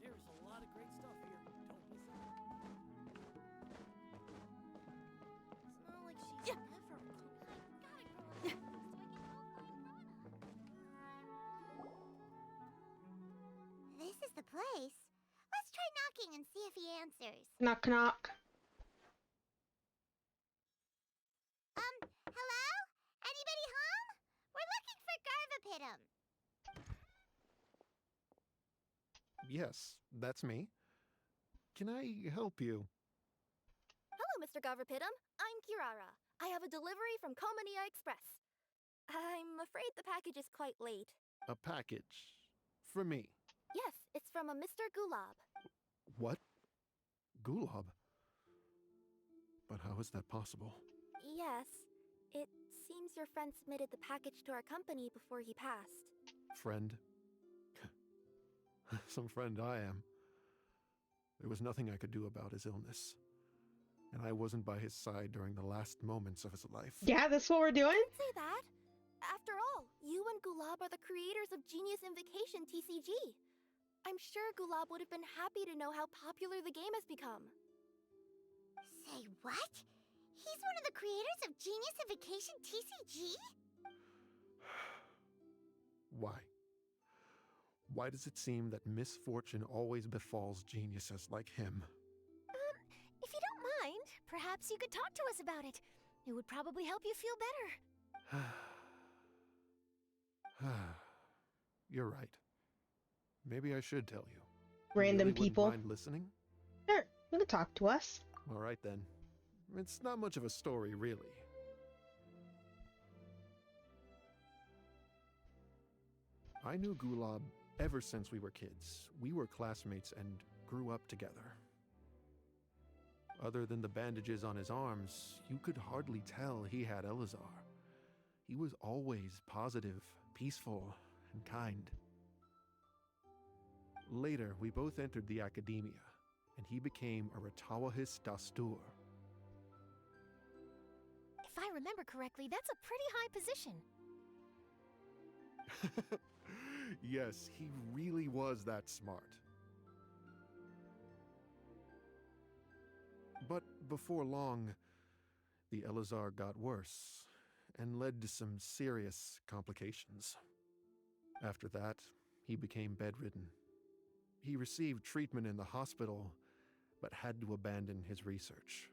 There's a lot of great stuff here. Don't miss it. It's not like she's This is the place. Let's try knocking and see if he answers. Knock knock. Hello? Anybody home? We're looking for Garvapidum. Yes, that's me. Can I help you? Hello, Mr. Garvapidum. I'm Kirara. I have a delivery from Komania Express. I'm afraid the package is quite late. A package. For me. Yes, it's from a Mr. Gulab. What? Gulab? But how is that possible? Yes, it seems your friend submitted the package to our company before he passed. Friend? Some friend I am. There was nothing I could do about his illness. And I wasn't by his side during the last moments of his life. Yeah, that's what we're doing? Don't say that. After all, you and Gulab are the creators of Genius Invocation TCG. I'm sure Gulab would have been happy to know how popular the game has become. Say what? He's one of the creators of Geniusification TCG? Why? Why does it seem that misfortune always befalls geniuses like him? If you don't mind, perhaps you could talk to us about it. It would probably help you feel better. You're right. Maybe I should tell you. Random You really people. wouldn't mind listening? Sure, you can talk to us. All right then. It's not much of a story, really. I knew Gulab ever since we were kids. We were classmates and grew up together. Other than the bandages on his arms, you could hardly tell he had Elazar. He was always positive, peaceful, and kind. Later, we both entered the academia, and he became a Ratawahis Dastur. If I remember correctly, that's a pretty high position. Yes, he really was that smart. But before long, the Elazar got worse and led to some serious complications. After that, he became bedridden. He received treatment in the hospital, but had to abandon his research.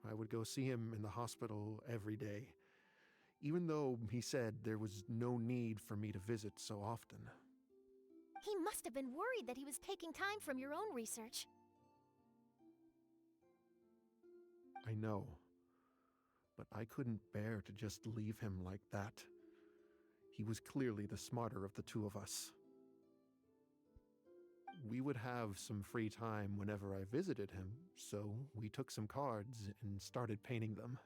I would go see him in the hospital every day, even though he said there was no need for me to visit so often. He must have been worried that he was taking time from your own research. I know, but I couldn't bear to just leave him like that. He was clearly the smarter of the two of us. We would have some free time whenever I visited him, so we took some cards and started painting them.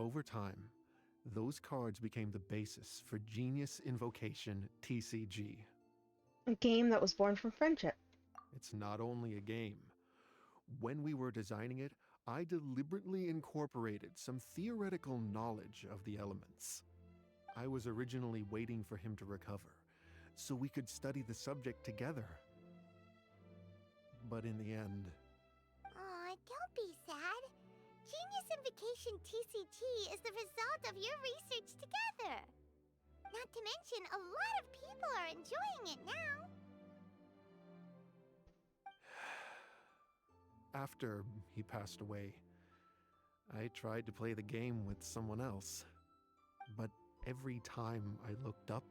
Over time, those cards became the basis for Genius Invocation TCG. A game that was born from friendship. It's not only a game. When we were designing it, I deliberately incorporated some theoretical knowledge of the elements. I was originally waiting for him to recover, so we could study the subject together. But in the end... Aw, don't be sad. Geniusification TCG is the result of your research together. Not to mention, a lot of people are enjoying it now. After he passed away, I tried to play the game with someone else. But every time I looked up,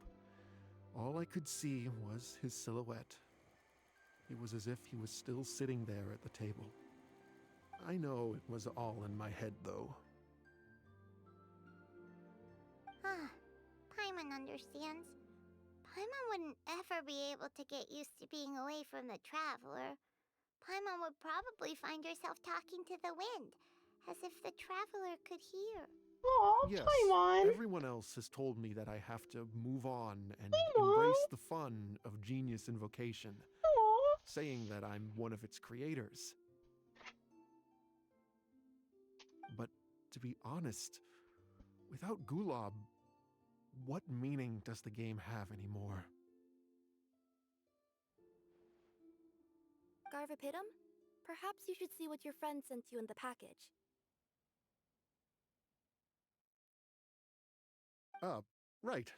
all I could see was his silhouette. It was as if he was still sitting there at the table. I know it was all in my head, though. Paimon understands. Paimon wouldn't ever be able to get used to being away from the Traveler. Paimon would probably find herself talking to the wind, as if the Traveler could hear. Oh, yes, Paimon! Everyone else has told me that I have to move on and embrace the fun of Genius Invocation, saying that I'm one of its creators. But to be honest, without Gulab, what meaning does the game have anymore? Garvapidum? Perhaps you should see what your friend sent you in the package. Right.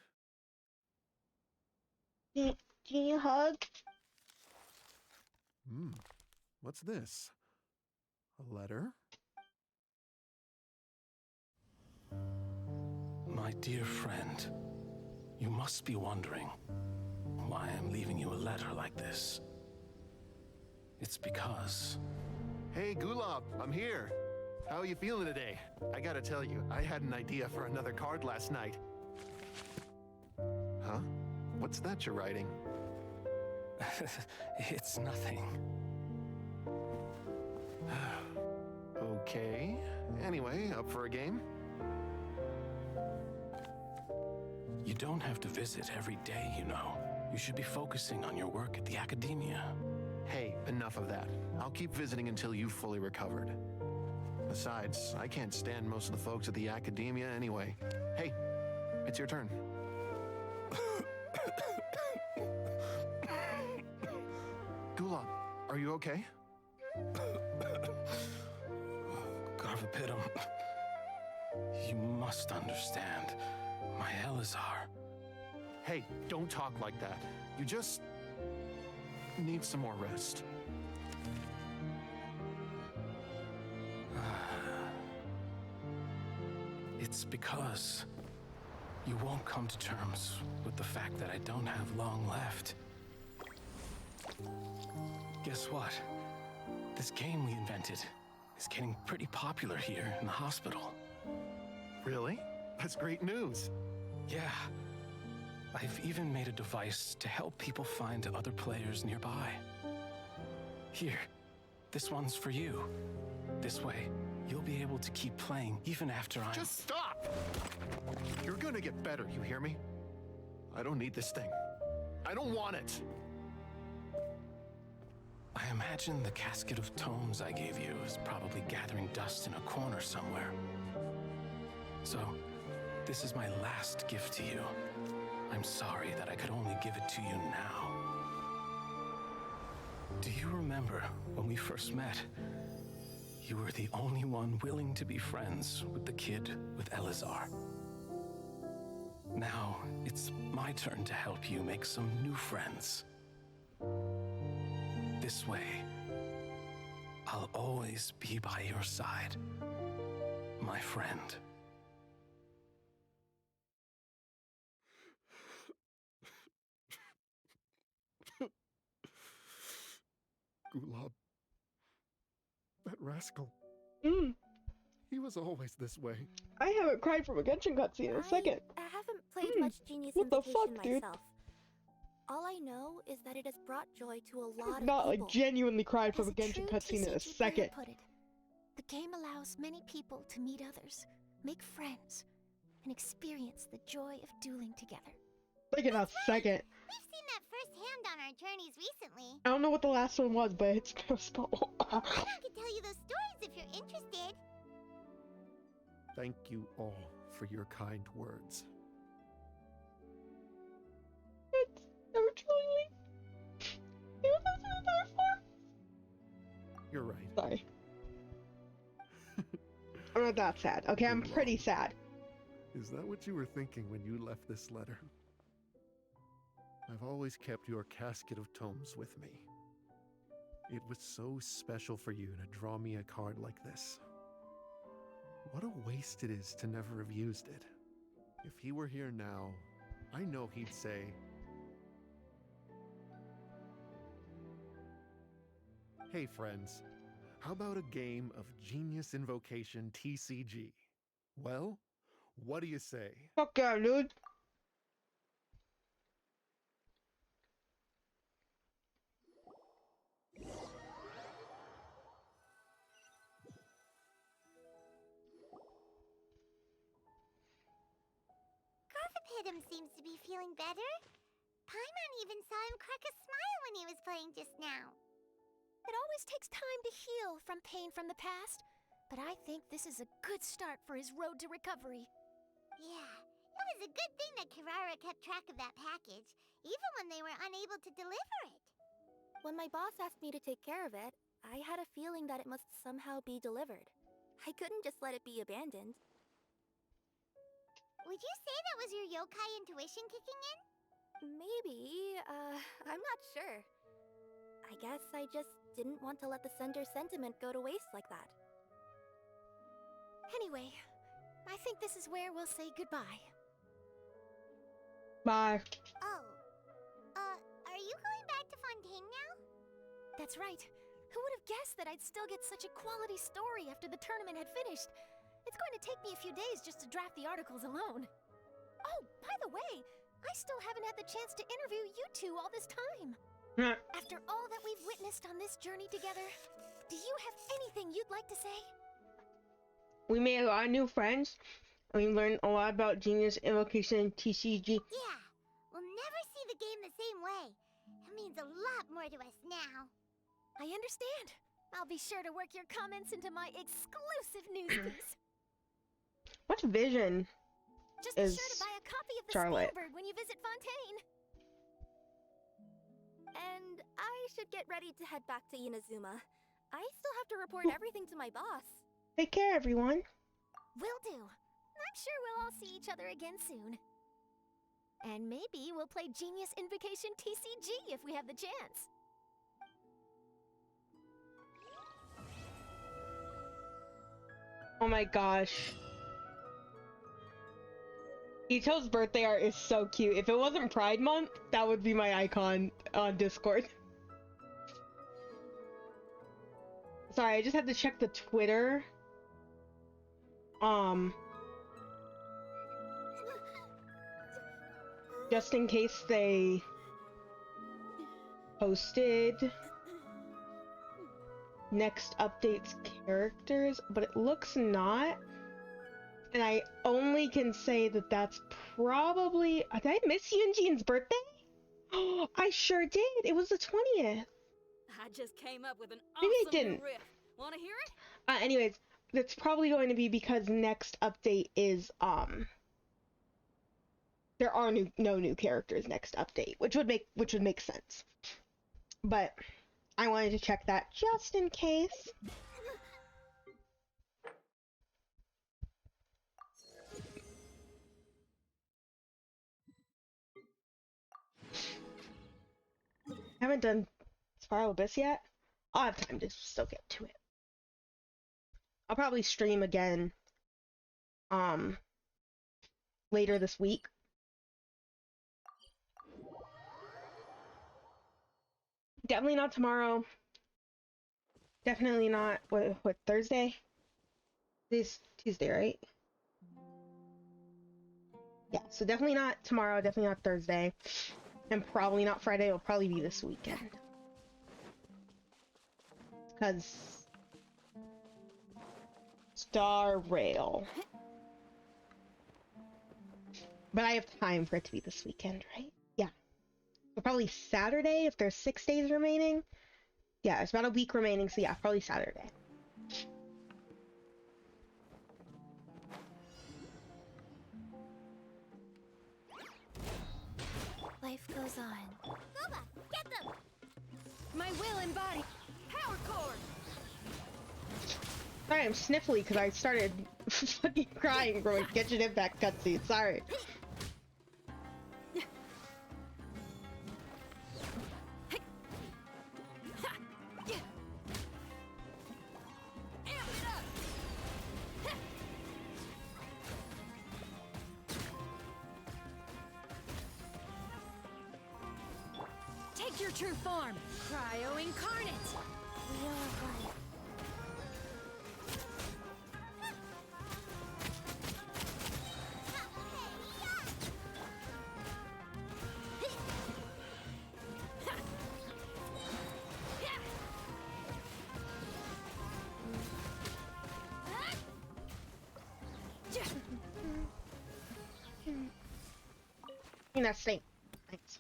Do you hug? What's this? A letter? My dear friend, you must be wondering why I'm leaving you a letter like this. It's because... Hey, Gulab, I'm here. How are you feeling today? I gotta tell you, I had an idea for another card last night. Huh? What's that you're writing? It's nothing. Okay. Anyway, up for a game? You don't have to visit every day, you know. You should be focusing on your work at the academia. Hey, enough of that. I'll keep visiting until you've fully recovered. Besides, I can't stand most of the folks at the academia anyway. Hey, it's your turn. Gulan, are you okay? Garvapidum, you must understand. My Elazar. Hey, don't talk like that. You just need some more rest. It's because you won't come to terms with the fact that I don't have long left. Guess what? This game we invented is getting pretty popular here in the hospital. Really? That's great news. Yeah. I've even made a device to help people find other players nearby. Here, this one's for you. This way, you'll be able to keep playing even after I'm... Just stop! You're gonna get better, you hear me? I don't need this thing. I don't want it! I imagine the casket of tomes I gave you is probably gathering dust in a corner somewhere. So, this is my last gift to you. I'm sorry that I could only give it to you now. Do you remember when we first met? You were the only one willing to be friends with the kid with Elazar. Now, it's my turn to help you make some new friends. This way, I'll always be by your side, my friend. Gulab. That rascal. Mm. He was always this way. I haven't cried from a Genshin cutscene in a second. I haven't played much Genius What the Invocation fuck, dude? myself. All I know is that it has brought joy to a lot of Not people. like genuinely cried from As a Genshin true cutscene in a TCG player second. put it, the game allows many people to meet others, make friends, and experience the joy of dueling together. Like in a second. We've seen that firsthand on our journeys recently. I don't know what the last one was, but it's gonna spell. I could tell you those stories if you're interested. Thank you all for your kind words. It's never truly. It was there for. You're right. Sorry. I'm not that sad. Okay, I'm pretty sad. Is that what you were thinking when you left this letter? I've always kept your casket of tomes with me. It was so special for you to draw me a card like this. What a waste it is to never have used it. If he were here now, I know he'd say, "Hey friends, how about a game of Genius Invocation TCG? Well, what do you say?" Fuck yeah, dude. Garvapidum seems to be feeling better. Paimon even saw him crack a smile when he was playing just now. It always takes time to heal from pain from the past, but I think this is a good start for his road to recovery. Yeah, it was a good thing that Kirara kept track of that package, even when they were unable to deliver it. When my boss asked me to take care of it, I had a feeling that it must somehow be delivered. I couldn't just let it be abandoned. Would you say that was your yokai intuition kicking in? Maybe, I'm not sure. I guess I just didn't want to let the sender's sentiment go to waste like that. Anyway, I think this is where we'll say goodbye. Bye. Oh. Are you going back to Fontaine now? That's right. Who would have guessed that I'd still get such a quality story after the tournament had finished? It's going to take me a few days just to draft the articles alone. Oh, by the way, I still haven't had the chance to interview you two all this time. After all that we've witnessed on this journey together, do you have anything you'd like to say? We made a lot of new friends, and we learned a lot about Genius Invocation TCG. Yeah, we'll never see the game the same way. It means a lot more to us now. I understand. I'll be sure to work your comments into my exclusive news piece. What vision Just be is sure to buy a copy of the Charlotte? Spellbird when you visit Fontaine. And I should get ready to head back to Inazuma. I still have to report everything to my boss. Take care, everyone. Will do. I'm sure we'll all see each other again soon. And maybe we'll play Genius Invocation TCG if we have the chance. Oh my gosh. Ito's birthday art is so cute. If it wasn't Pride Month, that would be my icon on Discord. Sorry, I just had to check the Twitter. Just in case they posted next update's characters, but it looks not. And I only can say that that's probably... Did I miss Yunjin's birthday? Oh, I sure did. It was the 20th. I just came up with an Maybe I awesome didn't. new riff. Wanna hear it? Anyways, that's probably going to be because next update is, there are no new characters next update, which would make sense. But I wanted to check that just in case. Haven't done Spiral Abyss yet. I'll have time to still get to it. I'll probably stream again later this week. Definitely not tomorrow. Definitely not what Thursday? Today's Tuesday, right? Yeah, so definitely not tomorrow, definitely not Thursday. And probably not Friday, it'll probably be this weekend. Because Star Rail. But I have time for it to be this weekend, right? Yeah. So probably Saturday if there's 6 days remaining. Yeah, it's about a week remaining, so yeah, probably Saturday. Life goes on. Guba, get them! My will and body. Power cord! Sorry, I'm sniffly because I started fucking crying from a Genshin Impact cutscene. Sorry. Take your true form, Cryo Incarnate. We are right. That snake. Thanks.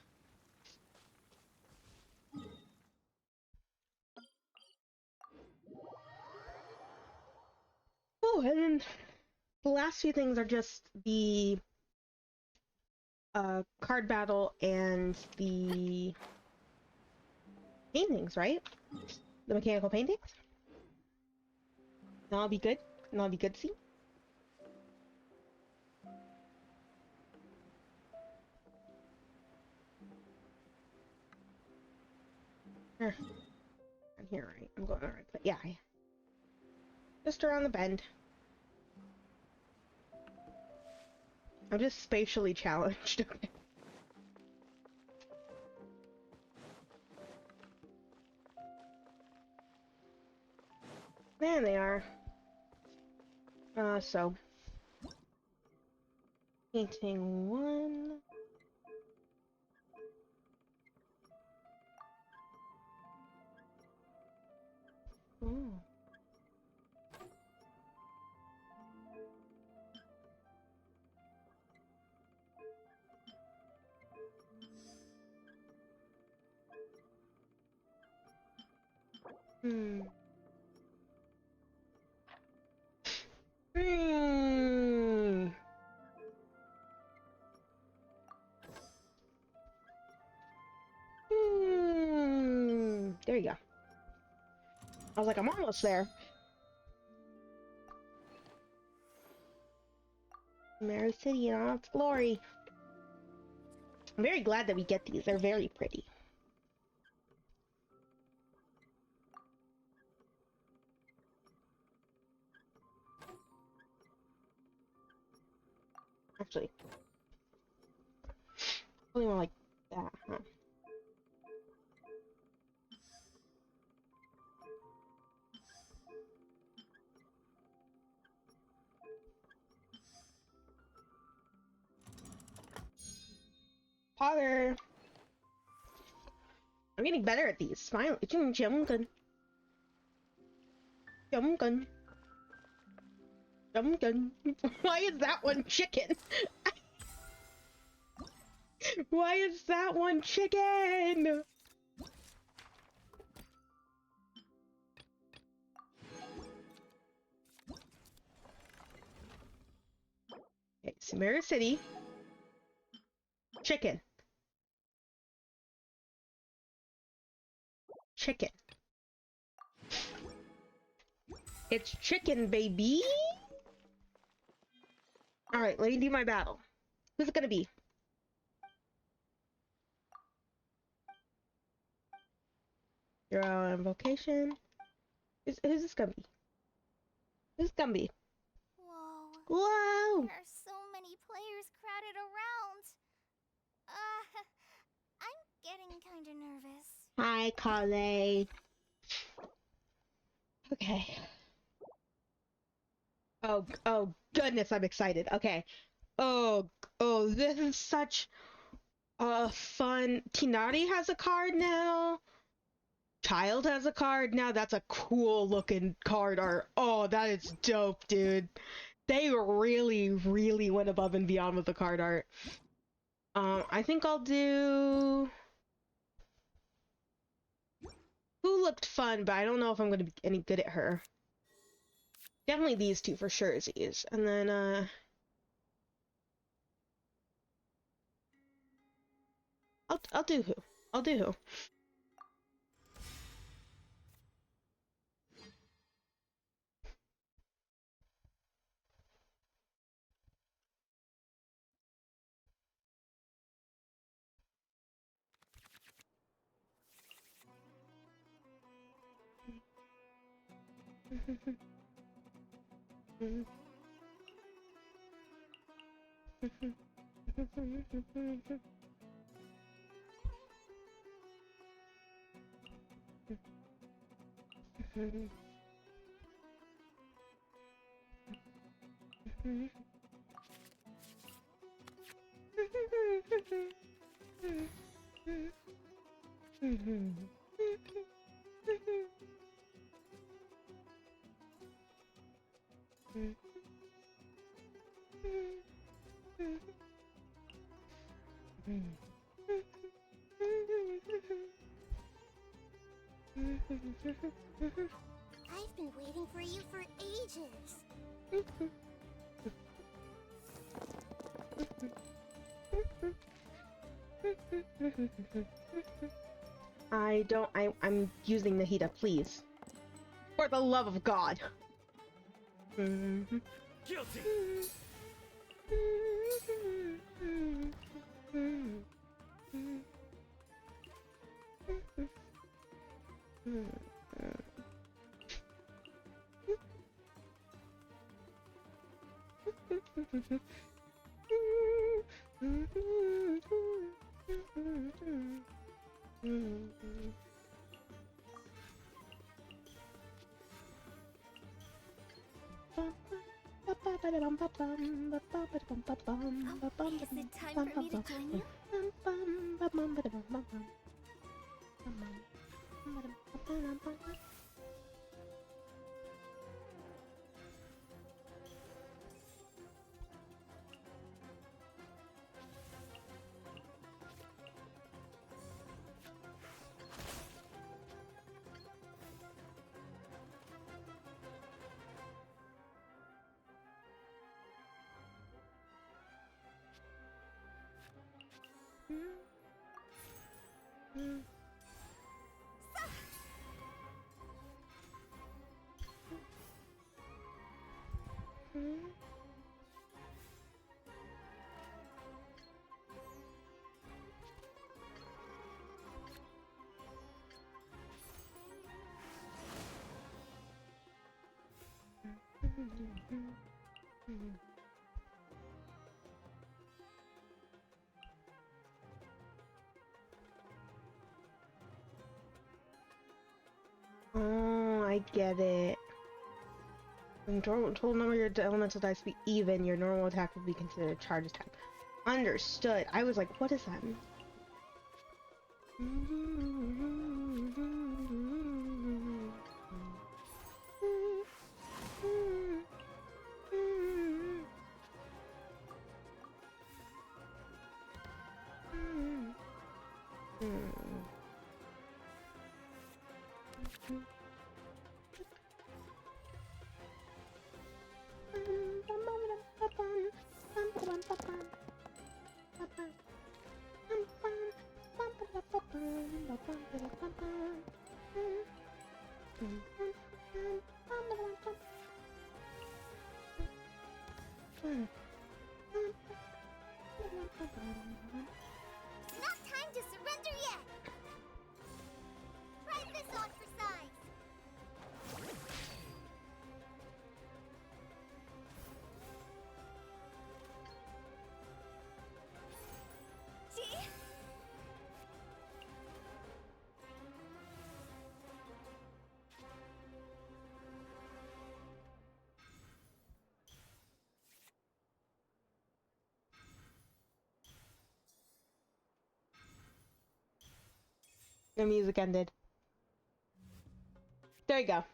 Oh, and then the last few things are just the card battle and the paintings, right? The mechanical paintings. And I'll be good. And I'll be good, see? I'm here, right? I'm going the right place. Yeah. Just around the bend. I'm just spatially challenged. Okay. There they are. So. Painting one. Oh. Hmm. Hmm. Hmm. There you go. I was like, I'm almost there. Mirror City in all its glory. I'm very glad that we get these. They're very pretty. Actually, probably more like that, huh? Potter! I'm getting better at these. Finally. Jump gun. Jump gun. Jump gun. Why is that one chicken? Why is that one chicken? Okay, Samara City. Chicken. Chicken. It's chicken, baby! Alright, let me do my battle. Who's it gonna be? Your invocation. Who's this gonna be? Who's gonna be? Whoa. Whoa! There are so many players crowded around. I'm getting kinda nervous. Hi, Kale. Okay. Oh goodness, I'm excited. Okay. Oh, this is such a fun. Tinari has a card now. Child has a card now. That's a cool looking card art. Oh, that is dope, dude. They really, really went above and beyond with the card art. I think I'll do... Who looked fun, but I don't know if I'm gonna be any good at her. Definitely these two for sure, these. And then, I'll do who? I'll do who? I've been waiting for you for ages. I'm using Nahida, please. For the love of God. Guilty. Is it time for me to join you? Oh, I get it. When total number of your elemental dice be even, your normal attack will be considered a charge attack. Understood. I was like, what does that mean? Not time to surrender yet! Try this on for size! See? The music ended. There you go.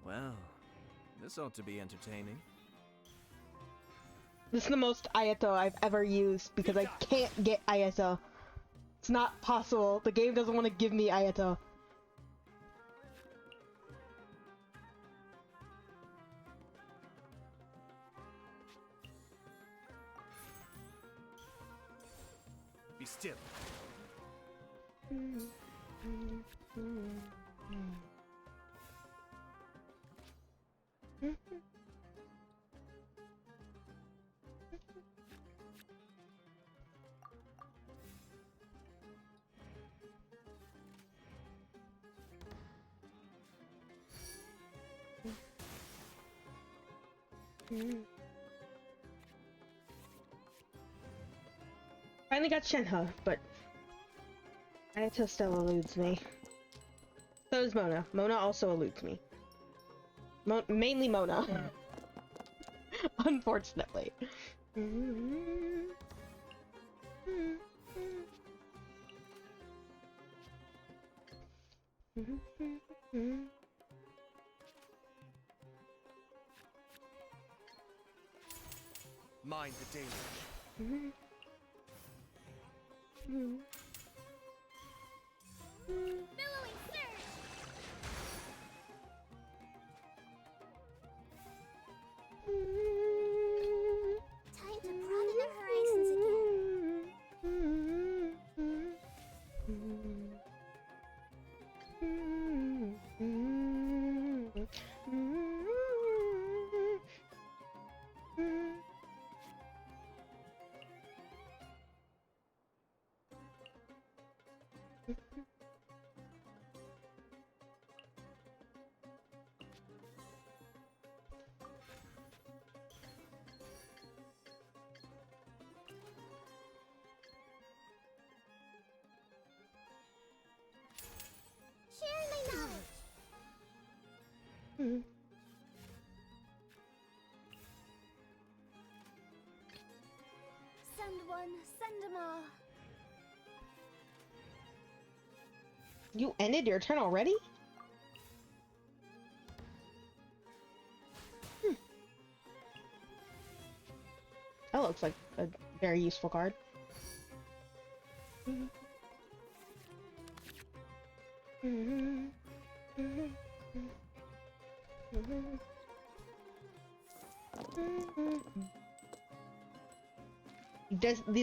Well, this ought to be entertaining. This is the most Ayato I've ever used because I can't get Ayato. It's not possible. The game doesn't want to give me Ayato. Be still. Finally got Shenhe, but Ayato still eludes me. So does Mona. Mona also eludes me. Mainly Mona. Unfortunately. Mind the danger. Billowing surge! Time to broaden the horizons Sharing my knowledge. Send one, send them all. You ended your turn already? That looks like a very useful card. These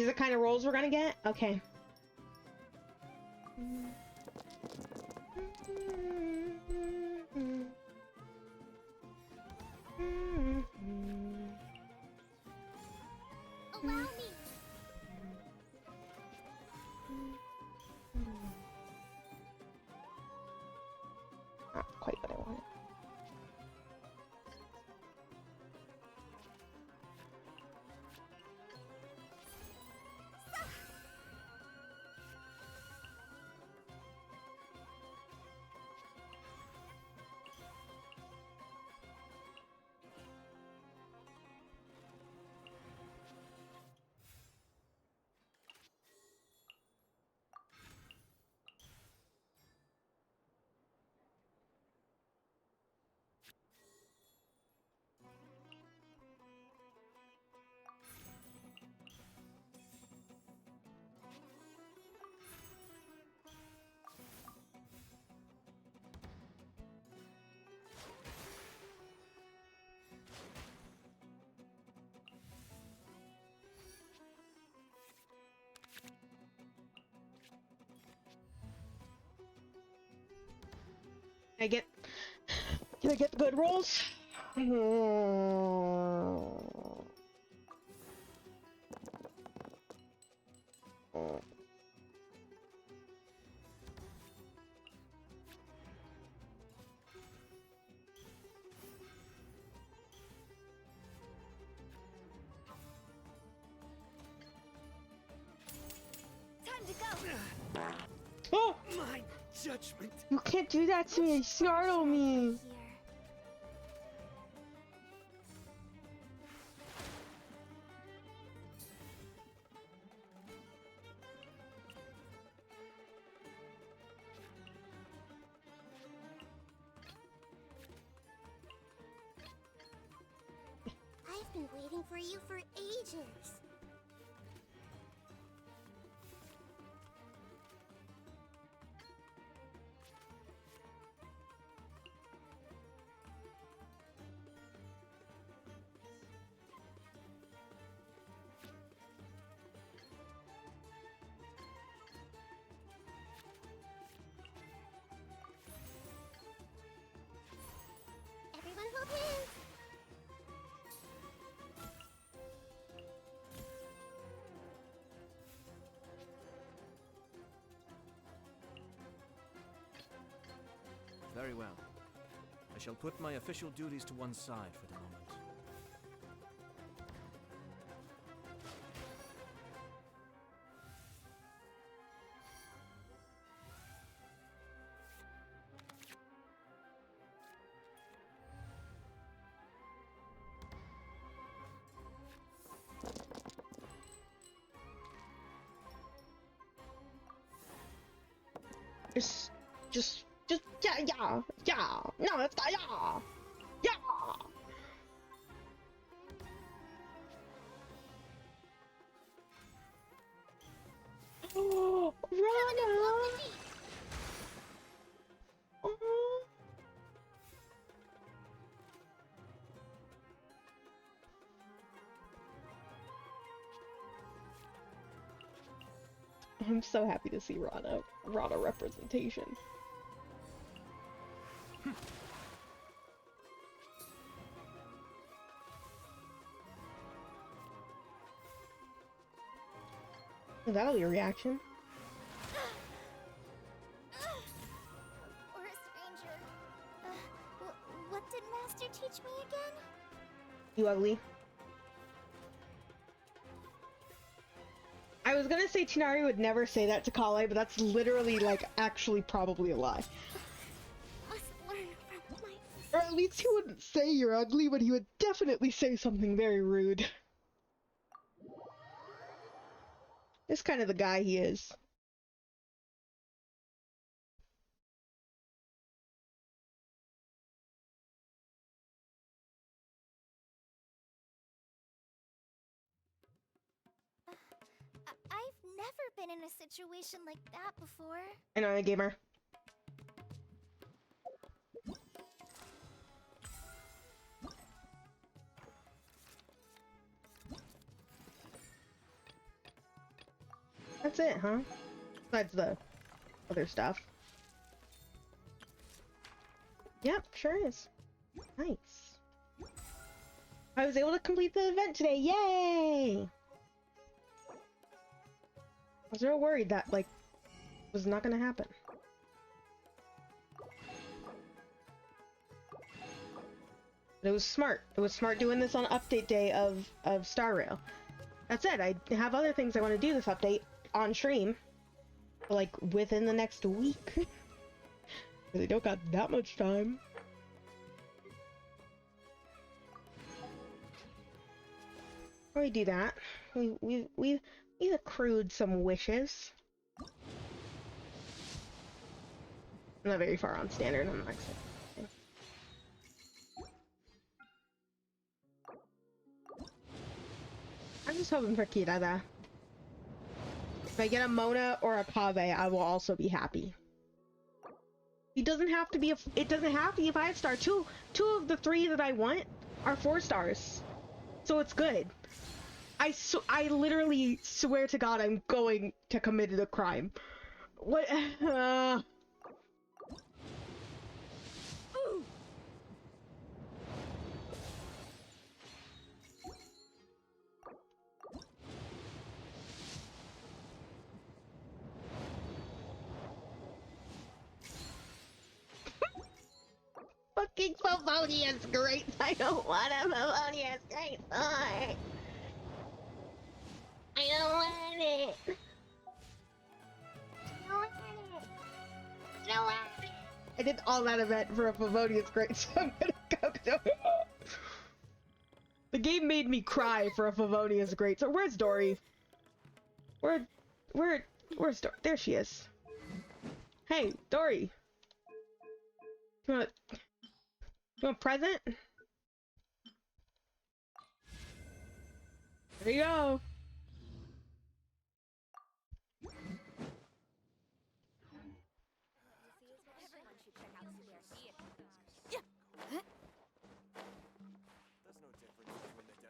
are the kind of rolls we're gonna get? Okay. Allow me. Not quite what I wanted. Can I get the good rolls? Time to go. Oh! My judgment. You can't do that to me. You startle me. I've been waiting for you for ages. Everyone hold hands. Very well. I shall put my official duties to one side for the moment. Yeah. No, it's not, yeah. Yeah. Oh, Rana. Oh. I'm so happy to see Rana representation. That'll be a reaction. Or a stranger. What did Master teach me again? You ugly. I was gonna say Tinari would never say that to Kale, but that's literally, like, actually probably a lie. Must learn from my... Or at least he wouldn't say you're ugly, but he would definitely say something very rude. That's kind of the guy he is. I've never been in a situation like that before. I know, gamer. That's it, huh? Besides the other stuff. Yep, sure is. Nice. I was able to complete the event today. Yay! I was real worried that, like, was not gonna happen. But it was smart. It was smart doing this on update day of Star Rail. That said, I have other things I want to do this update on stream. Like, within the next week. Really don't got that much time. Before we do that, we've accrued some wishes. I'm not very far on standard, I'm not excited. I'm just hoping for Kirada. If I get a Mona or a Kave, I will also be happy. It doesn't have to be it doesn't have to be a 5-star. Two of the 3 that I want are 4 stars. So it's good. I literally swear to God I'm going to commit a crime. What Fucking Favonia's great. I don't want a Favonia's great sword. I don't want it. I don't want it. I don't want it. I did all that event for a Favonia's great, so I'm gonna go to it. The game made me cry for a Favonia's great. So where's Dory? Where's Dory? There she is. Hey, Dory. You want a present? There you go.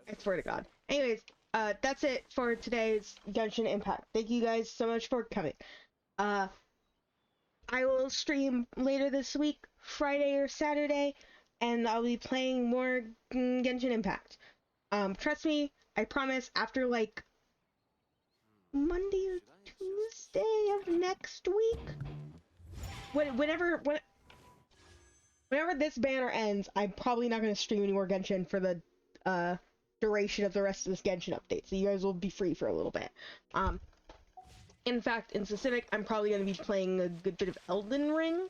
I swear to God. Anyways, that's it for today's Genshin Impact. Thank you guys so much for coming. I will stream later this week, Friday or Saturday, and I'll be playing more Genshin Impact. Trust me, I promise, after like Monday or Tuesday of next week, whenever this banner ends, I'm probably not going to stream any more Genshin for the duration of the rest of this Genshin update, so you guys will be free for a little bit. In fact, in specific, I'm probably going to be playing a good bit of Elden Ring.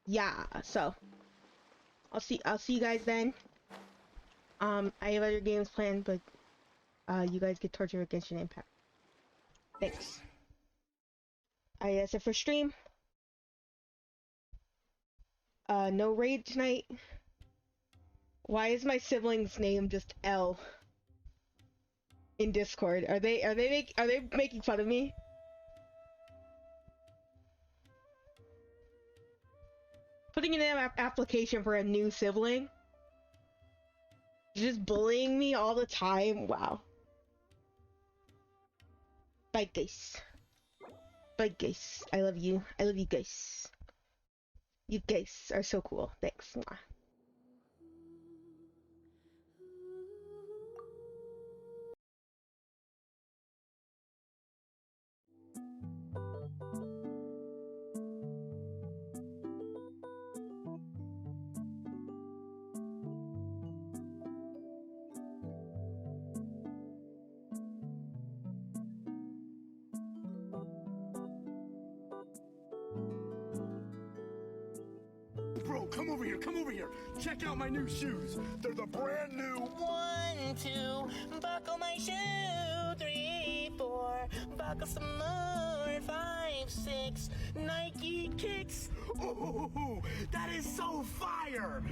Yeah, so I'll see you guys then. I have other games planned, but you guys get tortured with Genshin Impact. Thanks. That's it for stream. No raid tonight. Why is my sibling's name just L in Discord? Are they making fun of me? Putting in an application for a new sibling? Just bullying me all the time? Wow. Bye guys. Bye guys. I love you. I love you guys. You guys are so cool. Thanks. Mwah. Bro, come over here, come over here. Check out my new shoes. They're the brand new 1, 2, buckle my shoe. 3, 4, buckle some more. 5, 6, Nike kicks. Ooh, that is so fire.